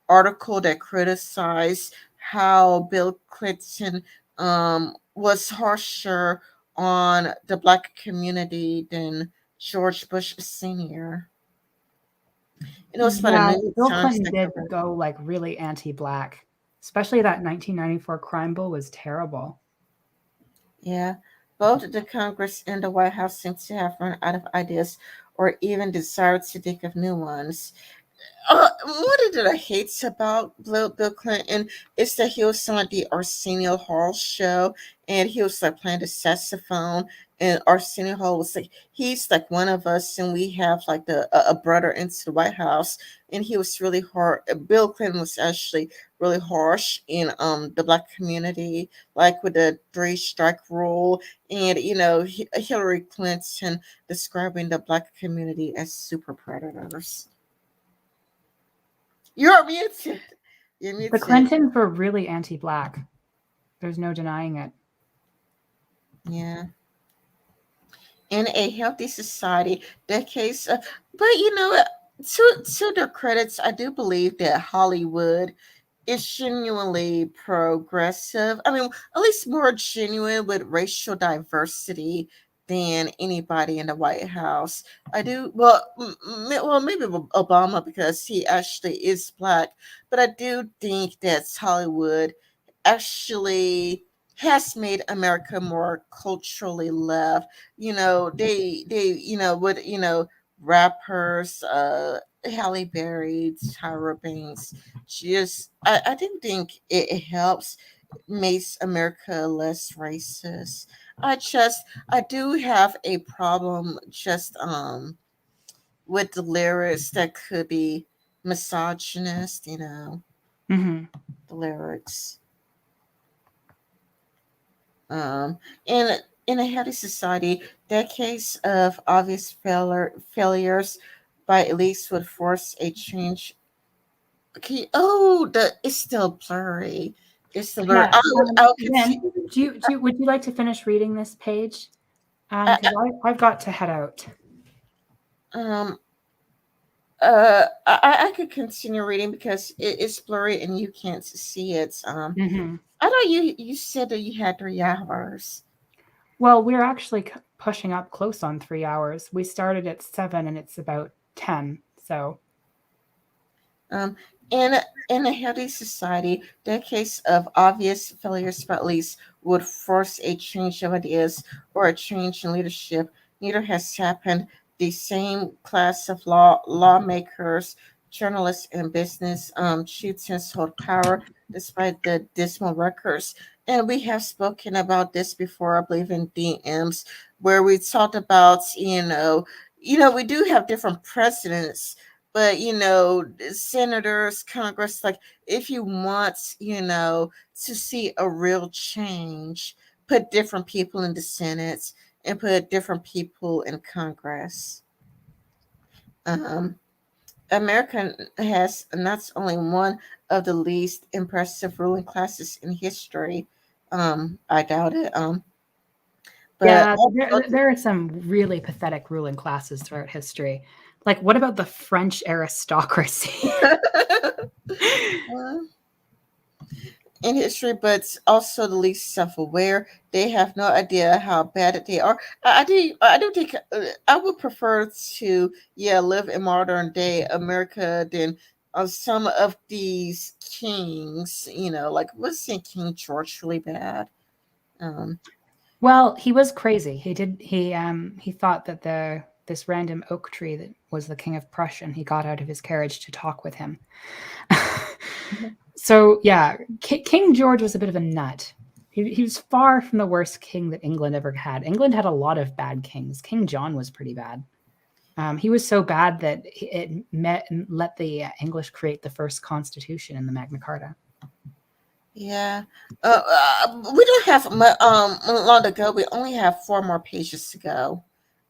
article that criticized how Bill Clinton was harsher on the black community than George Bush Sr. It was by the Yeah, New York Bill Times Clinton that did covered. go like really anti-black, especially that 1994 crime bill was terrible. Yeah, both the Congress and the White House seem to have run out of ideas or even desire to think of new ones. What did I hate about Bill Clinton is that he was on like the Arsenio Hall show, and he was like playing the saxophone, and Arsenio Hall was like, he's like one of us, and we have like a brother into the White House, and he was really hard. Bill Clinton was actually really harsh in the black community, like with the three strike rule, and Hillary Clinton describing the black community as super predators. You're muted. You're The muted. Clintons were really anti-black. There's no denying it. Yeah. In a healthy society, decades of, but to their credits, I do believe that Hollywood is genuinely progressive. I mean, at least more genuine with racial diversity than anybody in the White House. I do well, maybe Obama because he actually is black, but I do think that Hollywood actually has made America more culturally left. They with rappers, Halle Berry, Tyra Banks. Just I do think it helps makes America less racist. I do have a problem just with the lyrics that could be misogynist, Mm-hmm. the lyrics. Um in a healthy society, decades of obvious failures by elites would force a change. Okay. Oh, the it's still blurry. It's still blurry. Yeah. I'll Ben, continue. would you like to finish reading this page? I, Because I've got to head out. um. I could continue reading because it's blurry and you can't see it. Mm-hmm. I know you said that you had 3 hours. Well, we're actually pushing up close on 3 hours. We started at 7 and it's about 10. So, Um, in in a healthy society, decades of obvious failures by elites would force a change of ideas or a change in leadership. Neither has happened. The same class of lawmakers, journalists, and business chieftains hold power despite the dismal records. And we have spoken about this before, I believe, in DMs, where we talked about, we do have different presidents, but senators, congress, like, if you want to see a real change, put different people in the senate and put different people in congress. um America has not only one of the least impressive ruling classes in history, I doubt it, but yeah, also, there are some really pathetic ruling classes throughout history. Like, what about the French aristocracy? in history, but also the least self-aware. They have no idea how bad they are. I do think I would prefer to, yeah, live in modern day America than some of these kings. Like, was King George really bad? Um, Well, he was crazy. He thought that the this random oak tree that was the king of Prussia, and he got out of his carriage to talk with him. So yeah, King George was a bit of a nut. He was far from the worst king that England ever had. England had a lot of bad kings. King John was pretty bad. He was so bad that let the English create the first constitution in the Magna Carta. yeah, we don't have long to go. We only have 4 more pages to go.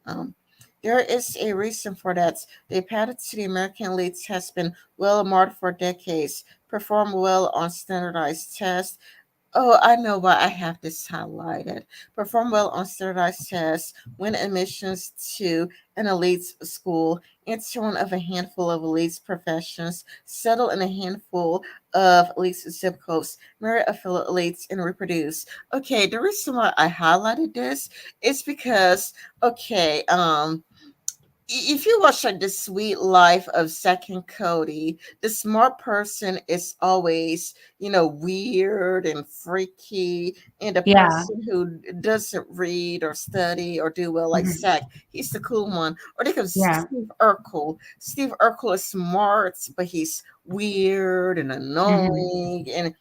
Um, there is a reason for that. The pattern to the American elites has been well marked for decades, perform well on standardized tests. Oh, I know why I have this highlighted. Perform well on standardized tests, win admissions to an elite school, enter one of a handful of elite professions, settle in a handful of elite zip codes, marry a fellow elites, and reproduce. Okay, the reason why I highlighted this is because, okay, if you watch like The Sweet Life of Second Cody, the smart person is always, weird and freaky, and the Yeah. person who doesn't read or study or do well, like Mhm. Zach, he's the cool one. Or they could Yeah. Steve Urkel. Steve Urkel is smart, but he's weird and Mhm. annoying,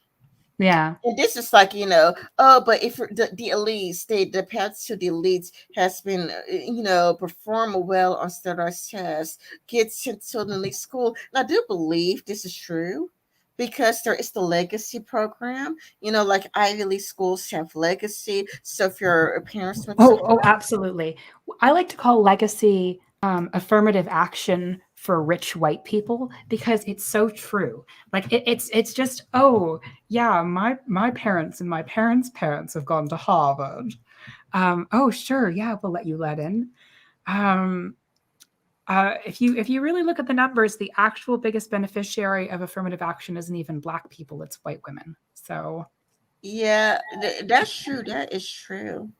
Yeah. and this is like, oh, but if the elites, the path to the elites has been, perform well on standardized tests, gets into an elite school. And I do believe this is true because there is the legacy program. Like Ivy League schools have legacy. So if your parents went to Oh, absolutely. I like to call legacy affirmative action for rich white people because it's so true. Like it's just, oh yeah, my parents and my parents' parents have gone to Harvard. Oh sure, yeah, we'll let you let in. Um, if you really look at the numbers, the actual biggest beneficiary of affirmative action isn't even Black people; it's white women. So Yeah, that's true. That is true.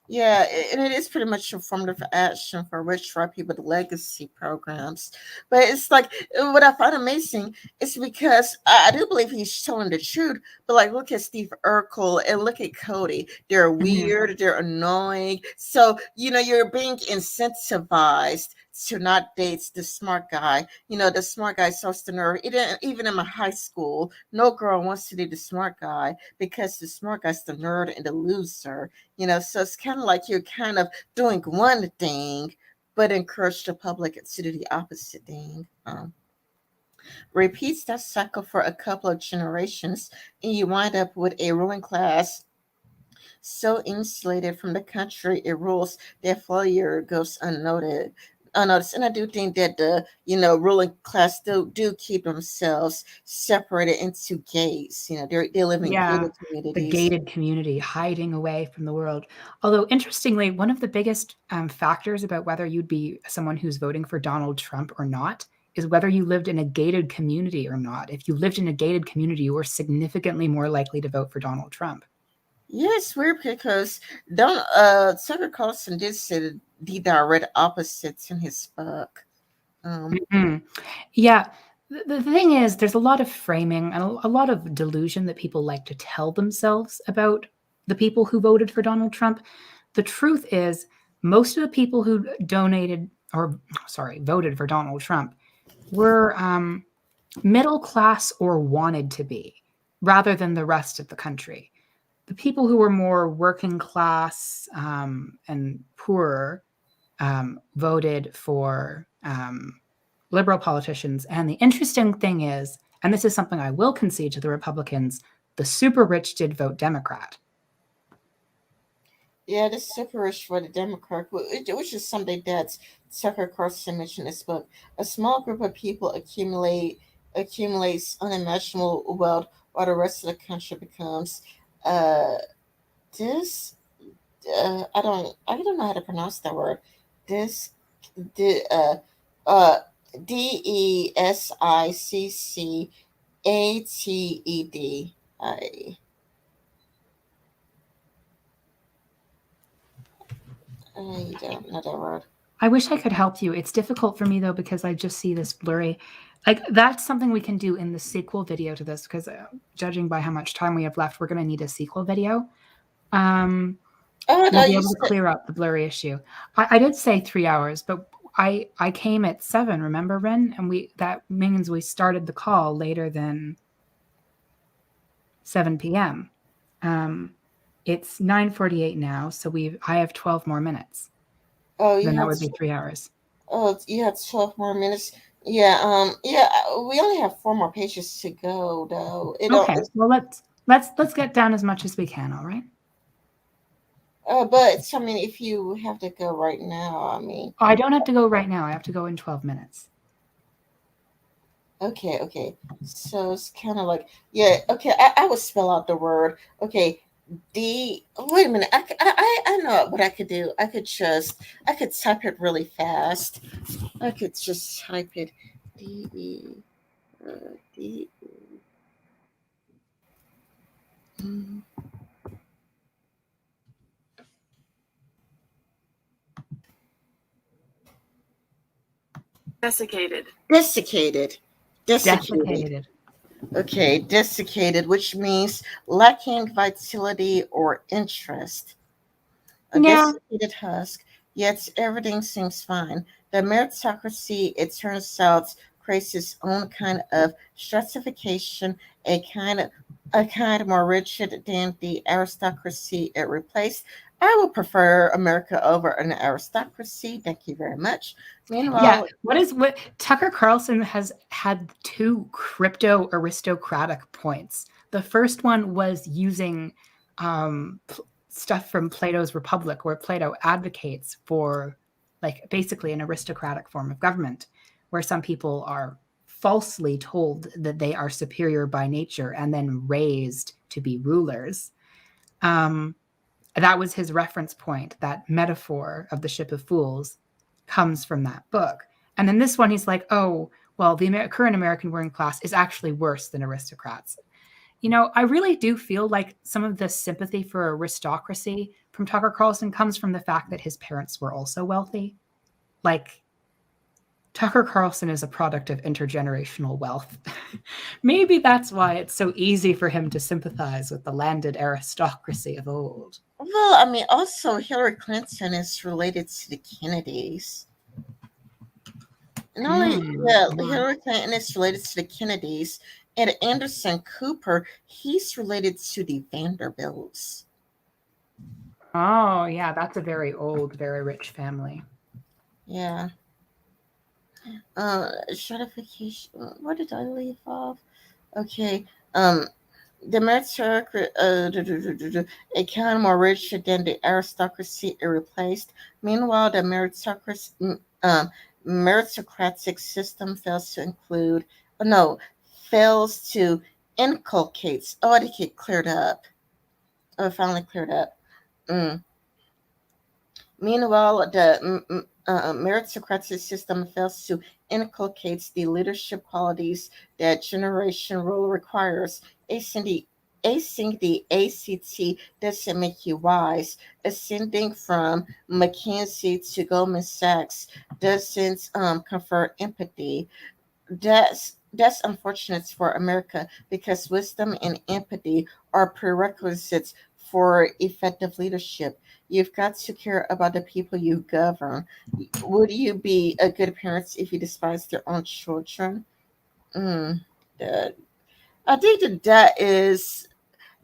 Yeah, and it is pretty much affirmative action for rich white people, the legacy programs. But it's like what I find amazing is because I do believe he's telling the truth. But like, look at Steve Urkel and look at Cody. They're mhm. weird. They're annoying. So you're being incentivized to not date the smart guy. The smart guy starts to nerve. Even in my high school, no girl wants to date the smart guy because the smart guy's the nerd and the loser. So it's kind of like you're kind of doing one thing, but encourage the public to do the opposite thing. Repeats that cycle for a couple of generations, and you wind up with a ruling class so insulated from the country it rules that failure goes unnoticed. And I do think that the ruling class do keep themselves separated into gates. They live in Yeah, gated the communities. gated community hiding away from the world. Although, interestingly, one of the biggest factors about whether you'd be someone who's voting for Donald Trump or not is whether you lived in a gated community or not. If you lived in a gated community, you were significantly more likely to vote for Donald Trump. Yeah, it's weird because don't Tucker Carlson did say the direct opposites in his book. Mhm. Yeah. The thing is, there's a lot of framing and a lot of delusion that people like to tell themselves about the people who voted for Donald Trump. The truth is, most of the people who voted for Donald Trump were middle class or wanted to be, rather than the rest of the country. The people who were more working class and poorer voted for liberal politicians. And the interesting thing is, and this is something I will concede to the Republicans, the super rich did vote Democrat. Yeah, this separation for the Democrat, which is something that Tucker Carlson mentioned in his book. A small group of people accumulates unimaginable wealth, while the rest of the country becomes uh this. I don't know how to pronounce that word. This the uh DESICCATED. I don't know that word. I wish I could help you. It's difficult for me though because I just see this blurry. Like that's something we can do in the sequel video to this because judging by how much time we have left, we're going to need a sequel video. Um, Oh no, we'll be you able to said. clear up the blurry issue. I did say 3 hours, but I came at 7. Remember, Ren? And that means we started the call later than 7 p.m. Um, it's 9:48 now, so I have 12 more minutes. Oh, Then that would be 3 hours. you had 12 more minutes. Yeah. Yeah. We only have 4 more pages to go, though. It don't. Okay, well let's get down as much as we can. All right. But I mean, if you have to go right now, I mean. Oh, I don't have to go right now. I have to go in 12 minutes. Okay. Okay. So it's kind of like, yeah. Okay. I would spell out the word. Okay. Wait a minute. I know what I could do. I could type it really fast. I could just type it. D E D. Mm. Desiccated. Desiccated. Desiccated. Desiccated. Okay, desiccated, which means lacking vitality or interest. A Yeah. desiccated husk, yet everything seems fine. The meritocracy, it turns out, creates its own kind of stratification, a kind more rigid than the aristocracy it replaced. I would prefer America over an aristocracy. Thank you very much. Yeah. Meanwhile, What Tucker Carlson has had 2 crypto aristocratic points. The first one was using stuff from Plato's Republic, where Plato advocates for like basically an aristocratic form of government. where some people are falsely told that they are superior by nature and then raised to be rulers. Um, that was his reference point. That metaphor of the ship of fools comes from that book. And then this one, he's like, oh, well, the current American working class is actually worse than aristocrats. You know, I really do feel like some of the sympathy for aristocracy from Tucker Carlson comes from the fact that his parents were also wealthy. Like, Tucker Carlson is a product of intergenerational wealth. Maybe that's why it's so easy for him to sympathize with the landed aristocracy of old. Well, I mean, also Hillary Clinton is related to the Kennedys. Not only, yeah, Mm. Hillary Clinton is related to the Kennedys, and Anderson Cooper, he's related to the Vanderbilts. Oh, yeah, that's a very old, very rich family. Yeah. Stratification. Where did I leave off? Okay. The meritocracy, a more richer than the aristocracy it replaced. Meanwhile, the meritocratic system fails to include, no, fails to inculcate. Oh, I did get cleared up. Oh, finally cleared up. Mm. Meanwhile, the meritocratic system fails to inculcate the leadership qualities that generation rule requires. Acing the ACT doesn't make you wise. Ascending from McKinsey to Goldman Sachs doesn't confer empathy. That's unfortunate for America because wisdom and empathy are prerequisites for effective leadership. You've got to care about the people you govern. Would you be a good parent if you despise your own children? Mm, that, I think that is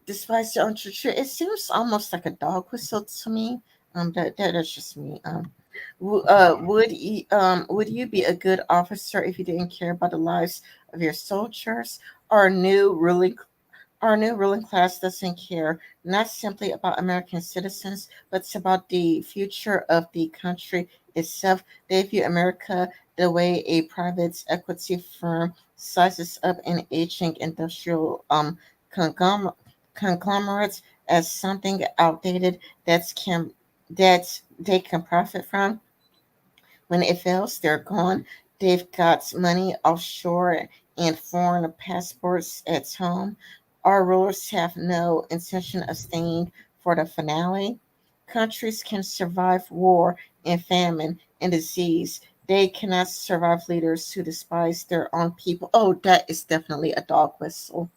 despise your own children. It seems almost like a dog whistle to me. That's just me. Would you be a good officer if you didn't care about the lives of your soldiers? Our new ruling our new ruling class doesn't care not simply about American citizens, but it's about the future of the country itself. They view America the way a private equity firm sizes up an aging industrial conglomerate, conglomerate as something outdated that they can profit from. When it fails, they're gone. They've got money offshore and foreign passports at home. Our rulers have no intention of staying for the finale. Countries can survive war and famine and disease. They cannot survive leaders who despise their own people. Oh, that is definitely a dog whistle.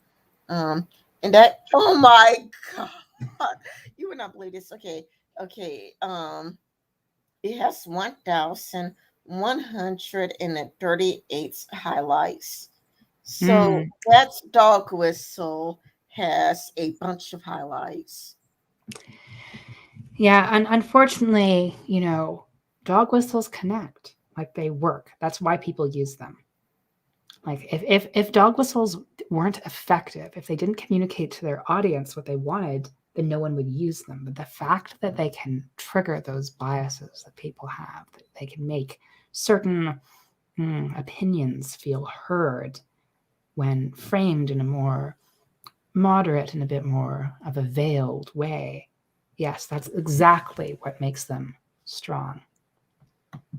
Um, and that, oh my God, you would not believe this. Okay, okay. It has 1,138 highlights. So Mm. that dog whistle has a bunch of highlights. Yeah, and unfortunately, you know, dog whistles connect. Like they work. That's why people use them. Like if dog whistles weren't effective, if they didn't communicate to their audience what they wanted, then no one would use them. But the fact that they can trigger those biases that people have, that they can make certain opinions feel heard when framed in a more moderate and a bit more of a veiled way. Yes, that's exactly what makes them strong.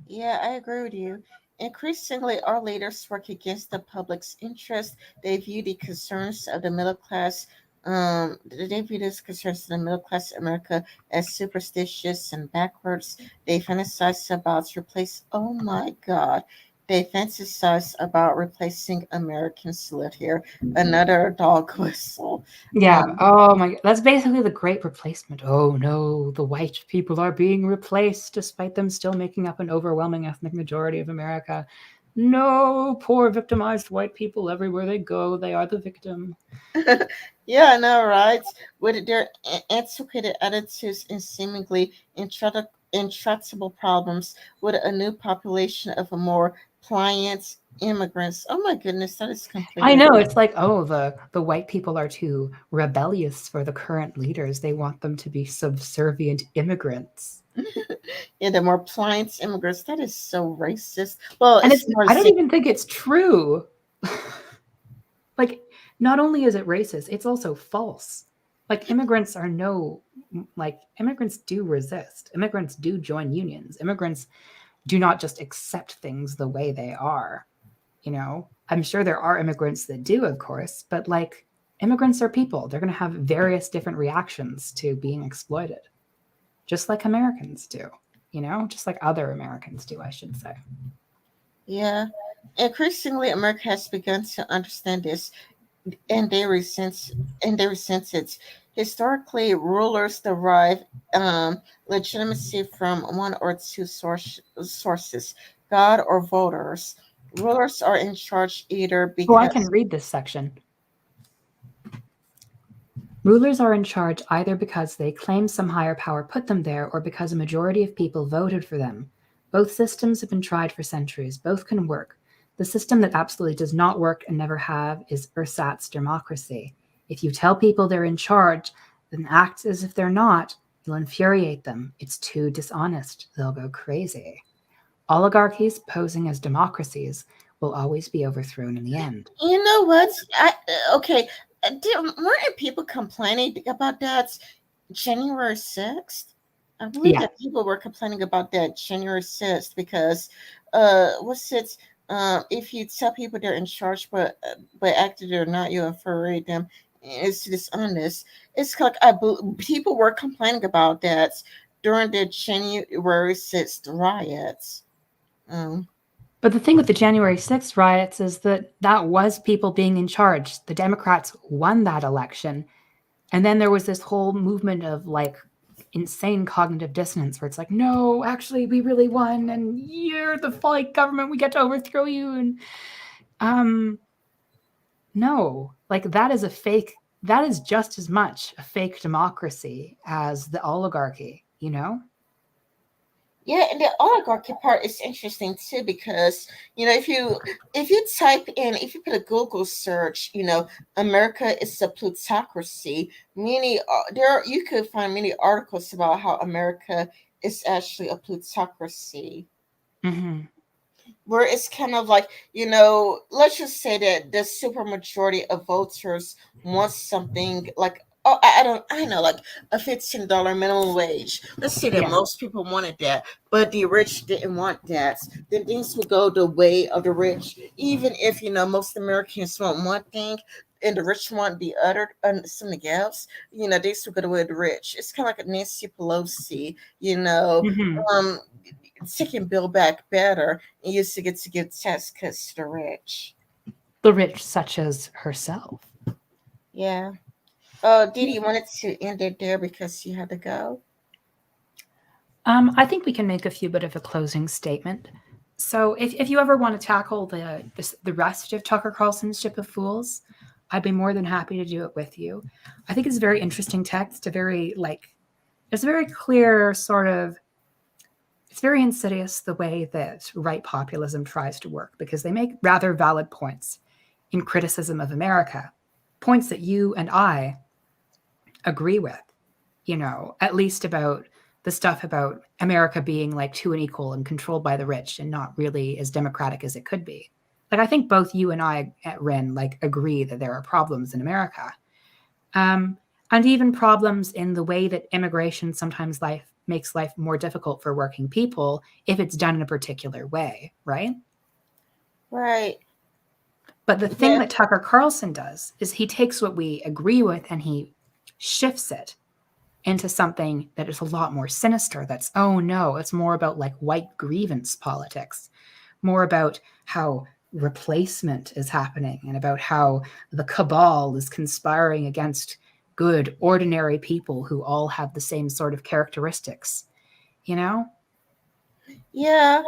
Yeah, I agree with you. Increasingly, our leaders work against the public's interest. They view the concerns of the middle class. They view these concerns of the middle class America as superstitious and backwards. They fantasize about replace. Oh my God! They fantasize about replacing Americans who live here. Another dog whistle. Yeah. Um, Oh my. That's basically the great replacement. Oh no, the white people are being replaced despite them still making up an overwhelming ethnic majority of America. No, poor victimized white people everywhere they go, they are the victim. yeah, I know, right? With their antiquated attitudes and seemingly intractable problems, with a new population of a more pliant immigrants. Oh my goodness, that is I completely know it's like, oh, the white people are too rebellious for the current leaders. They want them to be subservient immigrants. Yeah, the more pliant immigrants. That is so racist. Well, And it's more I don't Z. even think it's true. Like, not only is it racist, it's also false. Like, immigrants do resist. Immigrants do join unions. Immigrants do not just accept things the way they are. I'm sure there are immigrants that do, of course, but like, immigrants are people. They're going to have various different reactions to being exploited, just like Americans do, just like other Americans do, I should say. Yeah. Increasingly, America has begun to understand this, and they resent it. Historically, rulers derive legitimacy from one or two sources: God or voters. Rulers are in charge either Oh, I can because read this section. Rulers are in charge either because they claim some higher power put them there or because a majority of people voted for them. Both systems have been tried for centuries. Both can work. The system that absolutely does not work and never have is ersatz democracy. If you tell people they're in charge, then act as if they're not, you'll infuriate them. It's too dishonest. They'll go crazy. Oligarchies posing as democracies will always be overthrown in the end. you know what? Okay. Weren't people complaining about that January 6th? I believe Yeah. that people were complaining about that January 6th because, what's it? If you tell people they're in charge, but actually they're not, you infuriate them. It's dishonest. It's like people were complaining about that during the January 6th riots. Um, But the thing with the January 6th riots is that that was people being in charge. The Democrats won that election. And then there was this whole movement of like insane cognitive dissonance where it's like, no, actually, we really won. And you're the fake government. We get to overthrow you. And um, no, like that is a fake, that is just as much a fake democracy as the oligarchy. Yeah, and the oligarchy part is interesting too because if you put a Google search, America is a plutocracy. You could find many articles about how America is actually a plutocracy, Mm-hmm. where it's kind of like, let's just say that the super majority of voters want something like, oh, I don't, I know, like a $15 minimum wage. Let's say that Yeah. most people wanted that, but the rich didn't want that. Then things would go the way of the rich, even if most Americans want one thing and the rich want the other, something else. These would go the way of the rich. It's kind of like a Nancy Pelosi, Mm-hmm. um taking Bill back better and used to get to give tax cuts to the rich. The rich, such as herself. Yeah. Didi wanted to end it there because you had to go. I think we can make a few bit of a closing statement. So, if you ever want to tackle the rest of Tucker Carlson's Ship of Fools, I'd be more than happy to do it with you. I think it's a very interesting text, it's a very clear sort of, it's very insidious the way that right populism tries to work because they make rather valid points in criticism of America, points that you and I agree with, at least about the stuff about America being like too unequal and controlled by the rich and not really as democratic as it could be. Like, I think both you and I at Ren like agree that there are problems in America. Um, and even problems in the way that immigration sometimes makes life more difficult for working people if it's done in a particular way, right? Right. But the thing Yeah. that Tucker Carlson does is he takes what we agree with and he shifts it into something that is a lot more sinister. That's, oh no, it's more about like white grievance politics, more about how replacement is happening and about how the cabal is conspiring against good, ordinary people who all have the same sort of characteristics, you know? Yeah.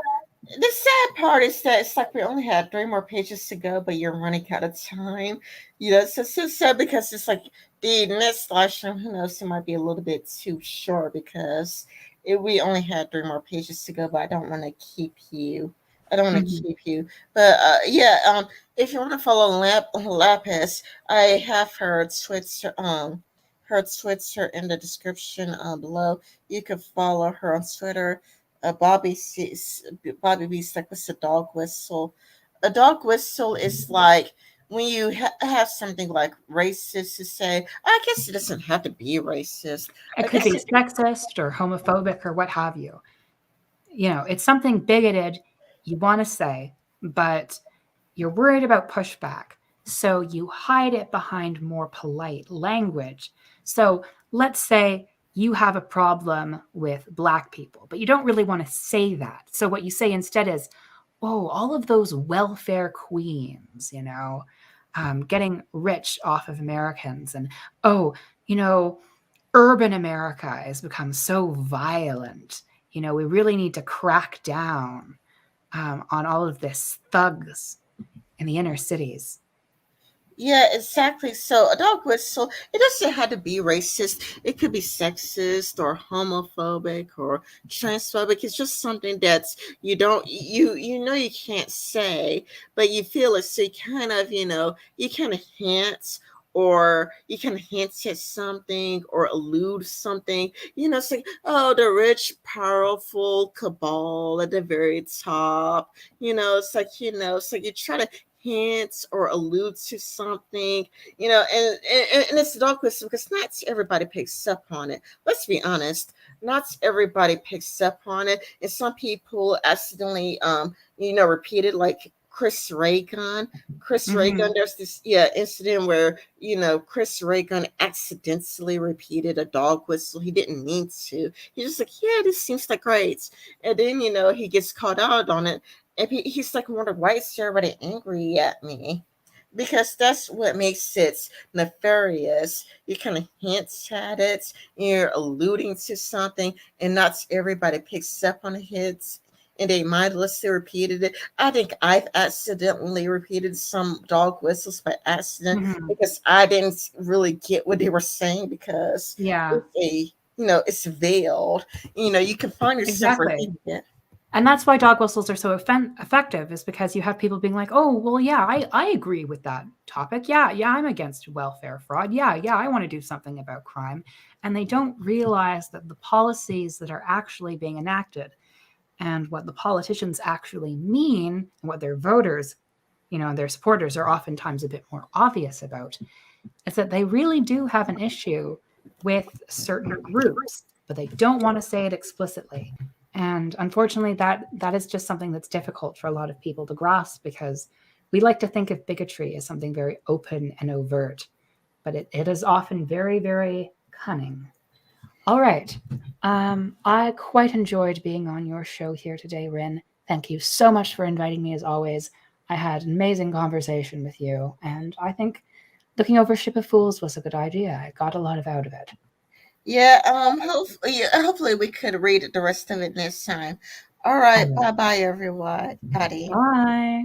The sad part is that it's like we only had 3 more pages to go, but you're running out of time. It's so sad because it's like the next live stream, who knows, it might be a little bit too short because we only had 3 more pages to go, but I don't want to keep you. I don't want to Mm-hmm. keep you. But yeah, if you want to follow Lapis, I have her Twitter, her Twitter in the description below. You can follow her on Twitter. Bobby Bobby B like, what's a dog whistle? A dog whistle is like when you have something like racist to say. I guess it doesn't have to be racist. It I could guess be it, sexist or homophobic or what have you. You know, it's something bigoted you want to say, but you're worried about pushback. So you hide it behind more polite language. So let's say you have a problem with Black people, but you don't really want to say that. So what you say instead is, oh, all of those welfare queens, getting rich off of Americans. And, oh, urban America has become so violent. We really need to crack down on all of this thugs in the inner cities. Yeah, exactly. So a dog whistle, it doesn't have to be racist. It could be sexist or homophobic or transphobic. It's just something that's you know you can't say, but you feel it. So you kind of, you kind of hint or you kind of hint at something or allude something. It's like, oh, the rich, powerful cabal at the very top. It's like you try to hints or alludes to something, and it's dog whistle because not everybody picks up on it. Let's be honest, not everybody picks up on it, and some people accidentally, repeat it, like Chris Reagan. Mm-hmm. There's this incident where Chris Reagan accidentally repeated a dog whistle. He didn't mean to. He's just like, yeah, this seems like great, and then he gets caught out on it, and he's like, wonder why is everybody angry at me? Because that's what makes it nefarious. You kind of hint at it, you're alluding to something, and not everybody picks up on the hits and they mindlessly repeated it. I think I've accidentally repeated some dog whistles by accident Mm-hmm. because I didn't really get what they were saying because Yeah, it's it's veiled. You can find yourself exactly. repeating it. And that's why dog whistles are so effective, is because you have people being like, oh, well, yeah, I agree with that topic. Yeah, yeah, I'm against welfare fraud. Yeah, yeah, I want to do something about crime. And they don't realize that the policies that are actually being enacted and what the politicians actually mean and what their voters, their supporters are oftentimes a bit more obvious about, is that they really do have an issue with certain groups, but they don't want to say it explicitly. And unfortunately, that is just something that's difficult for a lot of people to grasp, because we like to think of bigotry as something very open and overt, but it is often very, very cunning. All right. I quite enjoyed being on your show here today, Rin. Thank you so much for inviting me, as always. I had an amazing conversation with you, and I think looking over Ship of Fools was a good idea. I got a lot out of it. Yeah, hopefully we could read the rest of it next time. All All right, right. bye bye everyone. Buddy. Bye.